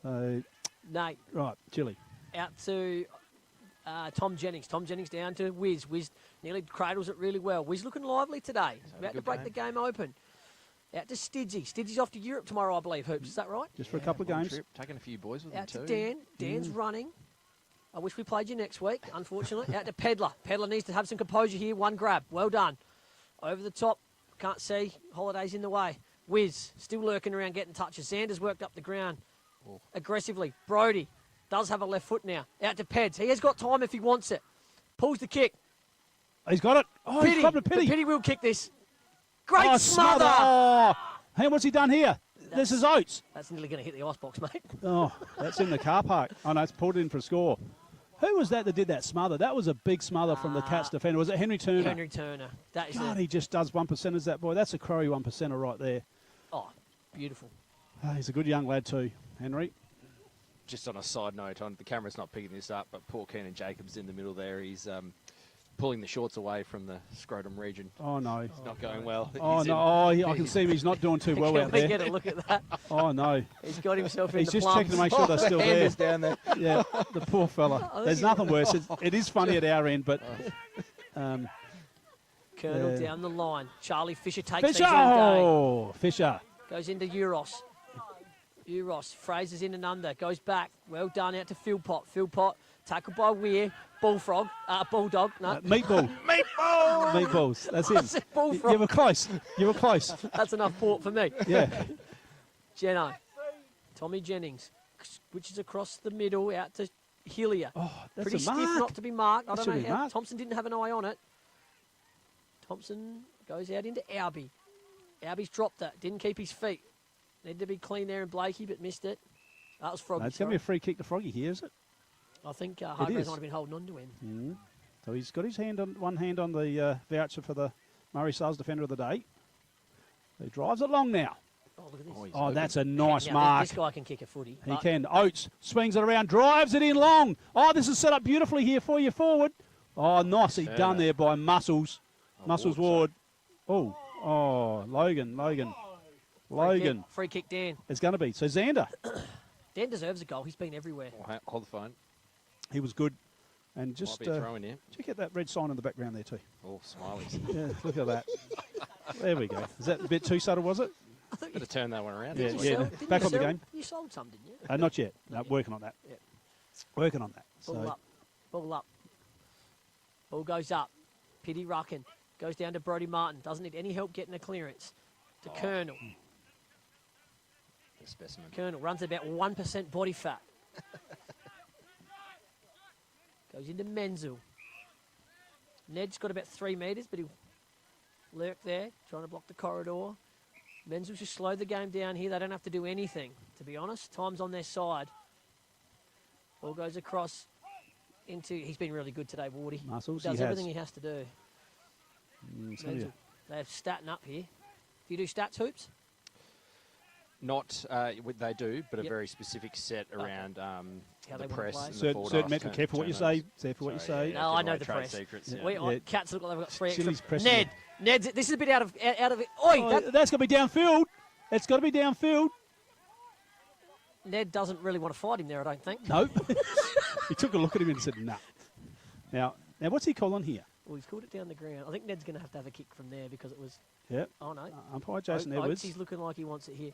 Nate. Right, Chili. Out to Tom Jennings. Tom Jennings down to Wiz. Wiz nearly cradles it really well. Wiz looking lively today. About to break the game open. Out to Stidzy. Stidzy's off to Europe tomorrow, I believe, Hoops. Is that right? Just for a couple of games. Trip, taking a few boys with Out them to too. Dan. Dan's running. I wish we played you next week, unfortunately. Out to Pedler. Pedler needs to have some composure here. One grab. Well done. Over the top. Can't see. Holiday's in the way. Wiz still lurking around getting touches. Xander's worked up the ground aggressively. Brody does have a left foot now. Out to Peds. He has got time if he wants it. Pulls the kick. He's got it. Oh, Pity. he's got a Pity. Pity will kick this. Great Oh, smother. Oh, hey, what's he done here? This is Oates. That's nearly going to hit the icebox, mate. Oh, that's in the car park. Oh, no, it's pulled in for a score. Who was that did that smother? That was a big smother from the Cats defender. Was it Henry Turner? Henry Turner. That is God, he just does 1%ers, that boy. That's a Crowy 1%er right there. Oh, beautiful. Oh, he's a good young lad too, Henry. Just on a side note, the camera's not picking this up, but poor Keenan Jacobs in the middle there. He's pulling the shorts away from the scrotum region. Oh, no. It's not going well. Oh, no. I can see him. He's not doing too well out there. Can we get a look at that? Oh, no. He's got himself in He's the just plums. checking to make sure they're still there. Down there. Yeah, the poor fella. There's nothing worse. It is funny at our end, but... Colonel down the line. Charlie Fisher takes things Fisher! all day. Oh, Fisher. Goes into Euros. Euros. Fraser's in and under. Goes back. Well done out to Philpott. Philpott tackled by Weir. Bullfrog. Bulldog. No. Meatball. Meatball! Meatballs. That's him. I said bullfrog. You were close. You were close. That's enough port for me. Yeah. Jeno. Tommy Jennings. Switches across the middle out to Hillier. Oh, that's Pretty a stiff mark. not to be marked. I That don't should know be how. marked. Thompson didn't have an eye on it. Thompson goes out into Albie. Albie's dropped it. Didn't keep his feet. Needed to be clean there in Blakey, but missed it. That was Froggy. No, it's going to be a free kick to Froggy here, is it? I think Hargraves is. might have been holding on to him. So he's got his one hand on the voucher for the Murray Sales Defender of the Day. He drives it long now. Oh, look at this. Oh, that's a nice Now, mark. This guy can kick a footy. He but can. Oates swings it around, drives it in long. Oh, this is set up beautifully here for you forward. Oh, nicely done there by Muscles. Muscles Ward. Oh, Logan. Free kick, Dan. It's going to be. So Xander. Dan deserves a goal. He's been everywhere. Hold the phone. He was good. And just Might be a throw in here. check out that red sign in the background there too. Oh, smileys. Yeah, look at that. There we go. Is that a bit too subtle, was it? Better turn that one around. Yeah, That's yeah. what- Back on the game. You sold some, didn't you? Not yet. No, working on that. Yeah. Working on that. Ball So up. Ball up. Ball goes up. Pity Ruckin. Goes down to Brody Martin. Doesn't need any help getting a clearance. To Colonel. The specimen. Colonel runs about 1% body fat. Goes into Menzel. Ned's got about 3 metres, but he'll lurk there, trying to block the corridor. Menzel's just slowed the game down here. They don't have to do anything, to be honest. Time's on their side. Ball goes across into... He's been really good today, Wardy. Muscles, Does he has. everything he has to do. Menzel. They're statting up here. Do you do stats, Hoops? Not, they do, but Yep. a very specific set around How the they wanna press play. and the certain forward metric. half Careful what you turnovers. say. Careful what you Sorry, say. yeah, No, I give know away the trade press. secrets, We, Cats look like they've got 3 extra. Chili's pressing Ned's. This is a bit out of it. Oi, Oh, that's going to be downfield. It's got to be downfield. Ned doesn't really want to fight him there, I don't think. No. He took a look at him and said, nah. Now, what's he calling here? Well, he's called it down the ground. I think Ned's going to have a kick from there because it was... Yep. Oh, no. Umpire Jason Oates, Edwards. he's looking like he wants it here.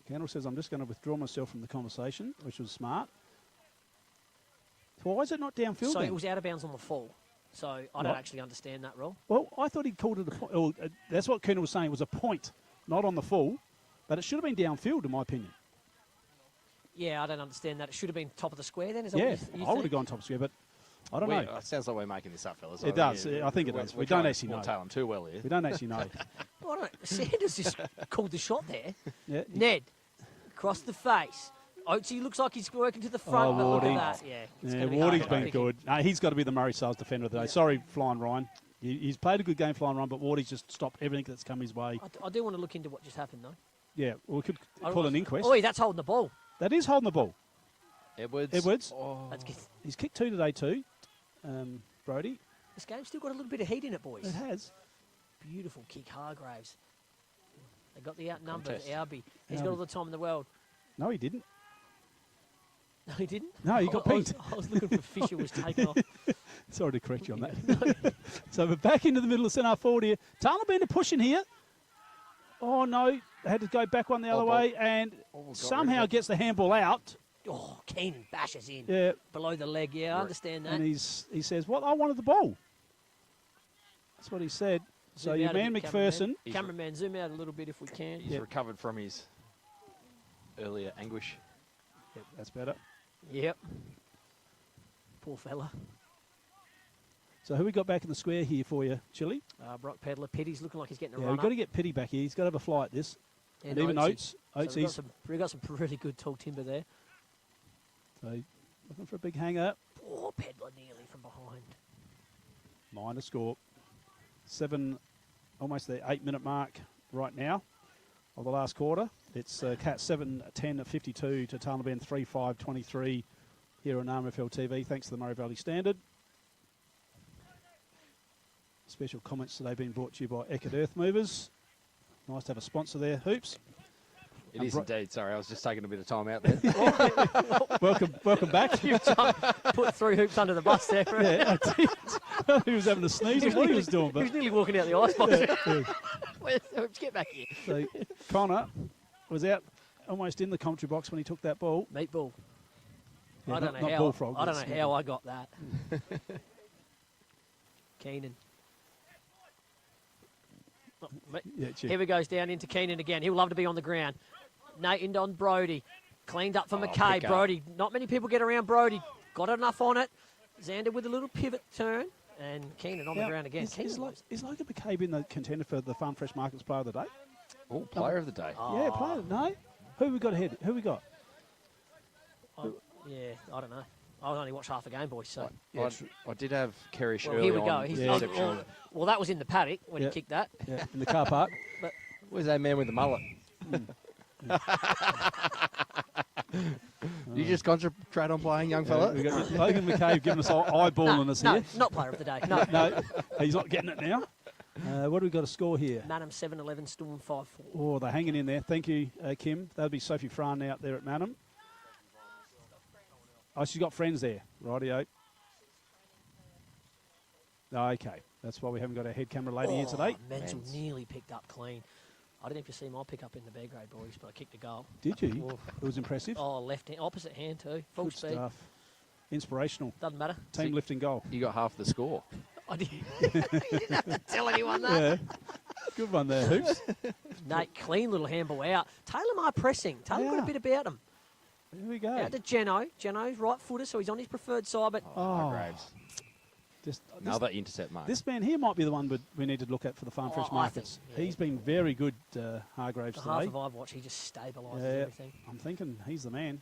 Kendall says, I'm just going to withdraw myself from the conversation, which was smart. So why is it not downfield So then? it was out of bounds on the full. So I don't actually understand that rule. Well, I thought he called it a point. Well, that's what Kendall was saying. It was a point, not on the full. But it should have been downfield, in my opinion. Yeah, I don't understand that. It should have been top of the square then. Is that Yeah, what you I would think? have gone top square, but I don't know. It sounds like we're making this up, fellas. It does. I think it does. We don't actually know. Tailem too well here. We don't actually know. Well, I don't, Sanders just called the shot there. Yeah. Ned, across the face. Oatsy looks like he's working to the front, but look at that. Yeah, it's Yeah, gonna be Wardy's hard been to good. No, he's got to be the Murray Sales defender of the day. Sorry, Flying Ryan. He's played a good game, Flying Ryan, but Wardy's just stopped everything that's come his way. I do want to look into what just happened, though. Yeah, well, we could call an inquest. Oh, that's holding the ball. That is holding the ball. Edwards. Oh. That's good. He's kicked 2 today too, Brody. This game's still got a little bit of heat in it, boys. It has. Beautiful kick, Hargraves. They got the outnumbered, Contest. Albie. He's got all the time in the world. No, he didn't. No, he didn't? No, he got pinked. I was looking for Fisher was taken off. Sorry to correct you on that. So we're back into the middle of centre forward here. Tailem pushing here. Oh, no. They had to go back one the other way and somehow gets the handball out. Oh, Keenan bashes in. Yeah. Below the leg, yeah, I understand that. And he says, "What? I wanted the ball." That's what he said. So Zoom your out a man bit, McPherson. Cameraman, zoom out a little bit if we can. He's recovered from his earlier anguish. Yep, that's better. Yep. Poor fella. So who we got back in the square here for you, Chili? Brock Pedler. Pitty's looking like he's getting a Yeah, run we've got to get Pitty back here. He's got to have a fly at this. Yeah, And even Oates. So Oates we've got some really good tall timber there. So looking for a big hanger. Poor Pedler nearly from behind. Minor score. 7, almost the 8-minute mark right now of the last quarter. It's Cat 7-10 at 52 to Tailem 3-5-23 here on RMFL TV. Thanks to the Murray Valley Standard. Special comments today being brought to you by Eckert Earth Movers. Nice to have a sponsor there, Hoops. It is indeed. Sorry, I was just taking a bit of time out there. welcome back. You've put 3 hoops under the bus there. Yeah, I did. He was having a sneeze or what he was doing. But he was nearly walking out the ice box. Yeah. Where's the hoops? Get back here. So Connor was out almost in the commentary box when he took that ball. Meatball. Yeah, I don't not know how. bullfrog, I don't it's know how I got that. Keenan. Oh, here we goes down into Keenan again. He'll love to be on the ground. Nathan on Brody. Cleaned up for McKay. Brody. Not many people get around Brody. Got enough on it. Xander with a little pivot turn. And Keenan on the ground again. Is Logan McCabe been the contender for the Farm Fresh Markets Player of the Day? Oh, Player of the Day. Yeah, player. No? Who we got ahead? Who we got? Yeah, I don't know. I only watched half a game, boys. So I did have Kerrish well, early here we go. on. Well, that was in the paddock when he kicked that. Yeah, in the car park. But where's that man with the mullet? You just concentrate on playing, young fella. We got Logan McCabe giving us eyeballing us here. No, not player of the day. No, no, he's not getting it now. What do we got to score here? Manham 7-11, Storm 5-4. Oh, they're hanging in there. Thank you, Kim. That'll be Sophie Fran out there at Manham. Oh, she's got friends there. Rightio. Okay, that's why we haven't got our head camera lady here today. Menzel nearly picked up clean. I don't know if you see my pick up in the B grade, boys, but I kicked a goal. Did you? It was impressive. Oh, left hand, opposite hand too. Full Good speed. stuff. Inspirational. Doesn't matter. Team lifting goal. You got half the score. I did. You didn't have to tell anyone that. Yeah. Good one there, Hoops. Nate, clean little handball out. Tailem are pressing. Tailem got a bit about him. Here we go. Out to Geno. Geno's right footer, so he's on his preferred side, but Graves. Just another intercept mark. This man here might be the one we need to look at for the Farm Fresh Markets. He's been very good, Hargraves, the today. half of I've watched, he just stabilises everything. I'm thinking he's the man.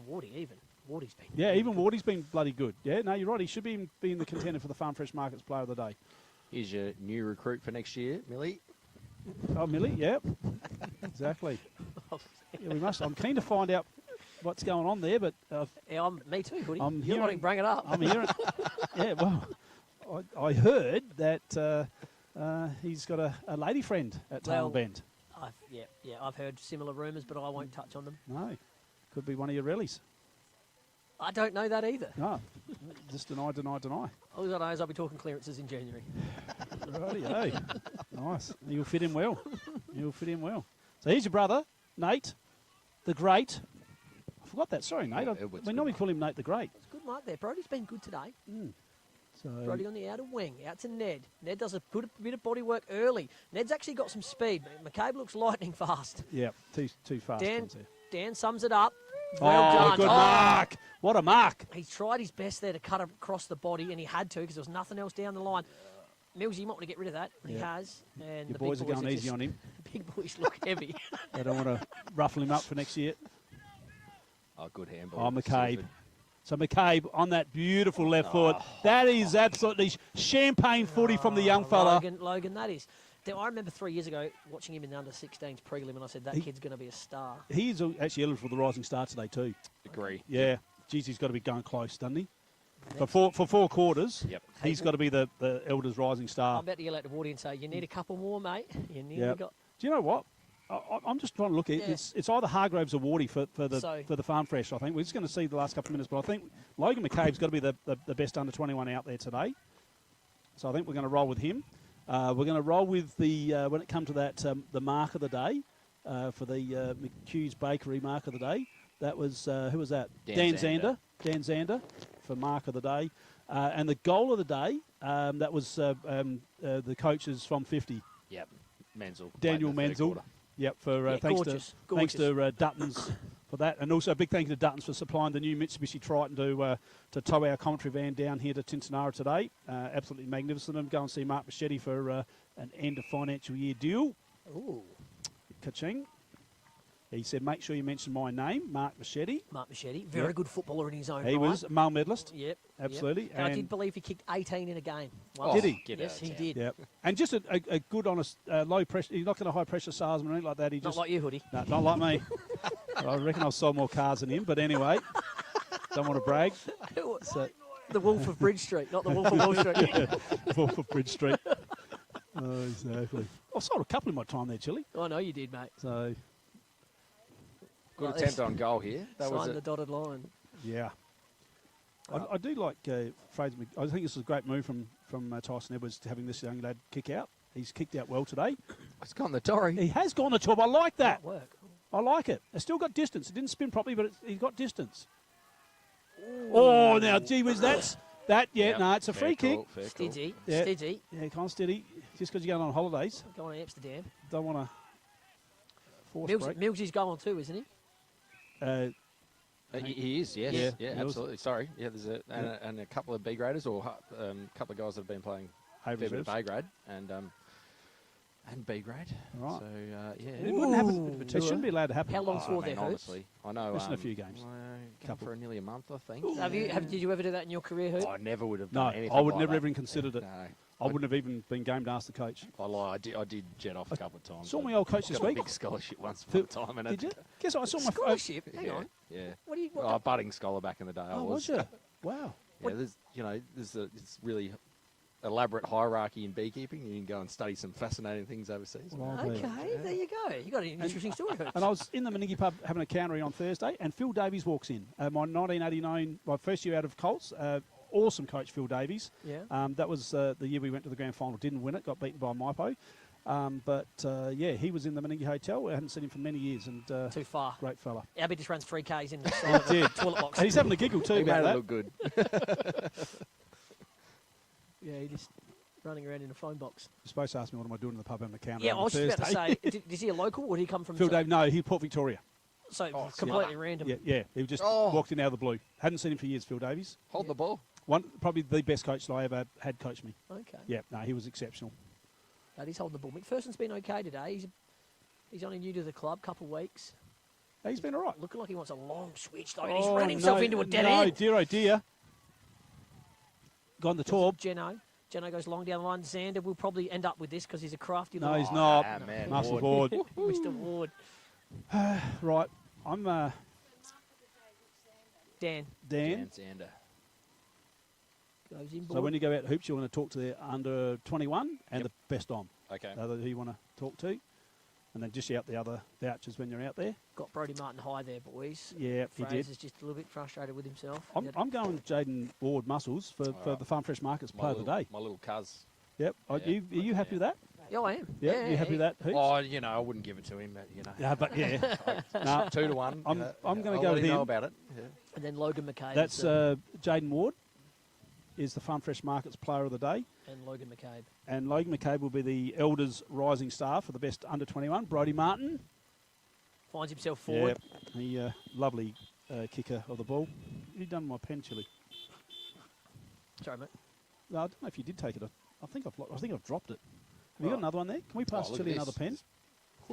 Wardy even. Wardy's been. Yeah, even Wardy's been bloody good. Yeah, no, you're right. He should be in the contender for the Farm Fresh Markets Player of the Day. Here's your new recruit for next year, Millie. Oh, Millie, yeah. Exactly. Yeah, we must. I'm keen to find out what's going on there, but yeah, me too, Hoodie. I'm You're wanting to bring it up. I'm hearing. Yeah, well, I heard that he's got a lady friend at Tailem Bend. I've heard similar rumours, but I won't touch on them. No, could be one of your rallies. I don't know that either. No, just deny. All I know is I'll be talking clearances in January. Righty, hey. Nice. You'll fit in well. So here's your brother, Nate, the Great. I forgot that. Sorry, Nate. We normally call him Nate the Great. It's good mark there. Brody's been good today. So Brody on the outer wing, out to Ned. Ned does a bit of body work early. Ned's actually got some speed. McCabe looks lightning fast. Yeah, too fast. Dan summs it up. Well done. Good mark. What a mark. He tried his best there to cut across the body, and he had to because there was nothing else down the line. Millsy, you might want to get rid of that. He has. And Your the boys are going easy on him. The big boys look heavy. They don't want to ruffle him up for next year. Oh, good handball. Oh, McCabe. So McCabe on that beautiful left foot. That is absolutely champagne footy from the young fella. Logan, that is. I remember 3 years ago watching him in the under-16s prelim, and I said, that kid's going to be a star. He's actually eligible for the Rising Star today too. Agree. Yeah. Geez, he's got to be going close, doesn't he? For four quarters, he's got to be the Elders Rising Star. I'm about to yell at the Wardy and say, you need a couple more, mate. You nearly got... Do you know what? I'm just trying to look at it. It's either Hargraves or Wardy for the Farm Fresh, I think. We're just going to see the last couple of minutes, but I think Logan McCabe's got to be the best under 21 out there today. So I think we're going to roll with him. We're going to roll with the when it comes to that the mark of the day for the McHugh's Bakery mark of the day. That was who was that? Dan Zander. Dan Zander for mark of the day, and the goal of the day that was the coaches from 50. Yep, Menzel. Daniel Menzel. Yep, for thanks to Duttons for that, and also a big thank you to Duttons for supplying the new Mitsubishi Triton to tow our commentary van down here to Tintinara today. Absolutely magnificent. And go and see Mark Machete for an end of financial year deal. Ooh, ka-ching. He said, make sure you mention my name, Mark Machete. Mark Machete, very good footballer in his own right. He was a male medalist. Yep. Absolutely. Yep. And I did believe he kicked 18 in a game. Did he? Yes, he did. Yep. And just a good, honest, low pressure. He's not going to high pressure salesman or anything like that. He not like you, Hoodie. No, not like me. I reckon I've sold more cars than him. But anyway, don't want to brag. So. The Wolf of Bridge Street, not the Wolf of Wall Street. Wolf of Bridge Street. Oh, exactly. I sold a couple in my time there, Chili. I know you did, mate. So. Good attempt on goal here. That was the dotted line. Yeah. I do like Fraser. I think this is a great move from Tyson Edwards having this young lad kick out. He's kicked out well today. It's gone the Torrey. He has gone the top. I like that. Work. I like it. It's still got distance. It didn't spin properly, but he's got distance. Ooh. Oh, now, gee whiz, that's that. Yeah, yep. No, it's a free kick. Stidgy. Yeah. Stidgy. Yeah, kind of steady. Just because you're going on holidays. Going to Amsterdam. Don't want to force break. Millsy's going too, isn't he? He is, yes. Yeah, Mills. absolutely. Sorry. Yeah, there's and a couple of B graders or a couple of guys that have been playing a bit of A grade and B grade. Right. So, yeah. It wouldn't happen. It shouldn't be allowed to happen. How long's for their honestly, I know. Just in a few games. Couple for nearly a month, I think. Did you ever do that in your career, Hood? I never would have done anything I would like never that. even considered it. No. I wouldn't have even been game to ask the coach. I lie. I did jet off a couple of times. Saw my old coach this got week. A big scholarship once upon a time. And did you? Guess what? I saw my scholarship. Hang on. Yeah. What do you? Budding scholar back in the day. Oh, was you? Wow. Yeah. There's it's really elaborate hierarchy in beekeeping. You can go and study some fascinating things overseas. Okay, there you go. You got an interesting story. And I was in the Meningie pub having a countery on Thursday, and Phil Davies walks in. My 1989, my first year out of Colts. Awesome coach, Phil Davies. Yeah. That was the year we went to the grand final. Didn't win it. Got beaten by Maipo. But he was in the Meningie Hotel. I hadn't seen him for many years. And too far. Great fella. Abby just runs 3Ks in the toilet box. And he's having a giggle too. He about made that. it look good. Yeah, he just running around in a phone box. You're supposed to ask me what am I doing in the pub having a counter. Yeah, I was just about to say, is he a local or did he come from? Phil Davies? No, he's Port Victoria. So completely random. Yeah. He just walked in out of the blue. Hadn't seen him for years, Phil Davies. Hold the ball. Probably the best coach that I ever had coach me. Okay. Yeah, no, he was exceptional. But he's holding the ball. McPherson's been okay today. He's only new to the club, couple of weeks. He's been all right. Looking like he wants a long switch, though. He's run himself into a dead end. Dear, oh dear. Gone the top. Geno goes long down the line. Xander will probably end up with this because he's a crafty No, little... he's not. Man, Master Ward. Mr. Ward. Right. I'm... Dan. Xander. Goes in So when you go out hoops, you want to talk to the under 21 and the best on. Okay. Who you want to talk to. And then just shout the other vouchers when you're out there. Got Brodie Martin high there, boys. Yeah, he did. Fraser's just a little bit frustrated with himself. I'm going with Jaden Ward Muscles for the Farm Fresh Markets Player of the Day. My little cuz. Yep. Are you happy with that? Yeah, I am. Yeah, you happy with that, Hoops? Oh, you know, I wouldn't give it to him, you know. Yeah, but yeah. No, 2-1. I'm going to go I'll with let him him. know about it. Yeah. And then Logan McCabe. That's Jaden Ward is the Farm Fresh Markets Player of the Day. And Logan McCabe. And Logan McCabe will be the Elders Rising Star for the best under 21. Brody Martin finds himself forward. Yeah, he lovely kicker of the ball. You done my pen, Chili? Sorry, mate. No, I don't know if you did take it. I think I've dropped it. Have you got another one there? Can we pass Chili another pen?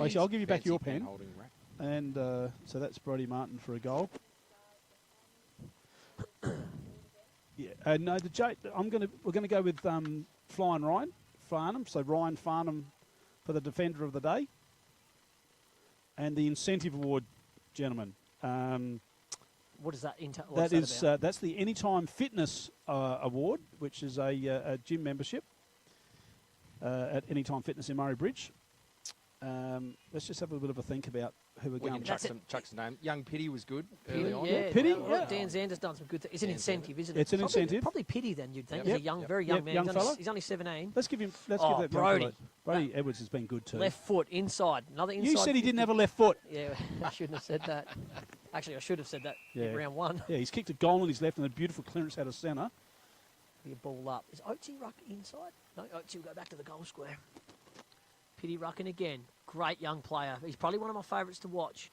Actually, I'll give you back your pen. And so that's Brody Martin for a goal. Yeah, no, we're gonna go with Flying Ryan Farnham. So Ryan Farnham for the Defender of the Day, and the incentive award, gentlemen. What is that? That's the Anytime Fitness Award, which is a gym membership at Anytime Fitness in Murray Bridge. Let's just have a bit of a think about who we're going to. Chuck's name. Young Pity was good early on. Yeah, Pity. Dan Zander's done some good things. It's an incentive, isn't it? It's an incentive. Probably Pity then, you'd think. He's a young, very young man. Young fella. He's only 17. Let's give that Brody. Brody Edwards has been good too. Left foot, inside. Another inside. You said he didn't have a left foot. Yeah, I shouldn't have said that. Actually, I should have said that in round one. Yeah, he's kicked a goal on his left and a beautiful clearance out of centre. Be a ball up. Is Oatsy Ruck inside? No, Oatsy will go back to the goal square. Pity Ruckin again. Great young player. He's probably one of my favourites to watch.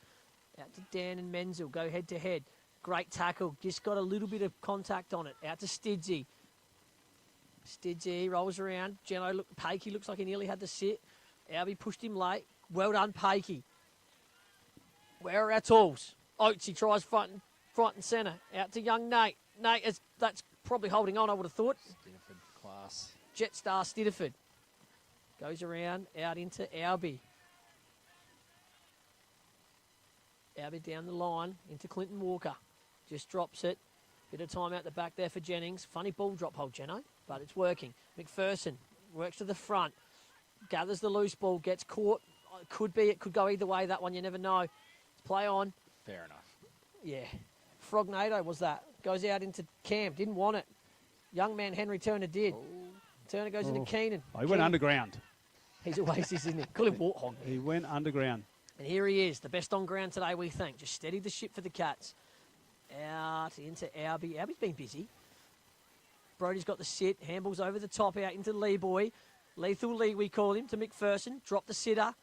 Out to Dan and Menzel. Go head to head. Great tackle. Just got a little bit of contact on it. Out to Stidsy. Stidsy rolls around. Pakey looks like he nearly had to sit. Albie pushed him late. Well done, Pakey. Where are our tools? Oatsy tries front and centre. Out to young Nate. That's probably holding on, I would have thought. Stidiford class. Jetstar Stidiford. Goes around, out into Albie. Albie down the line into Clinton Walker. Just drops it. Bit of time out the back there for Jennings. Funny ball drop hold, Jeno, but it's working. McPherson works to the front. Gathers the loose ball, gets caught. It could go either way, that one, you never know. Play on. Fair enough. Yeah. Frognado was that. Goes out into Cam, didn't want it. Young man Henry Turner did. Turner goes into Keenan. Oh, he went underground. He's always isn't he? Call him Warthog. He went underground. And here he is, the best on ground today, we think. Just steadied the ship for the Cats. Out into Albie. Albie's been busy. Brody's got the sit. Handballs over the top out into Lee Boy. Lethal Lee, we call him, to McPherson. Drop the sitter.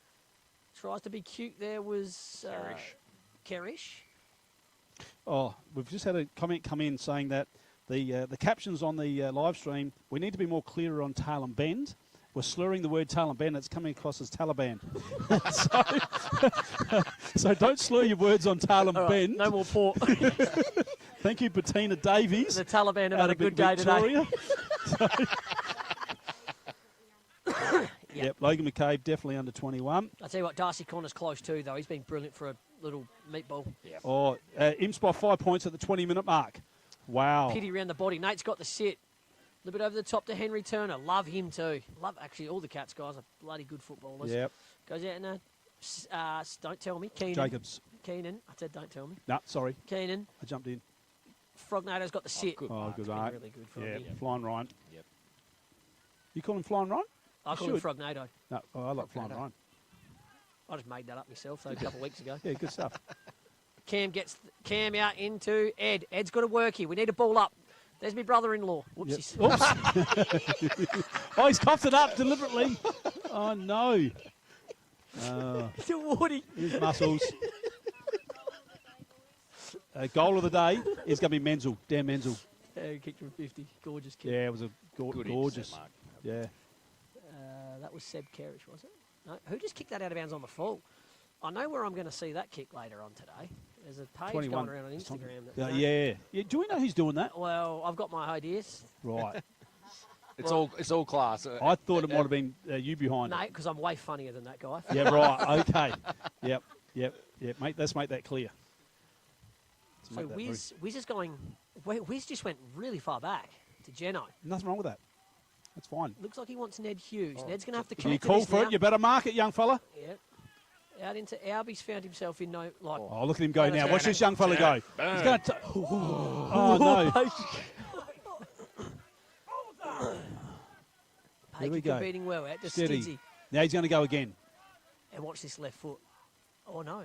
Tries to be cute. There was Kerish. Oh, we've just had a comment come in saying that the captions on the live stream, we need to be more clearer on Tailem Bend. We're slurring the word Tailem Bend. It's coming across as Taliban. so don't slur your words on Tailem Bend. No more pork. Thank you, Bettina Davies. The Taliban have had a good day today. Yep, Logan McCabe definitely under 21. I'll tell you what, Darcy Connor's close too, though. He's been brilliant for a little meatball. Yep. Oh, Imps by 5 points at the 20-minute mark. Wow. Pity around the body. Nate's got the sit. A little bit over the top to Henry Turner. Love him too. Love, actually, all the Cats guys are bloody good footballers. Yep. Goes out in a, don't tell me, Keenan. Jacobs. Keenan. I said don't tell me. No, sorry. Keenan. I jumped in. Frognado's got the sit. Good mark. Good mark. mark. Really good for Yep. Flying Ryan. Yep. You call him Flying Ryan? I call him Frognado. No, I like Flying Ryan. I just made that up myself a couple of weeks ago. Yeah, good stuff. Cam gets Cam out into Ed. Ed's got to work here. We need a ball up. There's my brother-in-law. Whoopsies. Yep. Oops. Oh, he's coughed it up deliberately. Oh, no. It's a Woody. His muscles. Goal of the day is going to be Menzel. Dan Menzel. He kicked from 50. Gorgeous kick. Yeah, it was a gorgeous. Yeah. That was Seb Kerrish, was it? No, who just kicked that out of bounds on the full? I know where I'm going to see that kick later on today. There's a page 21. going around on Instagram. Yeah. Do we know who's doing that? Well, I've got my ideas. Right. It's all class. I thought it might have been you behind it. No, because I'm way funnier than that guy. Yeah, right. Okay. Yep. Mate, let's make that clear. So Wiz is going... Wiz just went really far back to Geno. Nothing wrong with that. That's fine. Looks like he wants Ned Hughes. Ned's going to have to commit You to call this for now. it. You better mark it, young fella. Yep. Out into Albie's found himself in no... like. Oh, look at him go now. Watch this young fella go. He's going to... Oh, no. Pakey competing well out to Stidzy. Now he's going to go again. And watch this left foot. Oh, no.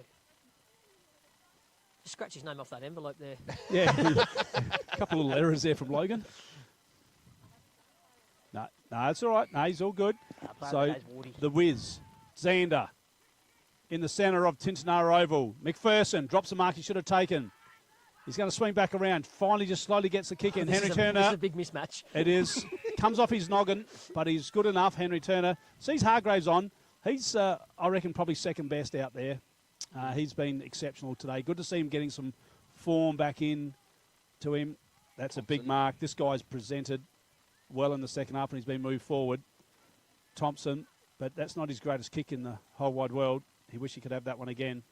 Just scratch his name off that envelope there. Yeah, a couple of little errors there from Logan. No, it's all right. No, he's all good. So the whiz, Zander, in the centre of Tintinara Oval. McPherson drops the mark he should have taken. He's going to swing back around. Finally, just slowly gets the kick in. Henry Turner. This is a big mismatch. It is. Comes off his noggin, but he's good enough. Henry Turner sees Hargraves on. He's, I reckon, probably second best out there. He's been exceptional today. Good to see him getting some form back in to him. That's a big mark. This guy's presented well in the second half and he's been moved forward. Thompson, but that's not his greatest kick in the whole wide world. He wish he could have that one again.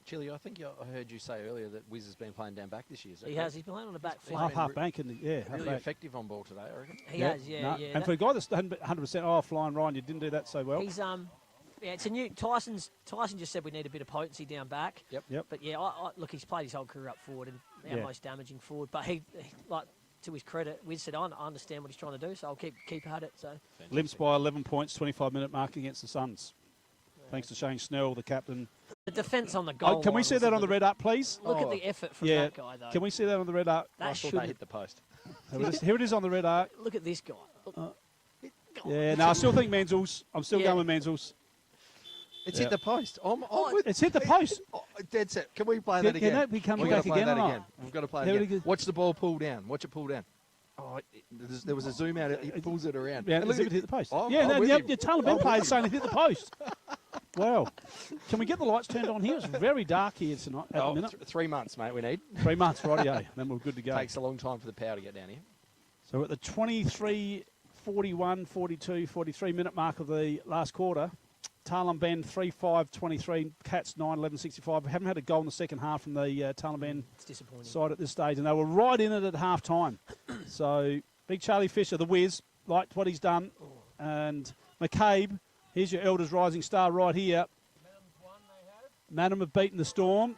Chili, I think I heard you say earlier that Wiz has been playing down back this year. He has. He's been playing on the back flank. Half bank, and really effective on ball today, I reckon. He has, yeah. And for a guy that's 100%, flying Ryan, you didn't do that so well. He's it's a new Tyson just said we need a bit of potency down back. Yep. But yeah, look, he's played his whole career up forward and our most damaging forward. But he like to his credit, Wiz said, I understand what he's trying to do, so I'll keep at it. So Limps by 11 points, 25-minute mark against the Suns. Thanks to Shane Snell, the captain. The defence on the goal. Can we see that on the red up, please? Look at the effort from that guy, though. Can we see that on the red up? That should hit the post. Here it is on the red arc. Look at this guy. I still think Mansell's. I'm still going with Mansell's. It's hit the post. It's hit the post. Dead set. Can we play that again? We've got to play that again. We've got to play it again. Watch the ball pull down. Watch it pull down. Oh, there was a zoom out. He pulls it around. Yeah, look, it hit the post. Your Tailem player's saying it hit the post. Wow. Can we get the lights turned on here? It's very dark here tonight at the minute. 3 months, mate, we need. 3 months, rightio. Then we're good to go. Takes a long time for the power to get down here. So we're at the 23, 41, 42, 43 minute mark of the last quarter. Tailem Bend 3-5-23, Cats 9-11-65. We haven't had a goal in the second half from the Tailem Bend side at this stage, and they were right in it at half time. So big Charlie Fisher, the whiz, liked what he's done. And McCabe, here's your Elders Rising Star right here. Madam have beaten the Storm.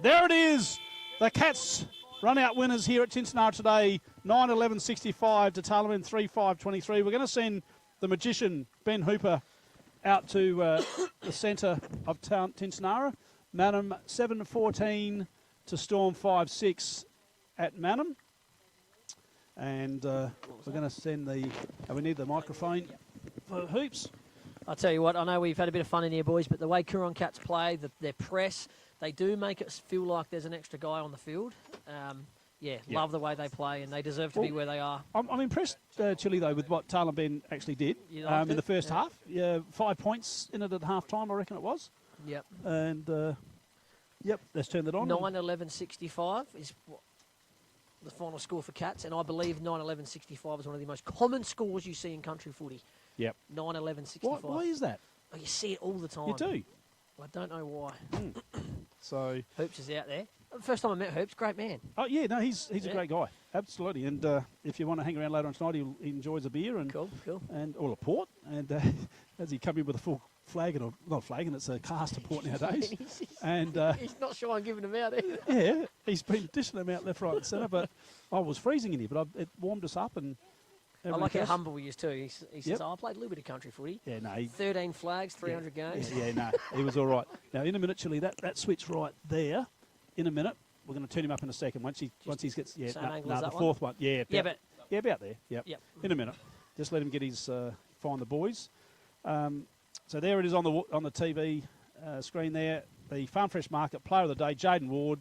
There it is. The Cats run out winners here at Tintinara today. 9-11-65 to Tailem Bend 3-5-23. We're going to send the magician, Ben Hooper, out to the centre of Tintinara. Madam 7-14 to Storm 5-6 at Madam. And we're going to send we need the microphone for Hoops. I'll tell you what, I know we've had a bit of fun in here, boys, but the way Coorong Cats play, their press, they do make it feel like there's an extra guy on the field. Love the way they play, and they deserve to be where they are. I'm impressed, Chili, though, with what Tailem Bend actually did in the first half. 5 points in it at half-time, I reckon it was. Yep. And, let's turn that on. 9-11-65 is the final score for Cats, and I believe 9-11-65 is one of the most common scores you see in country footy. Yep. 9-11-65. Why is that? Oh, you see it all the time. You do? I don't know why. So Hoops is out there. First time I met Hoops, great man. Oh yeah, no, he's a great guy, absolutely. And if you want to hang around later on tonight, he enjoys a beer and cool, or a port. And as he come in with a full flagon, or not flagon, it's a caster port nowadays. And he's not shy on giving them out either. Yeah, he's been dishing them out left, right, and centre. But I was freezing in here, but it warmed us up and. I like how humble he is too. He says, I played a little bit of country footy. Yeah, no. 13 flags, 300 games. Yeah, no, he was all right. Now, in a minute, Chili, that switch right there, in a minute, we're going to turn him up in a second. Once he gets, the fourth one. Yeah, about there. Yep. In a minute. Just let him get his, find the boys. So there it is on the TV screen there. The Farm Fresh Market Player of the Day, Jaden Ward.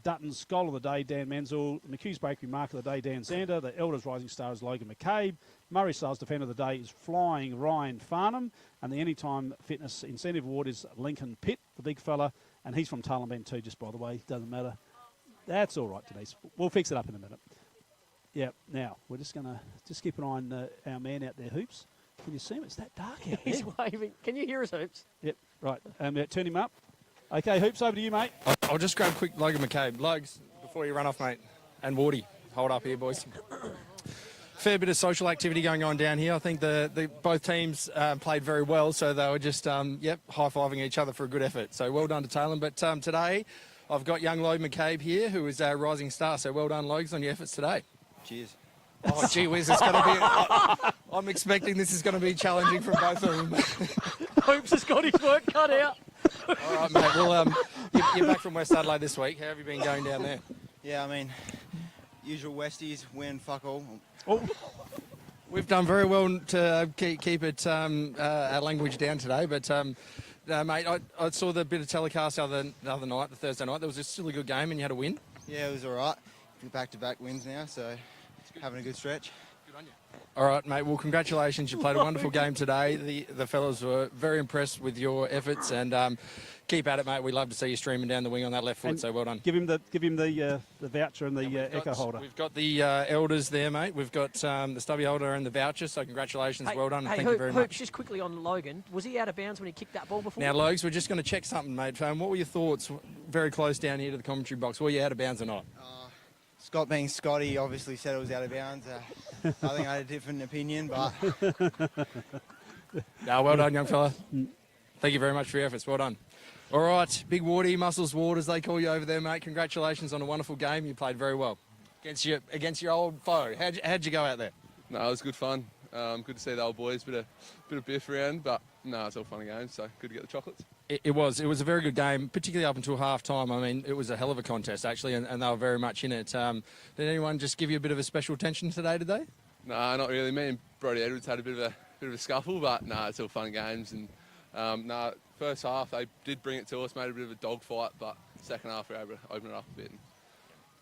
Dutton's Scholar of the Day, Dan Menzel. McHugh's Bakery Market of the Day, Dan Zander. The Elders Rising Star is Logan McCabe. Murray Sales Defender of the Day is Flying Ryan Farnham. And the Anytime Fitness Incentive Award is Lincoln Pitt, the big fella. And he's from Tailem Bend too, just by the way. Doesn't matter. That's all right, Denise. We'll fix it up in a minute. Yeah, now, we're just going to keep an eye on our man out there, Hoops. Can you see him? It's that dark out there. He's waving. Can you hear us, Hoops? Yep, right. Turn him up. Okay, Hoops, over to you, mate. I'll just grab quick Logan McCabe. Logs, before you run off, mate. And Wardy, hold up here, boys. Fair bit of social activity going on down here. I think the both teams played very well, so they were just, high-fiving each other for a good effort. So well done to Tailem. But today, I've got young Logan McCabe here, who is our rising star. So well done, Logs, on your efforts today. Cheers. Oh, gee whiz, it's going to be... I'm expecting this is going to be challenging for both of them. Hoops has got his work cut out. All right, mate. Well, you're back from West Adelaide this week. How have you been going down there? Yeah, I mean, usual Westies, win, fuck all. Oh. We've done very well to keep it our language down today, but mate, I saw the bit of telecast the other night, the Thursday night. There was still a good game, and you had a win. Yeah, it was all right. We're back-to-back wins now, so having a good stretch. Good on you. All right, mate. Well, congratulations. You played a wonderful game today. The fellas were very impressed with your efforts, and keep at it, mate. We love to see you streaming down the wing on that left foot. And so well done. Give him the voucher and the echo holder. We've got the elders there, mate. We've got the stubby holder and the voucher. So congratulations, well done. Hey, Thank you very Hoops, much. just quickly on Logan. Was he out of bounds when he kicked that ball before? Now, Logs, we're just going to check something, mate. What were your thoughts? Very close down here to the commentary box. Were you out of bounds or not? Scott being Scotty obviously said it was out of bounds. I think I had a different opinion, but... No, well done, young fella. Thank you very much for your efforts. Well done. All right, Big Wardy, Muscles Ward, as they call you over there, mate. Congratulations on a wonderful game. You played very well against your old foe. How'd you go out there? No, it was good fun. Good to see the old boys. Bit of biff around, but no, it's all fun and games. So good to get the chocolates. It was a very good game, particularly up until half time. I mean, it was a hell of a contest actually, and they were very much in it. Did anyone just give you a bit of a special attention today? Did they? No, not really. Me and Brody Edwards had a bit of a scuffle, but no, it's all fun and games. And no, first half they did bring it to us, made a bit of a dogfight, but second half we were able to open it up a bit.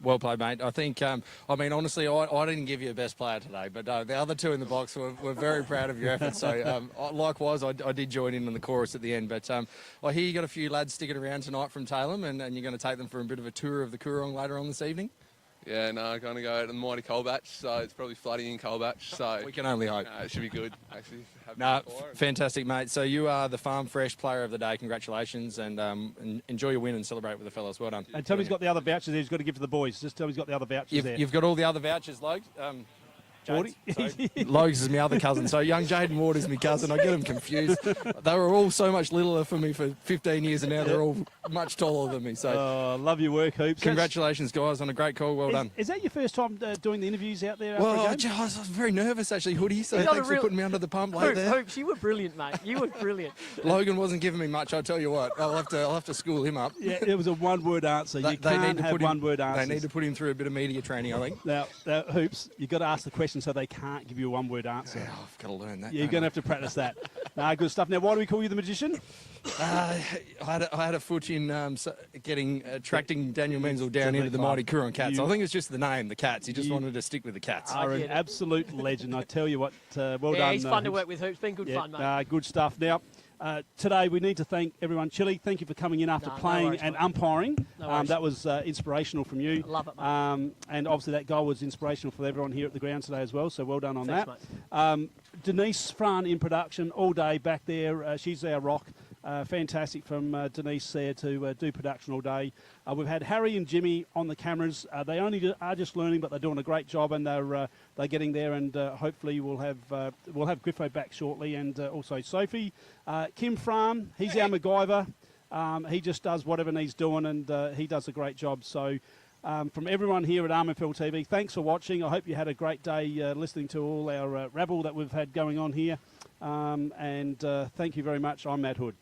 Well played, mate. I think, I mean, honestly, I didn't give you a best player today, but the other two in the box were very proud of your efforts. So, likewise, I did join in on the chorus at the end. But I hear you got a few lads sticking around tonight from Tailem, and you're going to take them for a bit of a tour of the Coorong later on this evening? Yeah, no, I'm going to go out to the mighty Coalbatch, so it's probably flooding in Coalbatch. So we can only hope. It should be good, actually. No, fantastic, mate. So you are the Farm Fresh Player of the Day. Congratulations, and enjoy your win and celebrate with the fellas. Well done. And tell me he's got the other vouchers there he's got to give to the boys. Just tell me he's got the other vouchers there. You've got all the other vouchers, Logs. Wardy? Logs is my other cousin. So young Jaden Ward is my cousin. I get them confused. They were all so much littler for me for 15 years, and now they're all much taller than me. So love your work, Hoops. Congratulations, guys, on a great call. Well done. Is that your first time doing the interviews out there? Well, after a game? I was very nervous actually, Hoodie. So thanks for putting me under the pump late there. Hoops, you were brilliant, mate. You were brilliant. Logan wasn't giving me much. I'll tell you what. I'll have to school him up. Yeah, it was a one-word answer. You can't have one-word answers. They need to put him through a bit of media training, I think. Now Hoops, you've got to ask the question so they can't give you a one-word answer. Yeah, I've got to learn that. You're going to have to practice that. Good stuff. Now, why do we call you the magician? I had a foot in attracting Daniel Menzel down into the mighty Coorong Cats. I think it's just the name, the Cats. He just wanted to stick with the Cats. Are an absolute legend. I tell you what, well done. Yeah, he's fun to work with, Hoops. Been good fun, mate. Good stuff. Now, today we need to thank everyone. Chili, thank you for coming in after playing worries, and mate. umpiring. No worries. That was inspirational from you. Love it, mate. And obviously that goal was inspirational for everyone here at the ground today as well, so well done on Thanks, that. Denise Fran in production all day back there. She's our rock. Fantastic from Denise there to do production all day. We've had Harry and Jimmy on the cameras. They only are just learning, but they're doing a great job, and they're getting there. And hopefully we'll have Griffo back shortly, and also Sophie. Kim Fran, he's our MacGyver. He just does whatever needs doing, and he does a great job. So. From everyone here at RMFL TV, thanks for watching. I hope you had a great day listening to all our rabble that we've had going on here. And thank you very much. I'm Matt Hood.